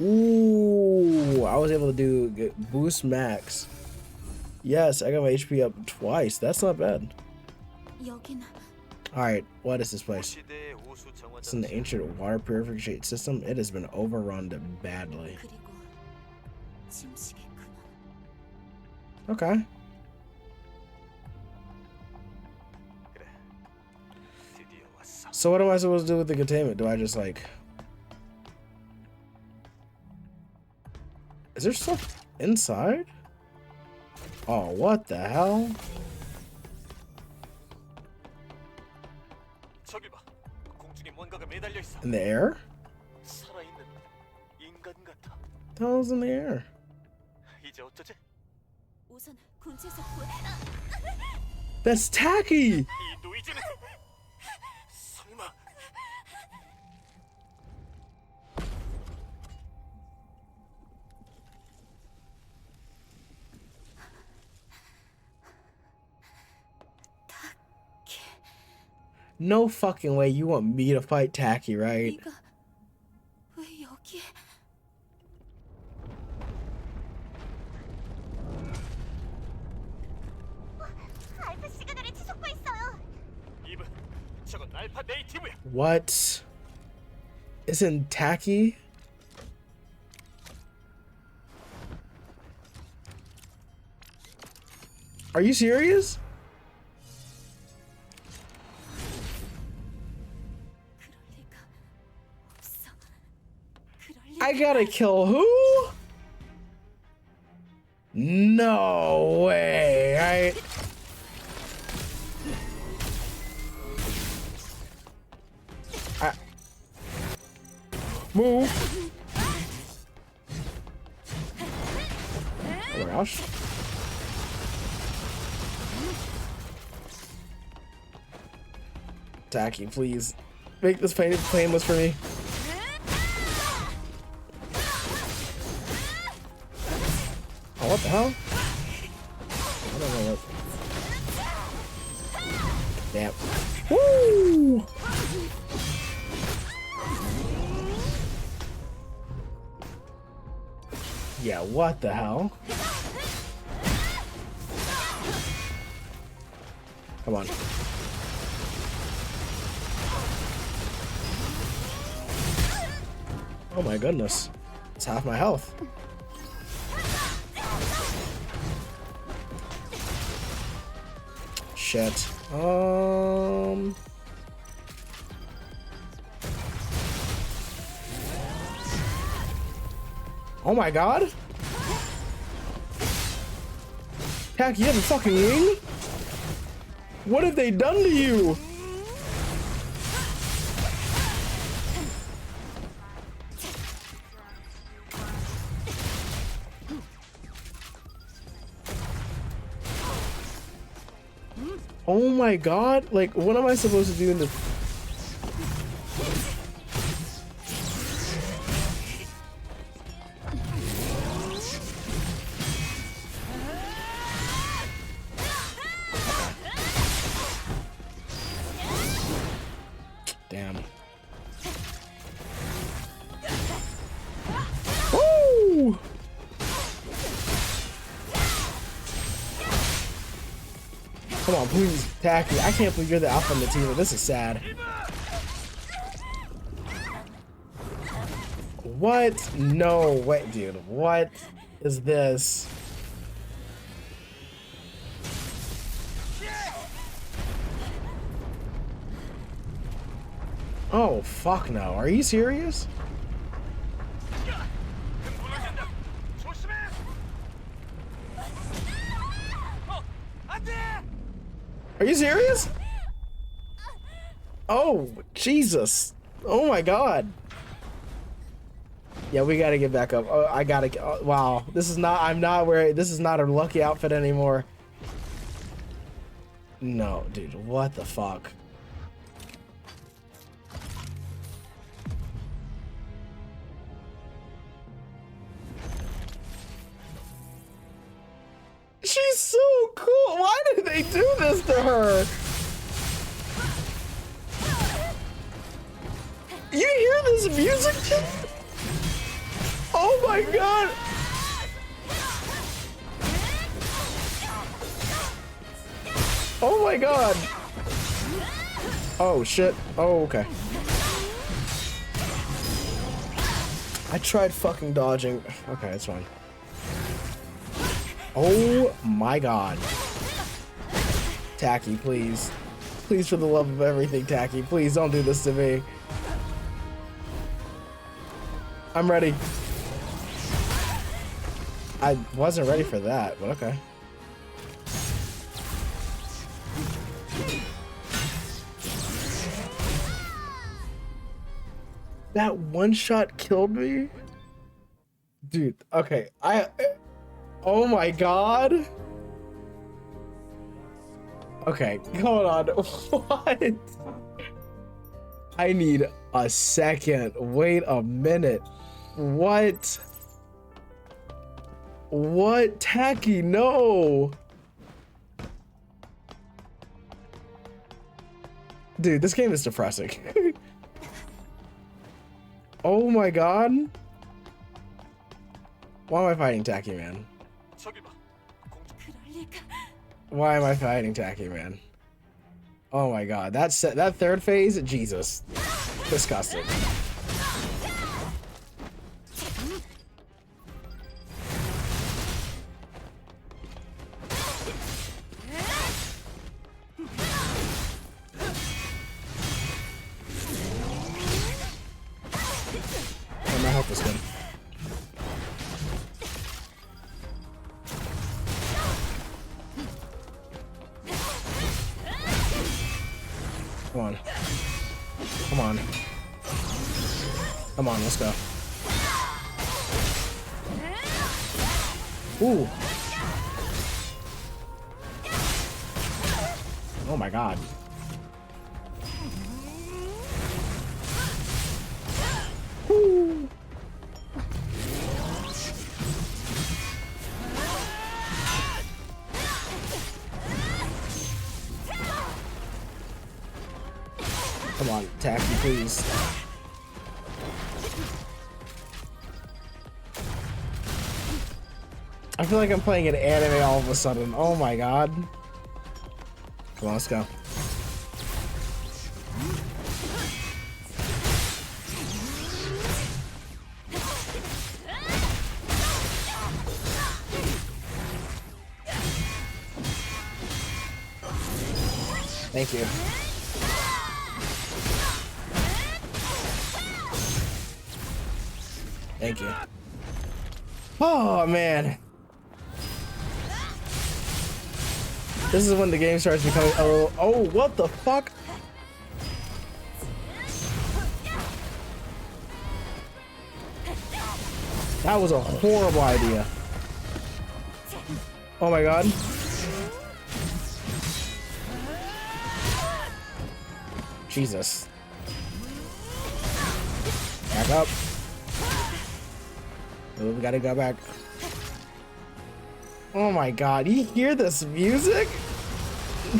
Ooh, I was able to get boost max. Yes, I got my HP up twice. That's not bad. 여기는 Alright, what is this place? It's an ancient water purification system. It has been overrun badly. 그리고 침식의 근원. Okay. So what am I supposed to do with the containment? Do I just like... Is there stuff inside? Oh, what the hell? In the air? The hell's in the air? 우선 군체에서 구해. That's tacky! No fucking way you want me to fight Tacky, right? 네가 왜 여기에? 알파 시그널이 지속고 있어요. 이브, 저건 알파 네이티브야. What? Isn't Tacky? Are you serious? 그럴 리가 없어. 그럴 리가. I gotta kill who? No way, right? Move. Oh my gosh. Tacky, please. Make this painless for me. Oh, what the hell? I don't know what. Damn. Woo! Yeah, what the hell? Come on. Oh my goodness. It's half my health. shit. Oh my god. Tacky, you have a fucking wing? What have they done to you? Oh my god, like what am I supposed to do in the... Damn. Woo! Come on, please, Tacky. I can't believe you're the alpha on the team. This is sad. What? No, wait, dude. What is this? Oh, fuck no. Are you serious? Are you serious? Oh, Jesus. Oh my god. Yeah, we gotta get back up. Oh, I gotta get, oh, wow. This is not, I'm not wearing, this is not a lucky outfit anymore. No, dude, what the fuck? She's so cool. Why did they do this to her? You hear this music, Jim? Oh my god. Oh my god. Oh shit. Oh, okay. I tried fucking dodging. Okay, it's fine. Oh my god. Tacky, please. Please, for the love of everything, Tacky. Please don't do this to me. I'm ready. I wasn't ready for that, but okay. That one shot killed me? Dude, okay. Oh my god. Okay, hold on. What? I need a second. Wait a minute. What? What? Tacky, no. Dude, this game is depressing. Oh my god. Why am I fighting Tacky, man? Why am I fighting Tacky, man? Oh my god, that third phase, Jesus, disgusting. Oh, my health is good. Come on. Come on. Come on, let's go. Ooh. Oh my god. Ooh. Come on, Tacky, please. I feel like I'm playing an anime all of a sudden. Oh my god. Come on, let's go. Thank you. Thank you. Oh, man. This is when the game starts becoming a little... Oh, what the fuck? That was a horrible idea. Oh my god. Jesus. Back up. Oh, we gotta go back. Oh my god, you hear this music?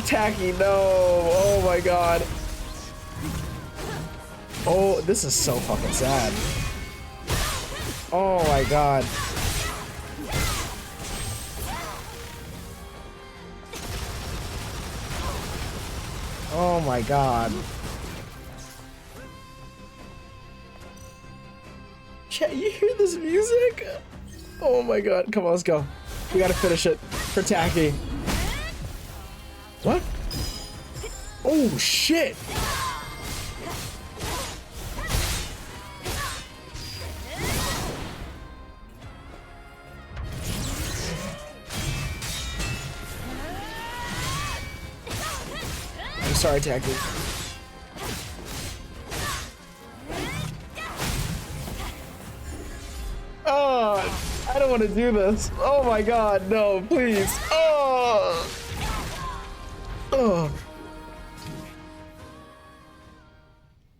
Tacky, no. Oh my god. Oh, this is so fucking sad. Oh my god. Oh my god. Chat, you hear this music? Oh my god. Come on, let's go. We gotta finish it for Tacky. What? Oh shit. I'm sorry, Tacky. Oh, I don't want to do this. Oh my god, no, please. Oh. Oh.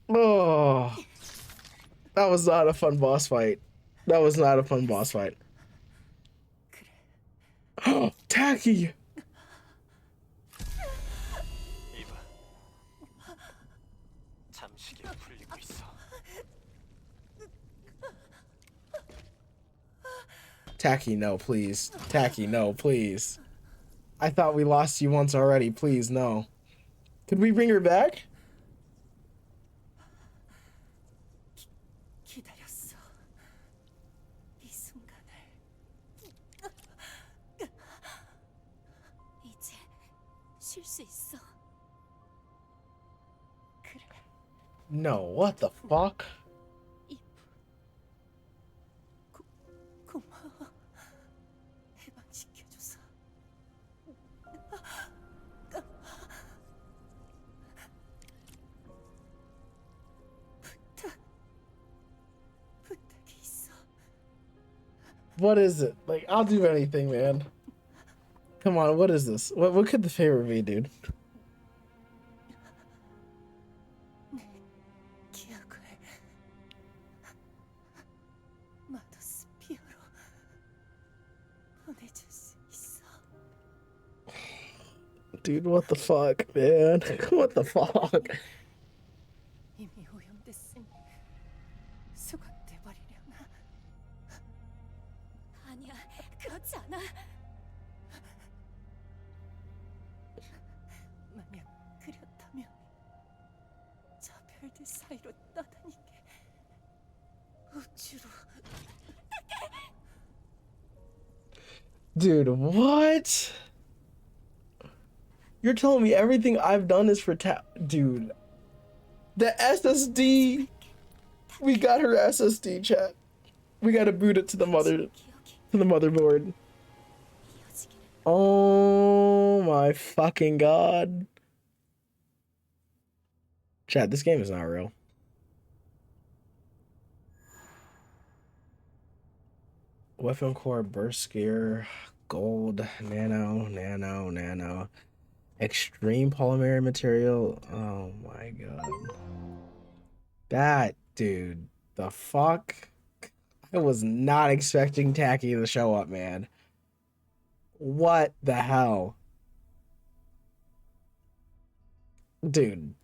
Oh. That was not a fun boss fight. That was not a fun boss fight. Oh, Tacky. 이봐. 잠시게 풀리고 있어. Tacky, no, please. Tacky, no, please. I thought we lost you once already. Please, no. Could we bring her back? 기다렸어. 이 순간을. 이제 쉴 수 있어. 그래. No, what the fuck? 고마워. 해방시켜줘서. 부탁이 있어. What is it? Like, I'll do anything, man. Come on, what is this? What could the favor be, dude? 기억을 마더스 피어로 보내줄 수 있어. Dude, what the fuck, man? What the fuck? 이미 오염됐으니 수감돼 버리려나? 아니야, 그렇지 않아. 만약 그렇다면 저 별들 사이로 떠다니게 우주로. Dude, what? You're telling me everything I've done is for Dude. The SSD. We got her SSD, chat. We gotta boot it to the 기억이 motherboard. 이어지기를. Oh my fucking god. Chat, this game is not real. Weapon core, burst gear, gold, nano. Extreme polymer material. Oh my god. That dude, the fuck? I was not expecting Tacky to show up, man. What the hell? Dude,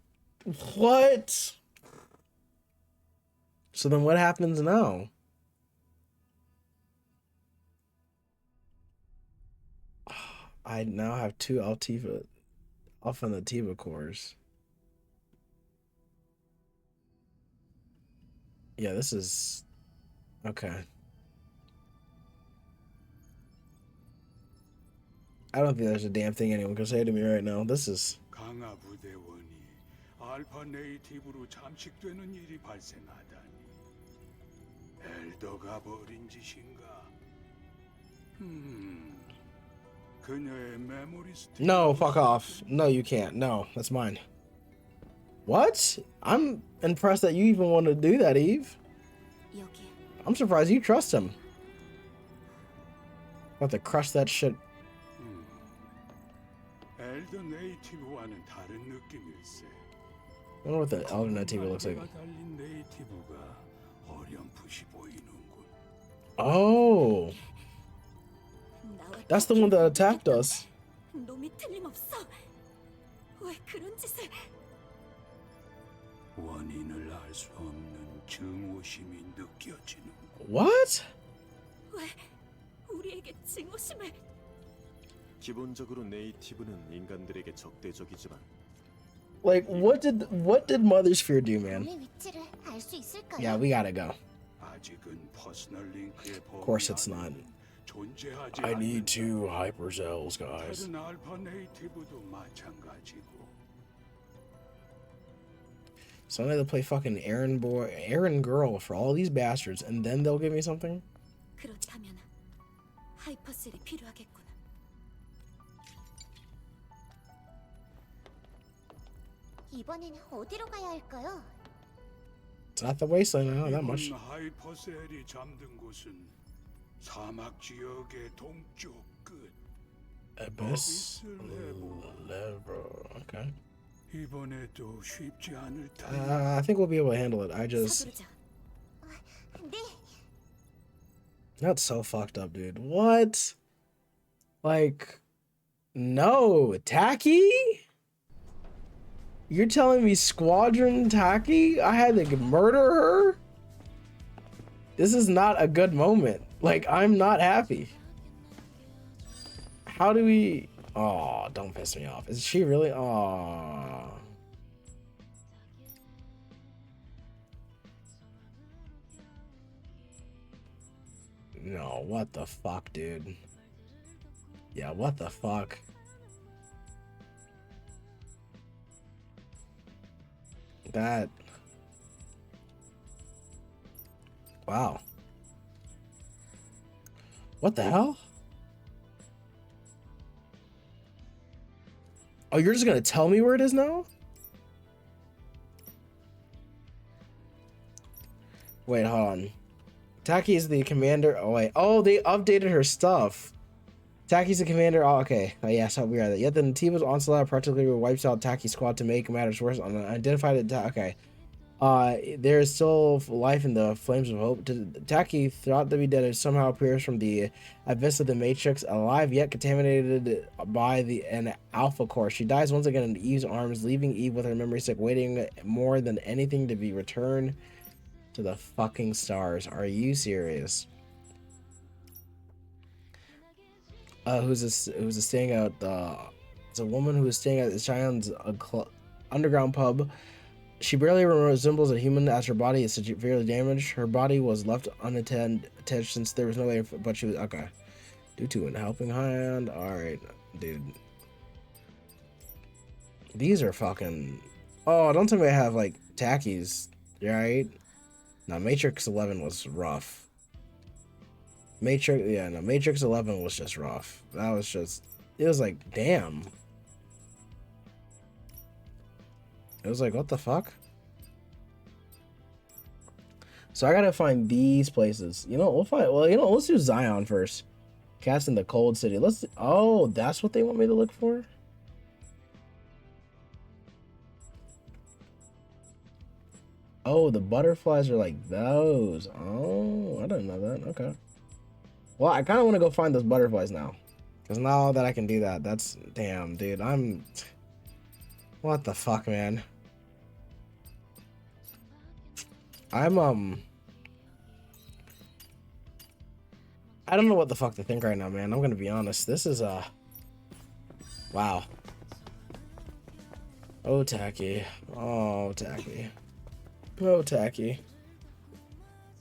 what? So then what happens now? I now have two Altiva cores. Yeah, this is okay. I don't think there's a damn thing anyone can say to me right now. This is 강화 부대원이 알파 네이티브로 잠식되는 일이 발생하다니. 엘더가 벌인 짓인가? 그녀의 메모리 스틱. No, fuck off. No, you can't. No, that's mine. What? I'm impressed that you even want to do that, Eve. 여기 I'm surprised you trust him. About to crush that shit. 엘더 네이티브와는 다른 느낌일세. I wonder what the Elder Native looks like. 달린 네이티브가 어렴풋이 보이는군. Oh, 나와 that's the one that attacked us. 놈이 틀림없어. 왜 그런 짓을? 원인을 알 수 없는 증오심이 느껴지는. What? 왜 우리에게 증오심을? 기본적으로 네이티브는 인간들에게 적대적이지만 Like, what did Mother's Fear do, man? 몸의 위치를 알 수 있을까요? Yeah, we gotta go. 아직은 퍼스널 링크의 Of course it's not. 존재하지 I need 않는다. two hyper cells, guys. 다른 알파 네이티브도 마찬가지고. So I need to play fucking Aaron Girl for all these bastards, and then they'll give me something? 그렇다면 하이퍼셀이 필요하겠구나. 이번엔 어디로 가야 할까요? It's not the wasteland, I know that much. 이번 하이퍼셀이 잠든 곳은 사막 지역의 동쪽 끝. Abyss level. Okay. 이번에도 쉽지 않을 터. I think we'll be able to handle it. 서두르자. 네, That's so fucked up, dude. What? Like, no. Tacky? You're telling me Squadron Tacky? I had to murder her? This is not a good moment. Like, I'm not happy. How do we... Oh, don't piss me off. Is she really... Oh. No, what the fuck, dude? Yeah, what the fuck? That... Wow. What the hell? Oh, you're just gonna tell me where it is now? Wait, hold on. Taki is the commander. Oh, wait. Oh, they updated her stuff. Taki's the commander. Oh, okay. Oh, yeah, so we are that. Yet the Nativa's onslaught practically wipes out Taki's squad to make matters worse. Unidentified. Okay. There is still life in the flames of hope. Taki, thought to be dead, somehow appears from the abyss of the Matrix, alive yet contaminated by an Alpha core. She dies once again in Eve's arms, leaving Eve with her memory stick, waiting more than anything to be returned to the fucking stars. Are you serious? Who's staying at it's a woman who is staying at Cheyenne's underground pub. She barely resembles a human as her body is severely damaged. Her body was left unattended since there was no way, but she was okay. Due to a helping hand. Alright, dude. These are fucking... Oh, don't tell me I have, like, tackies, right? No, Matrix 11 was rough. Matrix 11 was just rough. That was just... It was like, damn. It was like, what the fuck? So I gotta find these places. You know, let's do Zion first. Cast in the Cold City. Oh, that's what they want me to look for? Oh, the butterflies are like those. Oh, I didn't know that. Okay. Well, I kind of want to go find those butterflies now. Because now that I can do that, that's... Damn, dude. What the fuck, man? I don't know what the fuck to think right now, man. I'm gonna be honest. This is wow. Oh, Tacky. Oh, Tacky. Oh, Tacky.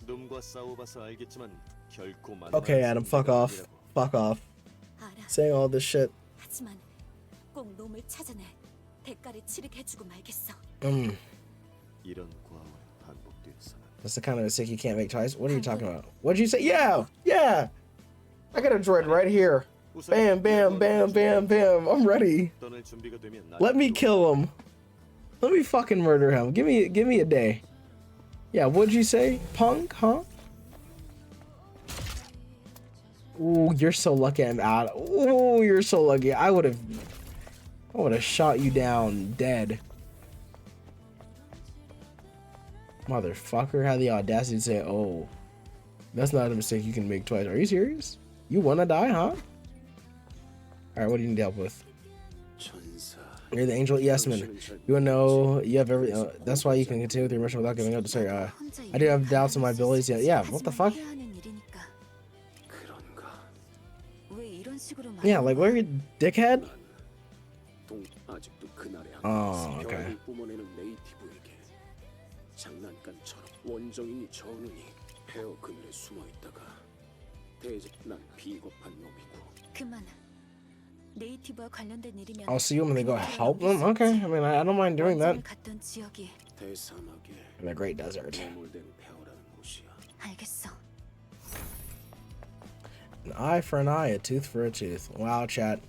놈과 싸워봐서 알겠지만 결코 만날 Okay, 수 Adam, 없는 fuck off. 사람이라고. Fuck off. 알아. Saying all this shit. 하지만 꼭 놈을 찾아내. 대가를 치르게 해주고 말겠어. 이런 과오는 반복되어서는 That's the kind of mistake you can't make twice. What are you talking about? What'd you say? Yeah, yeah. I got a droid right here. Bam, bam, bam, bam, bam. I'm ready. 떠날 준비가 되면 Let me kill him. Let me fucking murder him. Give me a day. Yeah, what'd you say? Punk, huh? Ooh, you're so lucky I'm out. Ooh, you're so lucky. I would have shot you down dead. Motherfucker had the audacity to say, oh, that's not a mistake you can make twice. Are you serious? You wanna die, huh? Alright, what do you need help with? 천사. You're the angel? Yes, man. You wanna know, you have every, that's why you can continue with your mission without giving up. Sorry, I do have doubts on my abilities yet. Yeah, what the fuck? 그런가. Yeah, like, what are you, dickhead? 아직도 그날의 Oh, okay. 병을 뿜어내는 네이티브에게 장난감처럼 원정인이 전우니 폐허 그늘에 숨어 있다가 대체 난 비겁한 놈이고. 그만. 네이티브와 관련된 일이면. I'll see you when they go help them? Okay, I mean, I don't mind doing that. 갔던 지역이. 대사막에 In the Great Desert. 매몰된 폐허라는 곳이야. 알겠어. An eye for an eye, a tooth for a tooth. Wow, chat.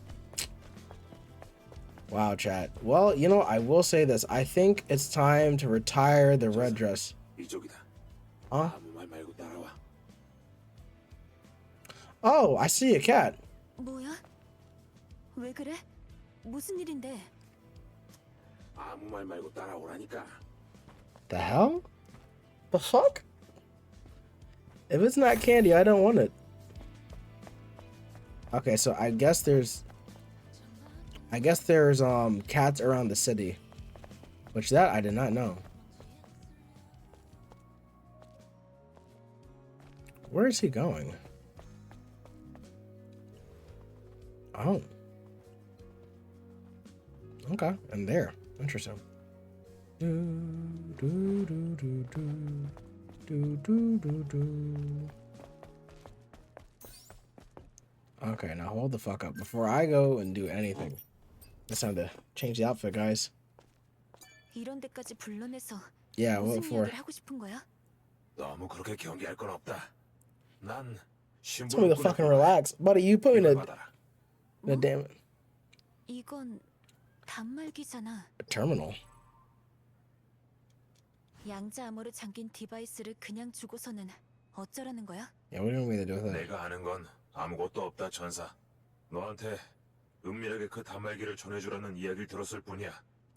Wow, chat. Well, you know, I will say this. I think it's time to retire the red dress. 이쪽이다. Huh? 아무 말 말고 따라와. Oh, I see a cat. 뭐야? 왜 그래? 무슨 일인데? 아무 말 말고 따라오라니까. The hell? The fuck? If it's not candy, I don't want it. Okay, so I guess there's cats around the city. Which that I did not know. Where is he going? Oh. Okay, and there. Interesting. Okay, now hold the fuck up before I go and do anything. It's time to change the outfit, guys. 이런 데까지 불러내서 Yeah, 무슨 what for? 이야기를 하고 싶은 거야? 너무 그렇게 경계할 건 없다. 난 Tell me to fucking relax, buddy. You put me in 받아라. a damn 이건 단말기잖아. terminal. 양자 암호로 잠긴 디바이스를 그냥 주고서는 어쩌라는 거야? Yeah, what do you want me to do with that? 내가 아는 건 아무것도 없다, 전사. 너한테 은밀하게 그 단말기를 전해주라는 이야기를 들었을 뿐이야.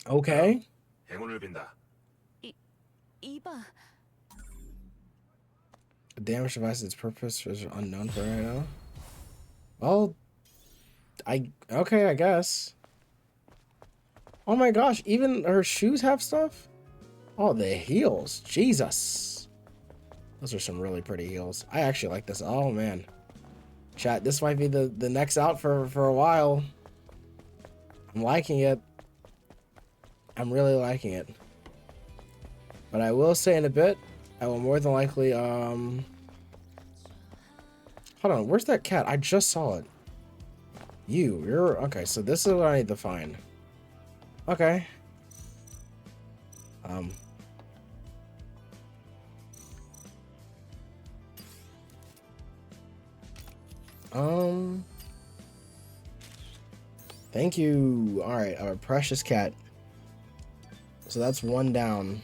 Okay. 행운을 빈다. 이봐. The damaged device, its purpose is unknown for right now. Well, okay, I guess. Oh my gosh, even her shoes have stuff? Oh, the heels. Jesus. Those are some really pretty heels. I actually like this. Oh man. Chat, this might be the next out for a while. I'm liking it. I'm really liking it. But I will say in a bit, I will more than likely, hold on, where's that cat? I just saw it. You're, okay, so this is what I need to find. Okay. Thank you. All right, our precious cat. So that's one down.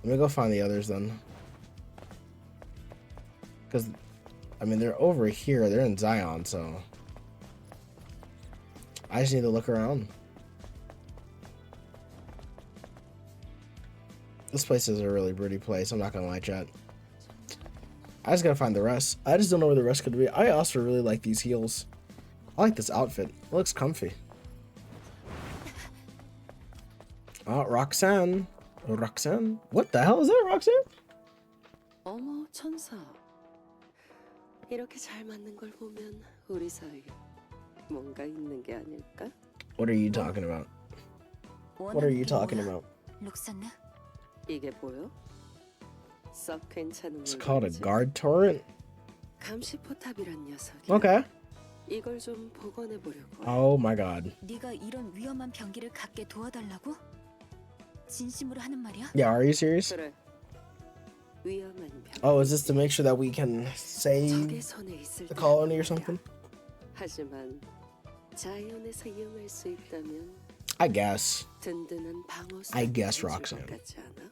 Let me go find the others then. Because, I mean, they're over here. They're in Zion, so I just need to look around. This place is a really pretty place. I'm not gonna lie, chat. I just gotta find the rest. I just don't know where the rest could be. I also really like these heels. I like this outfit. It looks comfy. Oh, Roxanne. Roxanne? What the hell is that, Roxanne? 어머, 천사. 이렇게 잘 맞는 걸 보면 우리 사이 뭔가 있는 게 아닐까? What are you talking about? What are you talking about? 록산나? 이게 보여? 썩 괜찮은 It's called a 물건이지? guard turret? 감시 포탑이란 녀석이야. Okay. 이걸 좀 복원해 보려고. Oh my god. 네가 이런 위험한 병기를 갖게 도와달라고? 진심으로 하는 말이야? Yeah, are you serious? 그래. 위험한 병. Oh, is this to make sure that we can save 적의 손에 있을 the 때 colony or 말이야. something? 하지만 자연에서 이용할 수 있다면 I guess. 든든한 방어 I guess, 수단이 Roxanne. 것 같지 않아?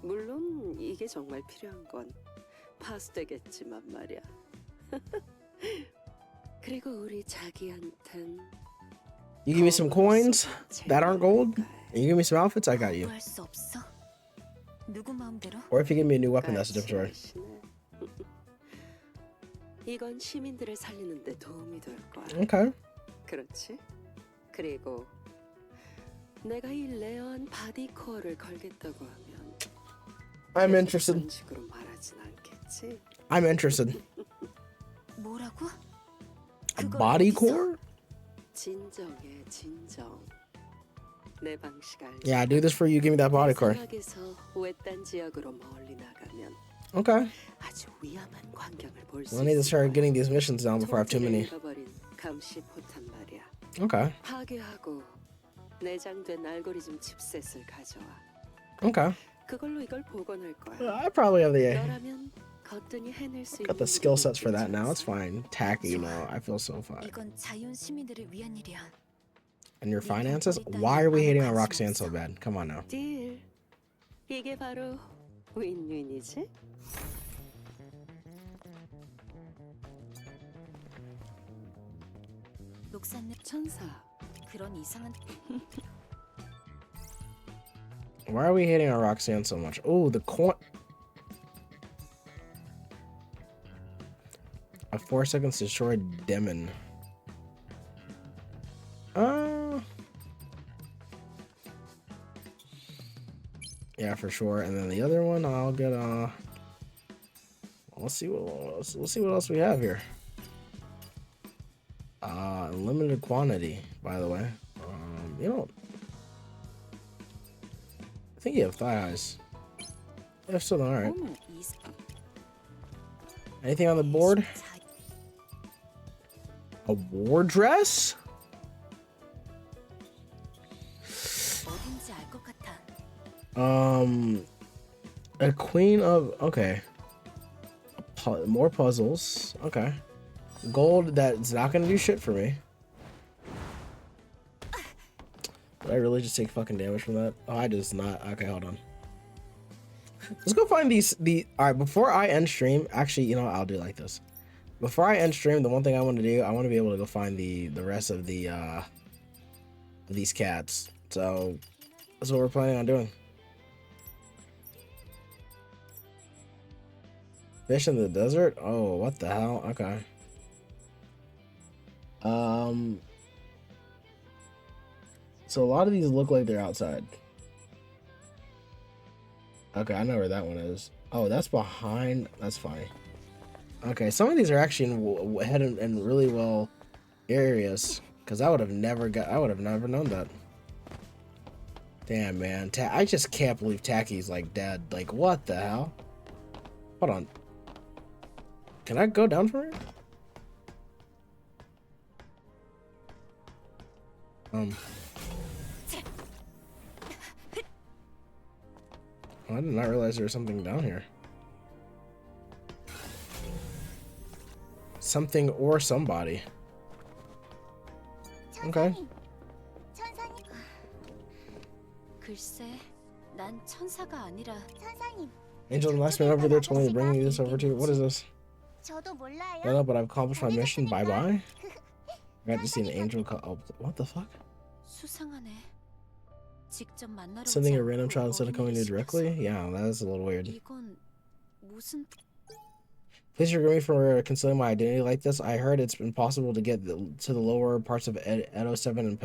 물론 이게 정말 필요한 건 파수되겠지만 말이야. 그리고 우리 자기한텐 You give me some coins that aren't gold? And you give me some outfits, I got you. 구할 수 없어? 누구 마음대로? Or if you give me a new weapon, that's a different story. 이건 시민들을 살리는 데 도움이 될 거야. Okay. 그렇지? 그리고 내가 이 레어한 바디 코어를 걸겠다고 하면 I'm interested. 그런 식으로 말하진 않겠지? I'm interested. 뭐라고? A 그걸 body 어디서? core? 진정해, 진정. 내 방식 알지? Yeah, I do this for you. Give me that body core. 사막에서 외딴 지역으로 멀리 나가면 Okay. 아주 위험한 광경을 볼 수 Well, I need to 있을 start 거야. getting these missions down before I have too 통제를 many. 잃어버린 감시 포탄 말이야. Okay. 파괴하고 내장된 알고리즘 칩셋을 가져와. Okay. 그걸로 이걸 복원할 거야. I probably have the 너라면 거뜬히 해낼 수 got 있는 the skill sets for 부분이 that now. It's 있지 fine. Tacky, you know. I feel so fine. 이건 자연 시민들을 위한 일이야. And your finances? Why are we hating on Roxanne so bad? Come on now. 않아? 딜. 이게 바로 윈윈이지? 녹사는 천사. 그런 이상한 Why are we hating on Roxanne so much? Oh, the coin. A 4 seconds to destroy Demon. Yeah, for sure. And then the other one, I'll get let's see what else we have here. Limited quantity, by the way. You don't. I think you have thigh highs. If so, then all right. 어머, 이 Anything on the board? A war dress? 어딘지 알 것 같아. A queen of okay. More puzzles. Okay. Gold that's not gonna do shit for me. Did I really just take fucking damage from that? Oh, I just not. Okay, hold on. Let's go find all right, before I end stream, actually, you know, I'll do like this. Before I end stream, the one thing I want to do, I want to be able to go find the rest of these cats. So that's what we're planning on doing. Fish in the desert? Oh, what the hell? Okay. So a lot of these look like they're outside. Okay, I know where that one is. Oh, that's behind. That's funny. Okay, some of these are actually in really well areas, because I would have never known that. Damn, man. I just can't believe Tacky's like dead. Like, what the hell? Hold on. Can I go down from here? I did not realize there was something down here. Something or somebody. Okay. 천사님, 천사님, 글쎄, 난 천사가 아니라 천사님. Angel, the last man over there told me to bring you this over to you. What is this? 저도 몰라요. No, but I've accomplished my mission. Bye bye. I got to see an angel. Oh, what the fuck? 수상하네. 직접 만나러 오지 Sending a 않고 random child instead of coming to you 어린이를 directly? 시켜서. Yeah, that's a little weird. 이건 무슨 Please forgive me for concealing my identity like this. I heard it's impossible to get to the lower parts of Edo 7 and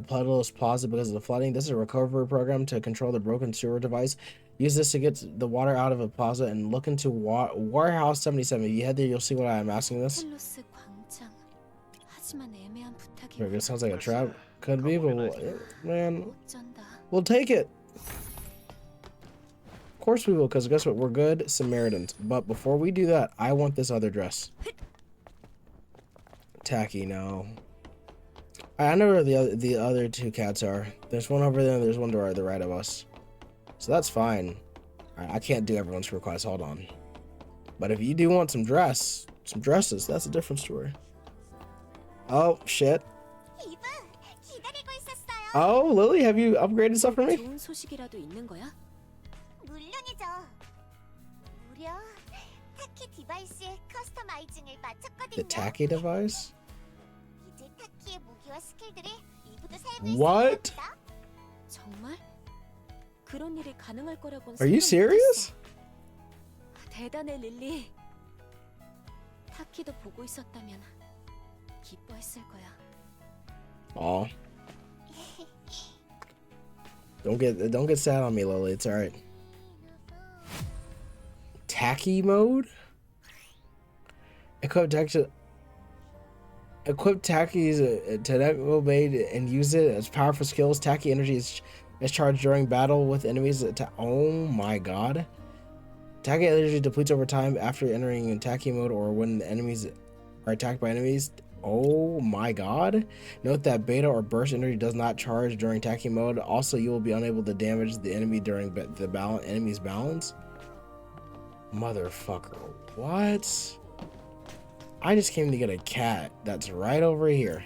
Puddles Plaza because of the flooding. This is a recovery program to control the broken sewer device. Use this to get the water out of a plaza and look into Warehouse 77. If you head there, you'll see what I'm asking this. 텔로스 광장. 하지만 애매한 부탁이. It sounds like a trap. Could be, but man, 어쩐다. we'll take it. Of course we will, because guess what? We're good Samaritans. But before we do that, I want this other dress. Tacky, no. I know where the other two cats are. There's one over there and there's one to the right of us. So that's fine. I can't do everyone's request. Hold on. But if you do want some dresses, that's a different story. Oh, shit. 이브, 기다리고 있었어요. Oh, Lily, have you upgraded stuff for me? 좋은 소식이라도 있는 거야? 물론이죠. 무려 타키 디바이스의 커스터마이징을 마쳤거든요. The tacky device? 이제 타키의 무기와 스킬들을 이브도 사용할 수 What? 있습니다. 정말? 그런 일이 가능할 거라고는 Are you 생각 serious? 못했어. 대단해, 릴리. 타키도 보고 있었다면 기뻐했을 거야. Aw. Don't get sad on me, Lily. It's alright. Tacky mode? Equip Tacky's technical blade and use it as powerful skills. Tacky energy is charged during battle with enemies. Oh my god. Tacky energy depletes over time after entering in Tacky mode or when the enemies are attacked by enemies. Oh my god. Note that beta or burst energy does not charge during Tacky mode. Also, you will be unable to damage the enemy during the enemy's balance. Motherfucker. What? I just came to get a cat that's right over here.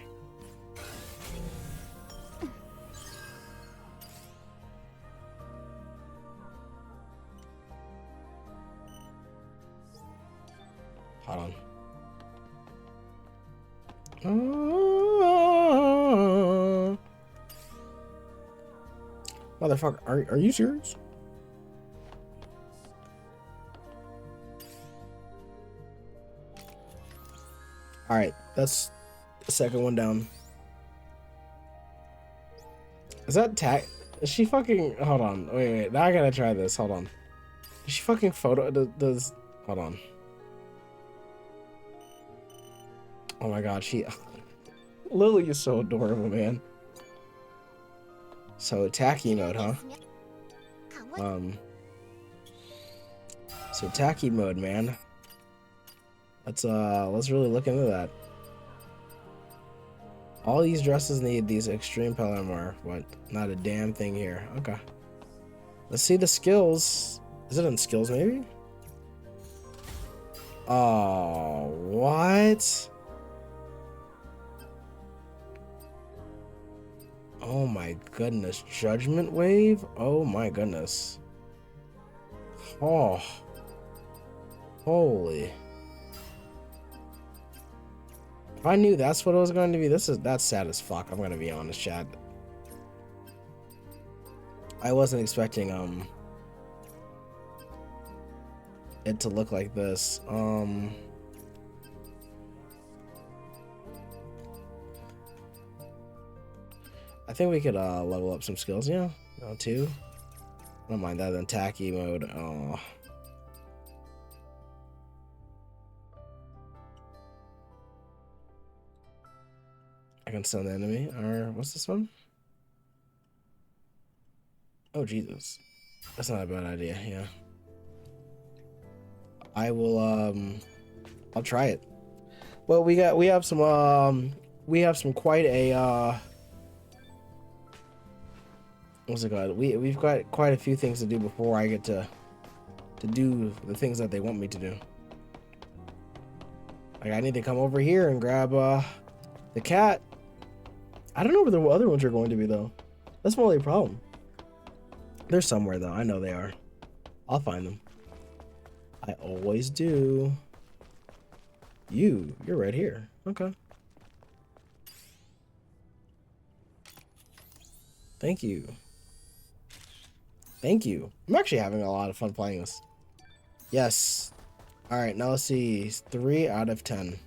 Hold on. Motherfucker, are you serious? Alright, that's the second one down. Is that is she fucking... Hold on. Wait. Now I gotta try this. Hold on. Is she fucking does... Hold on. Oh my god, she... Lily is so adorable, man. So, tacky mode, huh? So tacky mode, man. Let's really look into that. All these dresses need these extreme pell armor, but not a damn thing here. Okay. Let's see the skills. Is it in skills, maybe? Oh, what? Oh my goodness. Judgment Wave? Oh my goodness. Oh. Holy. If I knew that's what it was going to be, that's sad as fuck. I'm gonna be honest, Chad. I wasn't expecting it to look like this. I think we could level up some skills, yeah. No, 2. I don't mind that in tacky mode. Oh. I can stun the enemy. Or what's this one? Oh Jesus. That's not a bad idea, yeah. I will I'll try it. Well, we have some quite a what's it called? We've got quite a few things to do before I get to do the things that they want me to do. Like I need to come over here and grab the cat. I don't know where the other ones are going to be though. That's my only problem. They're somewhere though. I know they are. I'll find them. I always do. You're right here. Okay. Thank you. Thank you. I'm actually having a lot of fun playing this. Yes. All right, now let's see. 3 out of 10.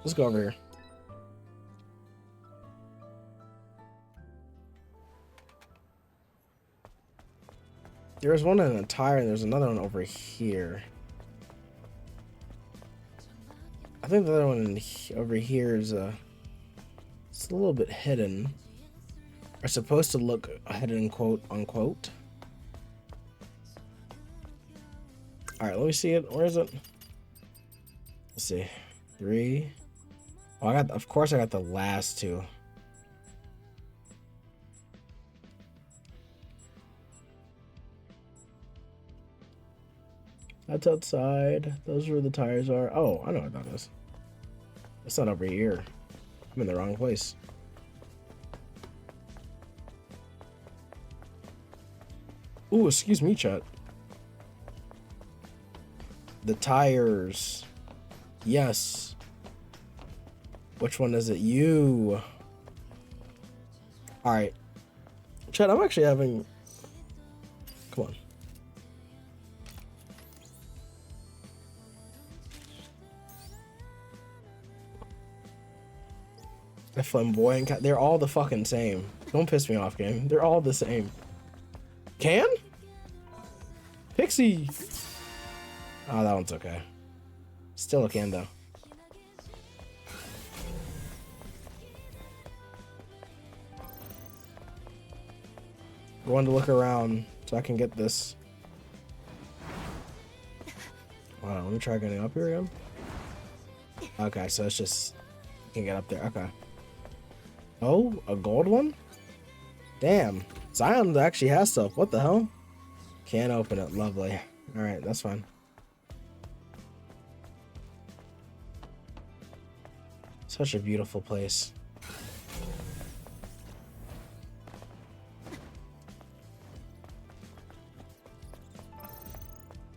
Let's go over here. There's one in a tire and there's another one over here. I think the other one over here is it's a little bit hidden. Are supposed to look hidden, quote unquote. All right, let me see it. Where is it? Let's see. 3. Oh, of course I got the last 2. That's outside. Those are where the tires are. Oh, I know what that is. It's not over here. I'm in the wrong place. Ooh, excuse me, chat. The tires. Yes. Which one is it? You. Alright. Chat, I'm actually having... Come on. The flamboyant cat. They're all the fucking same. Don't piss me off, game. They're all the same. Can? Pixie. Oh, that one's okay. Still a can though. Going to look around so I can get this. Hold on, let me try getting up here again. Okay, so it's just you can get up there. Okay. Oh, a gold one? Damn. Zion actually has stuff. What the hell? Can't open it. Lovely. Alright, that's fine. Such a beautiful place.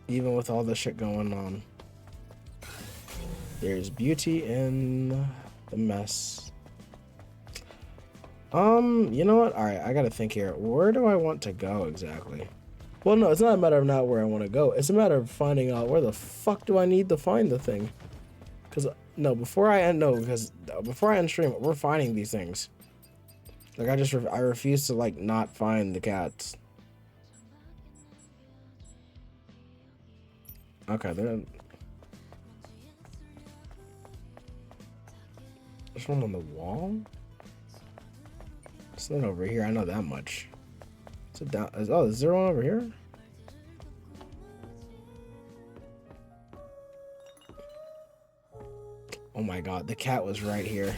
Even with all the shit going on. There's beauty in the mess. You know what? Alright, I gotta think here. Where do I want to go exactly? Well, no, it's not a matter of not where I want to go. It's a matter of finding out where the fuck do I need to find the thing. Because, before I end stream, we're finding these things. Like, I refuse to, like, not find the cats. Okay, then. There's one on the wall? It's not over here, I know that much. Is it down? Is there one over here? Oh my god, the cat was right here.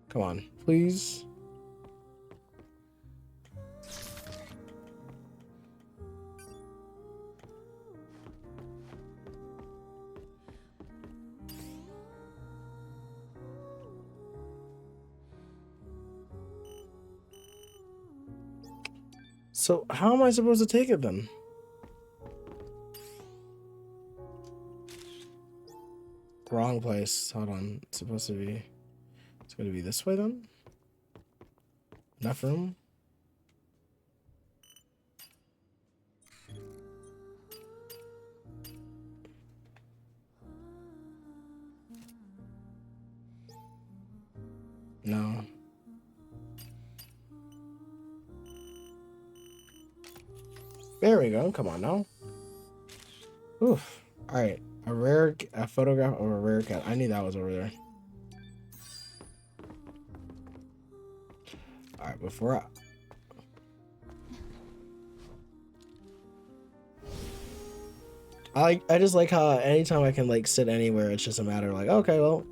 Come on, please. So how am I supposed to take it then? Wrong place. Hold on. It's supposed to be... It's going to be this way then? Enough room? No. There we go. Come on now. Oof. Alright. A photograph of a rare cat. I knew that was over there. Alright, before I just like how anytime I can like sit anywhere, it's just a matter of like, okay, well,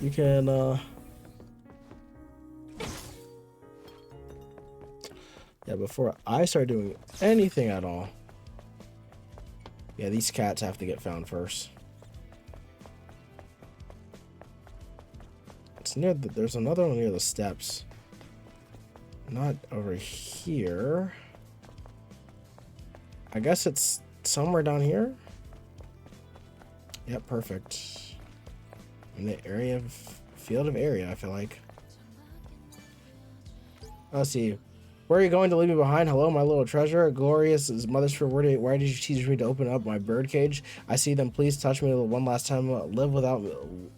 you can yeah, before I start doing anything at all. Yeah, these cats have to get found first. It's near there's another one near the steps. Not over here. I guess it's somewhere down here. Yep, perfect. In the area of field of area, I feel like. Let's see. Where are you going to leave me behind? Hello, my little treasure. Glorious is mother's for why did you teach me to open up my bird cage? I see them. Please touch me one last time. Live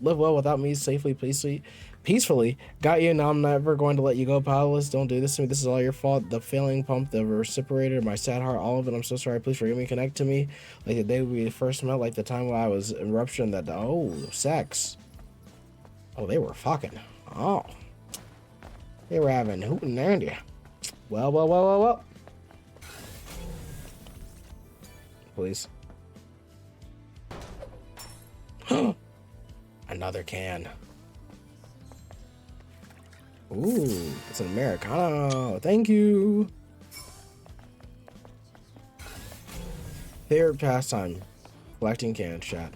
well without me safely, peacefully. Got you. Now I'm never going to let you go, powerless. Don't do this to me. This is all your fault. The failing pump, the reciprocator, my sad heart, all of it. I'm so sorry. Please forgive me. Connect to me like the day we first met, like the time when I was in eruption. Sex. Oh, they were fucking. Oh, they were having hoot and nandy. Well. Please. Another can. Ooh, it's an Americano. Thank you. Favorite pastime. Collecting cans, chat.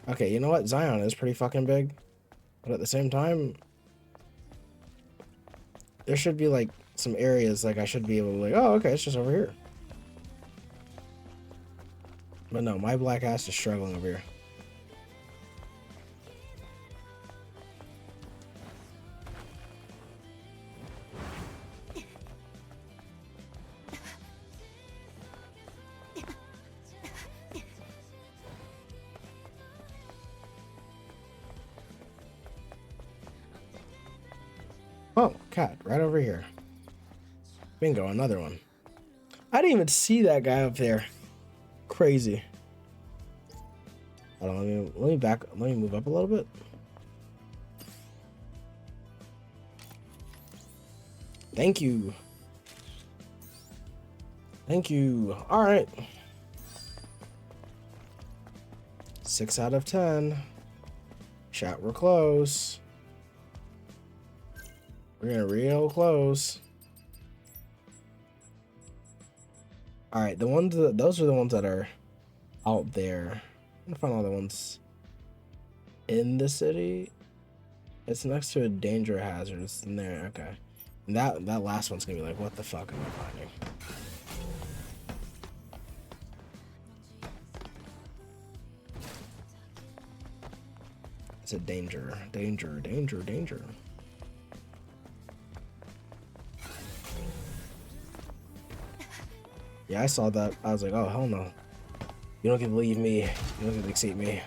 Okay, you know what? Zion is pretty fucking big. But at the same time, there should be like some areas like I should be able to like, oh, okay, it's just over here. But no, my black ass is struggling over here. Oh, cat, right over here. Bingo, another one. I didn't even see that guy up there. Crazy. Hold on, let me move up a little bit. Thank you. Thank you. All right. 6 out of 10. Chat, we're close. We're getting real close. All right, those are the ones that are out there. I'm gonna find all the ones in the city. It's next to a danger hazard. It's in there. Okay, and that last one's gonna be like, what the fuck am I finding? It's a danger. Yeah, I saw that. I was like, oh, hell no. You don't get to leave me. You don't get to exceed me.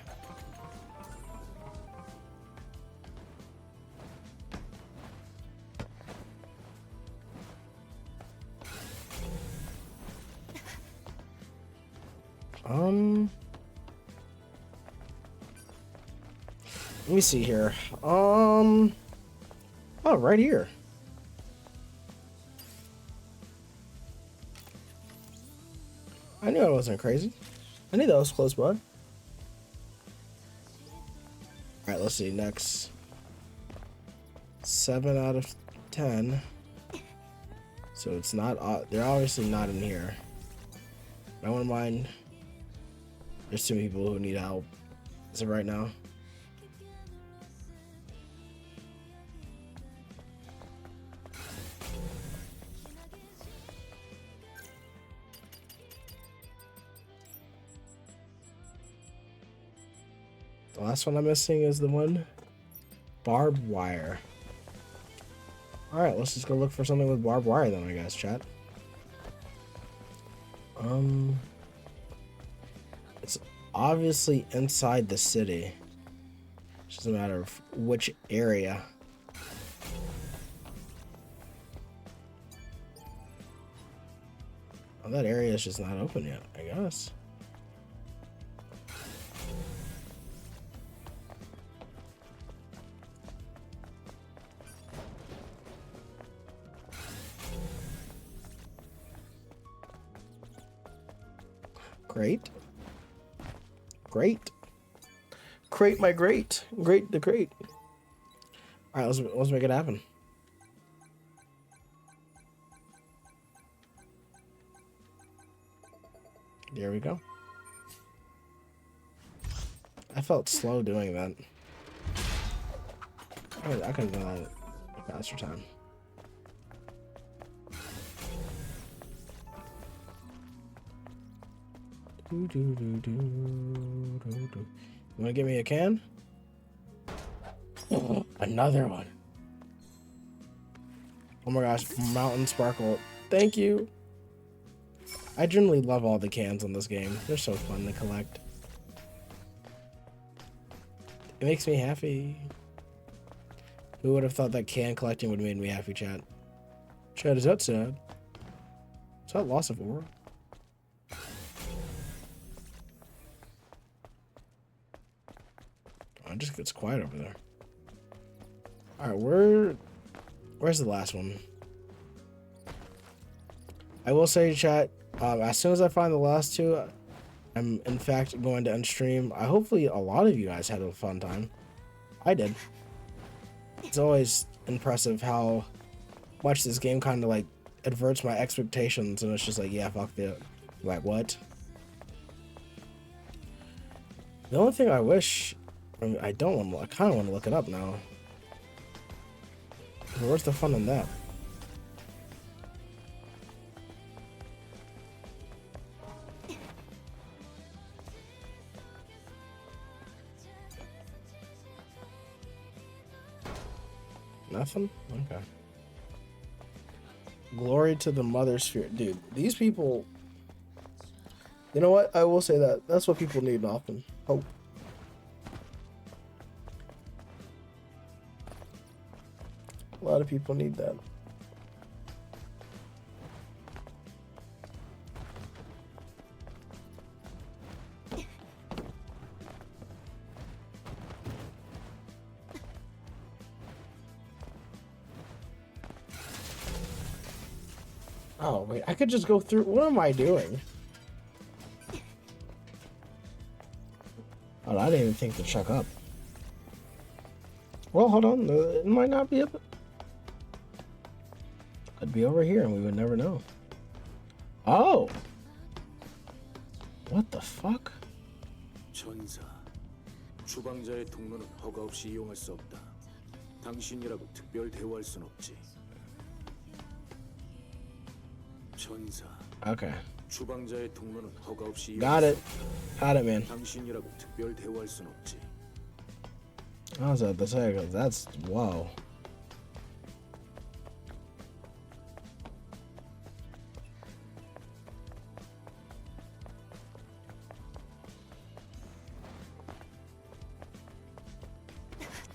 Let me see here. Oh, right here. I knew I wasn't crazy. I knew that was close by. Alright, let's see. Next. 7 out of 10. So it's not... they're obviously not in here. I wouldn't mind. There's 2 people who need help. Is it right now? The last one I'm missing is the one barbed wire. Alright, let's just go look for something with barbed wire then, I guess, chat. It's obviously inside the city. It's just a matter of which area. Oh, that area is just not open yet, I guess. Great. Crate my great. Great the crate. Alright, let's make it happen. There we go. I felt slow doing that. I could have done that a faster time. You wanna give me a can? Another one. Oh my gosh, Mountain Sparkle. Thank you. I generally love all the cans in this game. They're so fun to collect. It makes me happy. Who would have thought that can collecting would have made me happy, chat? Chat, is that sad? Is that loss of aura? Oh, it just gets quiet over there. Alright, where's the last one? I will say, chat, as soon as I find the last two, I'm in fact going to end stream. Hopefully a lot of you guys had a fun time. I did. It's always impressive how much this game kind of like adverts my expectations, and it's just like, yeah, fuck it. Like, what? The only thing I wish, I don't want to, I kind of want to look it up now. Where's the fun in that? Nothing? Okay. Glory to the Mother Sphere. Dude, these people... You know what? I will say that. That's what people need often. Hope. A lot of people need that. Oh, wait, I could just go through. What am I doing? Oh, I didn't even think to check up. Well, hold on. It might not be up. Could be over here and we would never know. Oh! What the fuck? 천사, 주방자의 통로는 허가 없이 이용할 수 없다. 당신이라고 특별 대우할 순 없지. 천사. Okay. 주방자의 통로는 허가 없이 Got it. Got it, man. 당신이라고 특별 대우할 순 없지. I was about to say, 'cause that's wow.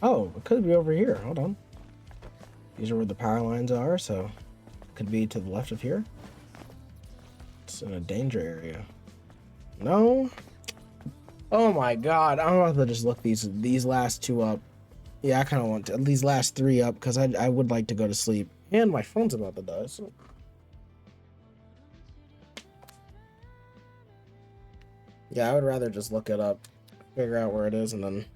Oh, it could be over here. Hold on. These are where the power lines are, so it could be to the left of here. It's in a danger area. No. Oh my god, I'm about to just look these last two up. Yeah, I kind of want to, these last three up, because I would like to go to sleep. And my phone's about to die, so. Yeah, I would rather just look it up, figure out where it is, and then...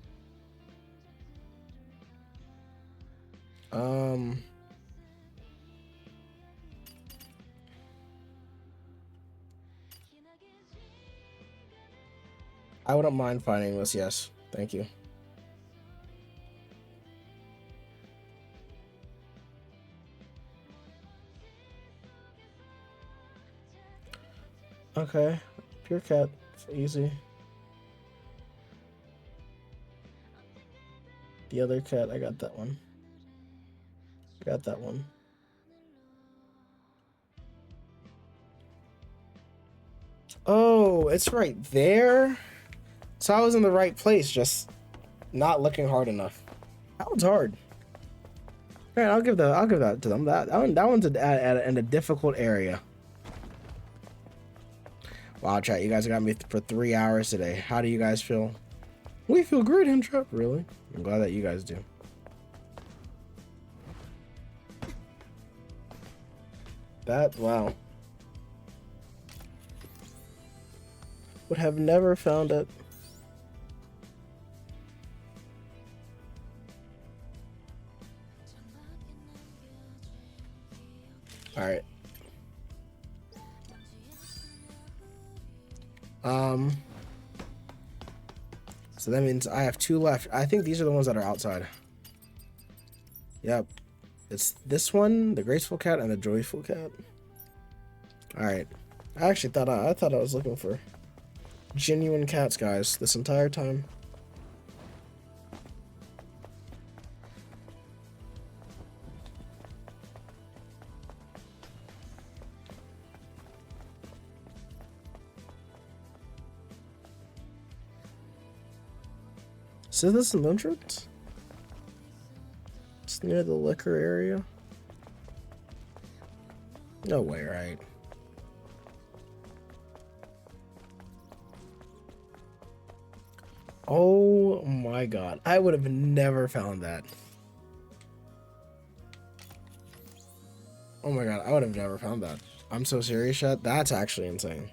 I wouldn't mind finding this, yes. Thank you. Okay. Pure cat. It's easy. The other cat, I got that one. Got that one. Oh, it's right there. So I was in the right place, just not looking hard enough. That one's hard. All right, I'll give that to them. That one's in a difficult area. Wow, chat, you guys got me for 3 hours today. How do you guys feel? We feel great, Intrap. Really? I'm glad that you guys do. Wow. Would have never found it. All right. So that means I have 2 left. I think these are the ones that are outside. Yep. It's this one, the Graceful Cat, and the Joyful Cat. All right. I actually thought I was looking for genuine cats, guys, this entire time. So this is an entrance? It's near the liquor area? No way, right? Oh my god. I would have never found that. Oh my god, I would have never found that. I'm so serious, chat. That's actually insane.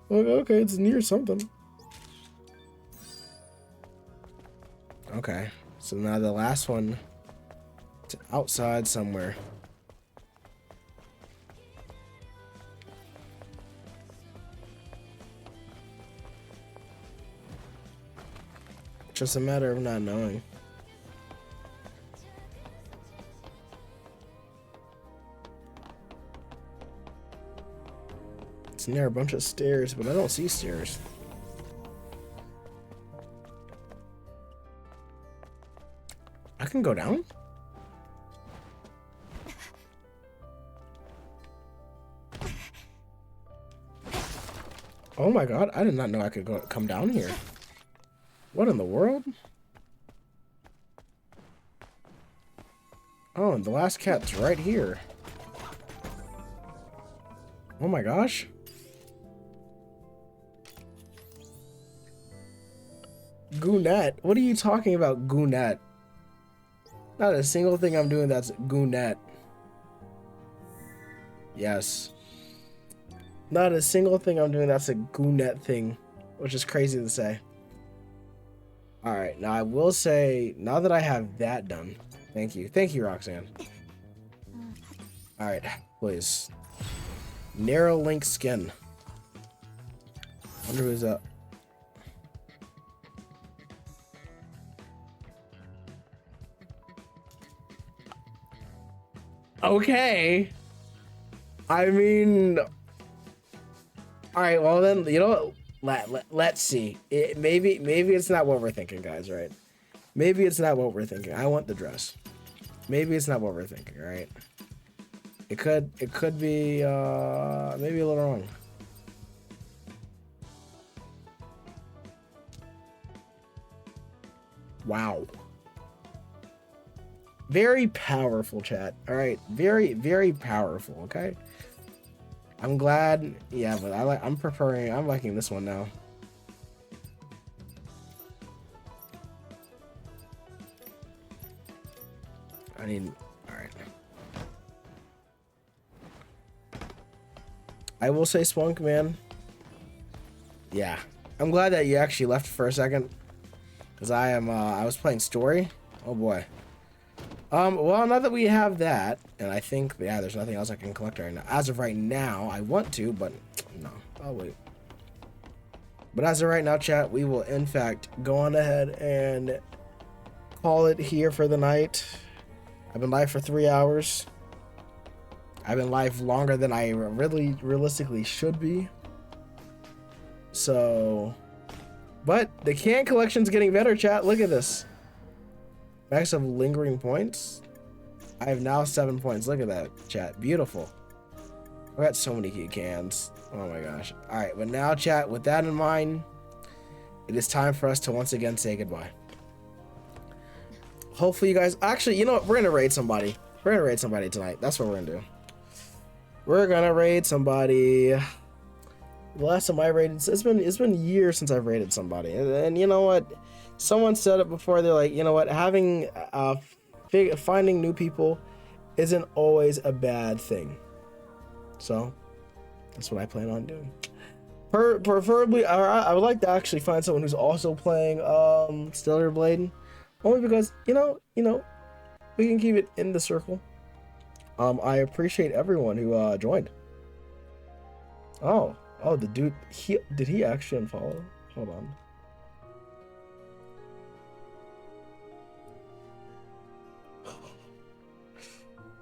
Okay, it's near something. Okay, so now the last one, it's outside somewhere. Just a matter of not knowing. It's near a bunch of stairs, but I don't see stairs. I can go down? Oh my god, I did not know I could come down here. What in the world? Oh, and the last cat's right here. Oh my gosh. Goonette? What are you talking about, Goonette? Not a single thing I'm doing that's Goonette. Yes. Not a single thing I'm doing that's a Goonette thing, which is crazy to say. Alright, now I will say, now that I have that done, thank you, Roxanne. Alright, please. Narrow link skin. Wonder who's up. Okay. I mean, all right. Well then, you know what? Let's see. Maybe it's not what we're thinking, guys. Right? Maybe it's not what we're thinking. I want the dress. Maybe it's not what we're thinking. Right? It could be maybe a little wrong. Wow. Very powerful, chat. All right, very, very powerful. Okay. I'm glad. Yeah, but I'm preferring. I'm liking this one now. I need. All right. I will say, Spunk, man. Yeah, I'm glad that you actually left for a second, because I was playing story. Oh boy. Well, now that we have that, and I think, yeah, there's nothing else I can collect right now. As of right now, I want to, but no, I'll wait. But as of right now, chat, we will, in fact, go on ahead and call it here for the night. I've been live for 3 hours. I've been live longer than I really realistically should be. So, but the can collection's getting better, chat. Look at this. Max of lingering points. I have now 7 points. Look at that, chat. Beautiful. I got so many key cans. Oh my gosh. All right, but now, chat, with that in mind, it is time for us to once again say goodbye. Hopefully you guys, actually, you know what? We're gonna raid somebody. We're gonna raid somebody tonight. That's what we're gonna do. We're gonna raid somebody. The last time I raided, it's been years since I've raided somebody, and you know what? Someone said it before. They're like, you know what? Having finding new people isn't always a bad thing. So that's what I plan on doing. Preferably, I would like to actually find someone who's also playing Stellar Blade, only because you know we can keep it in the circle. I appreciate everyone who joined. Oh, the dude, did he actually unfollow? Hold on.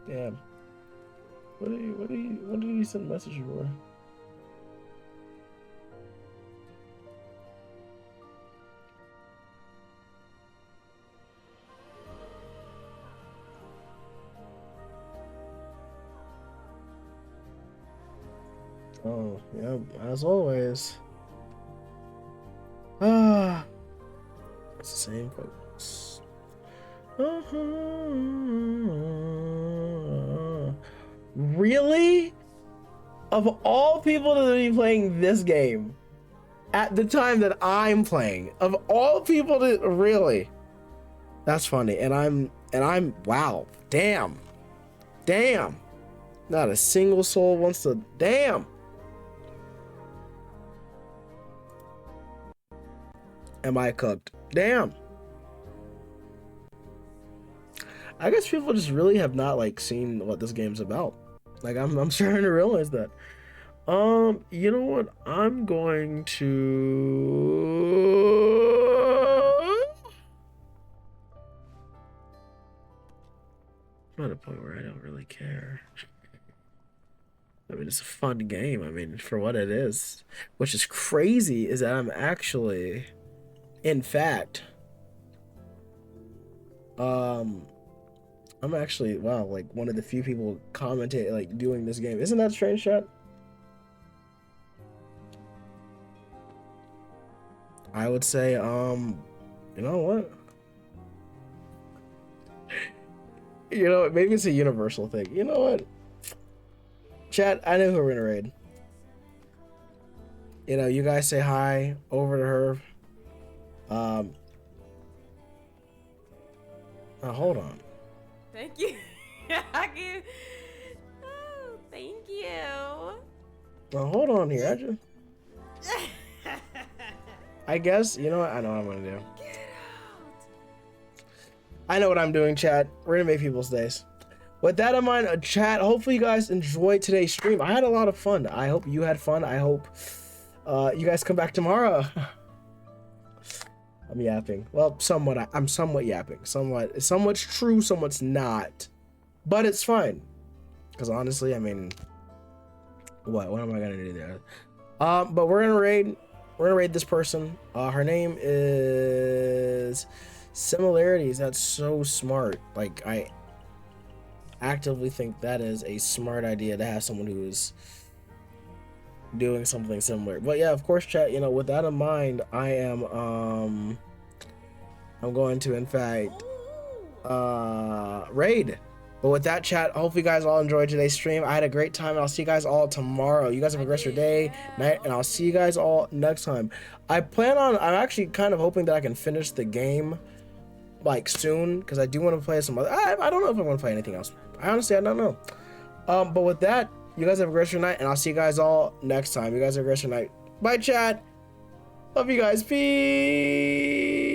Damn. What did he send a message for? Oh, yeah, as always. It's the same folks. Really? Of all people to be playing this game at the time that I'm playing, of all people to really, that's funny. And I'm wow, damn, not a single soul wants to, damn. Am I cooked? Damn. I guess people just really have not like seen what this game's about. Like I'm starting to realize that. You know what? I'm going to I'm at a point where I don't really care. I mean, it's a fun game. I mean, for what it is. Which is crazy is that I'm actually, in fact, I'm actually, wow, like one of the few people commentate, like doing this game. Isn't that strange, chat? I would say, you know what? You know, maybe it's a universal thing. You know what? Chat, I know who we're gonna raid. You know, you guys say hi over to her. Hold on. Thank you. Oh, thank you. Now hold on here. I guess, you know what? I know what I'm gonna do. Get out. I know what I'm doing, chat. We're gonna make people's days. With that in mind, chat, hopefully you guys enjoyed today's stream. I had a lot of fun. I hope you had fun. I hope you guys come back tomorrow. I'm yapping. Well, somewhat. I'm somewhat yapping. Somewhat's true, somewhat's not. But it's fine. Because honestly, I mean, what am I gonna do there? But we're gonna raid this person. Her name is Similarities. That's so smart. Like, I actively think that is a smart idea to have someone who is doing something similar. But yeah, of course, chat, you know, with that in mind, I am I'm going to, in fact, raid. But with that, chat, hopefully you guys all enjoyed today's stream. I had a great time, and I'll see you guys all tomorrow. You guys have a great day, night, and I'll see you guys all next time. I'm actually kind of hoping that I can finish the game like soon, because I do want to play some other, I don't know if I want to play anything else. I honestly don't know. But with that, you guys have a great night, and I'll see you guys all next time. You guys have a great night. Bye, chat. Love you guys. Peace.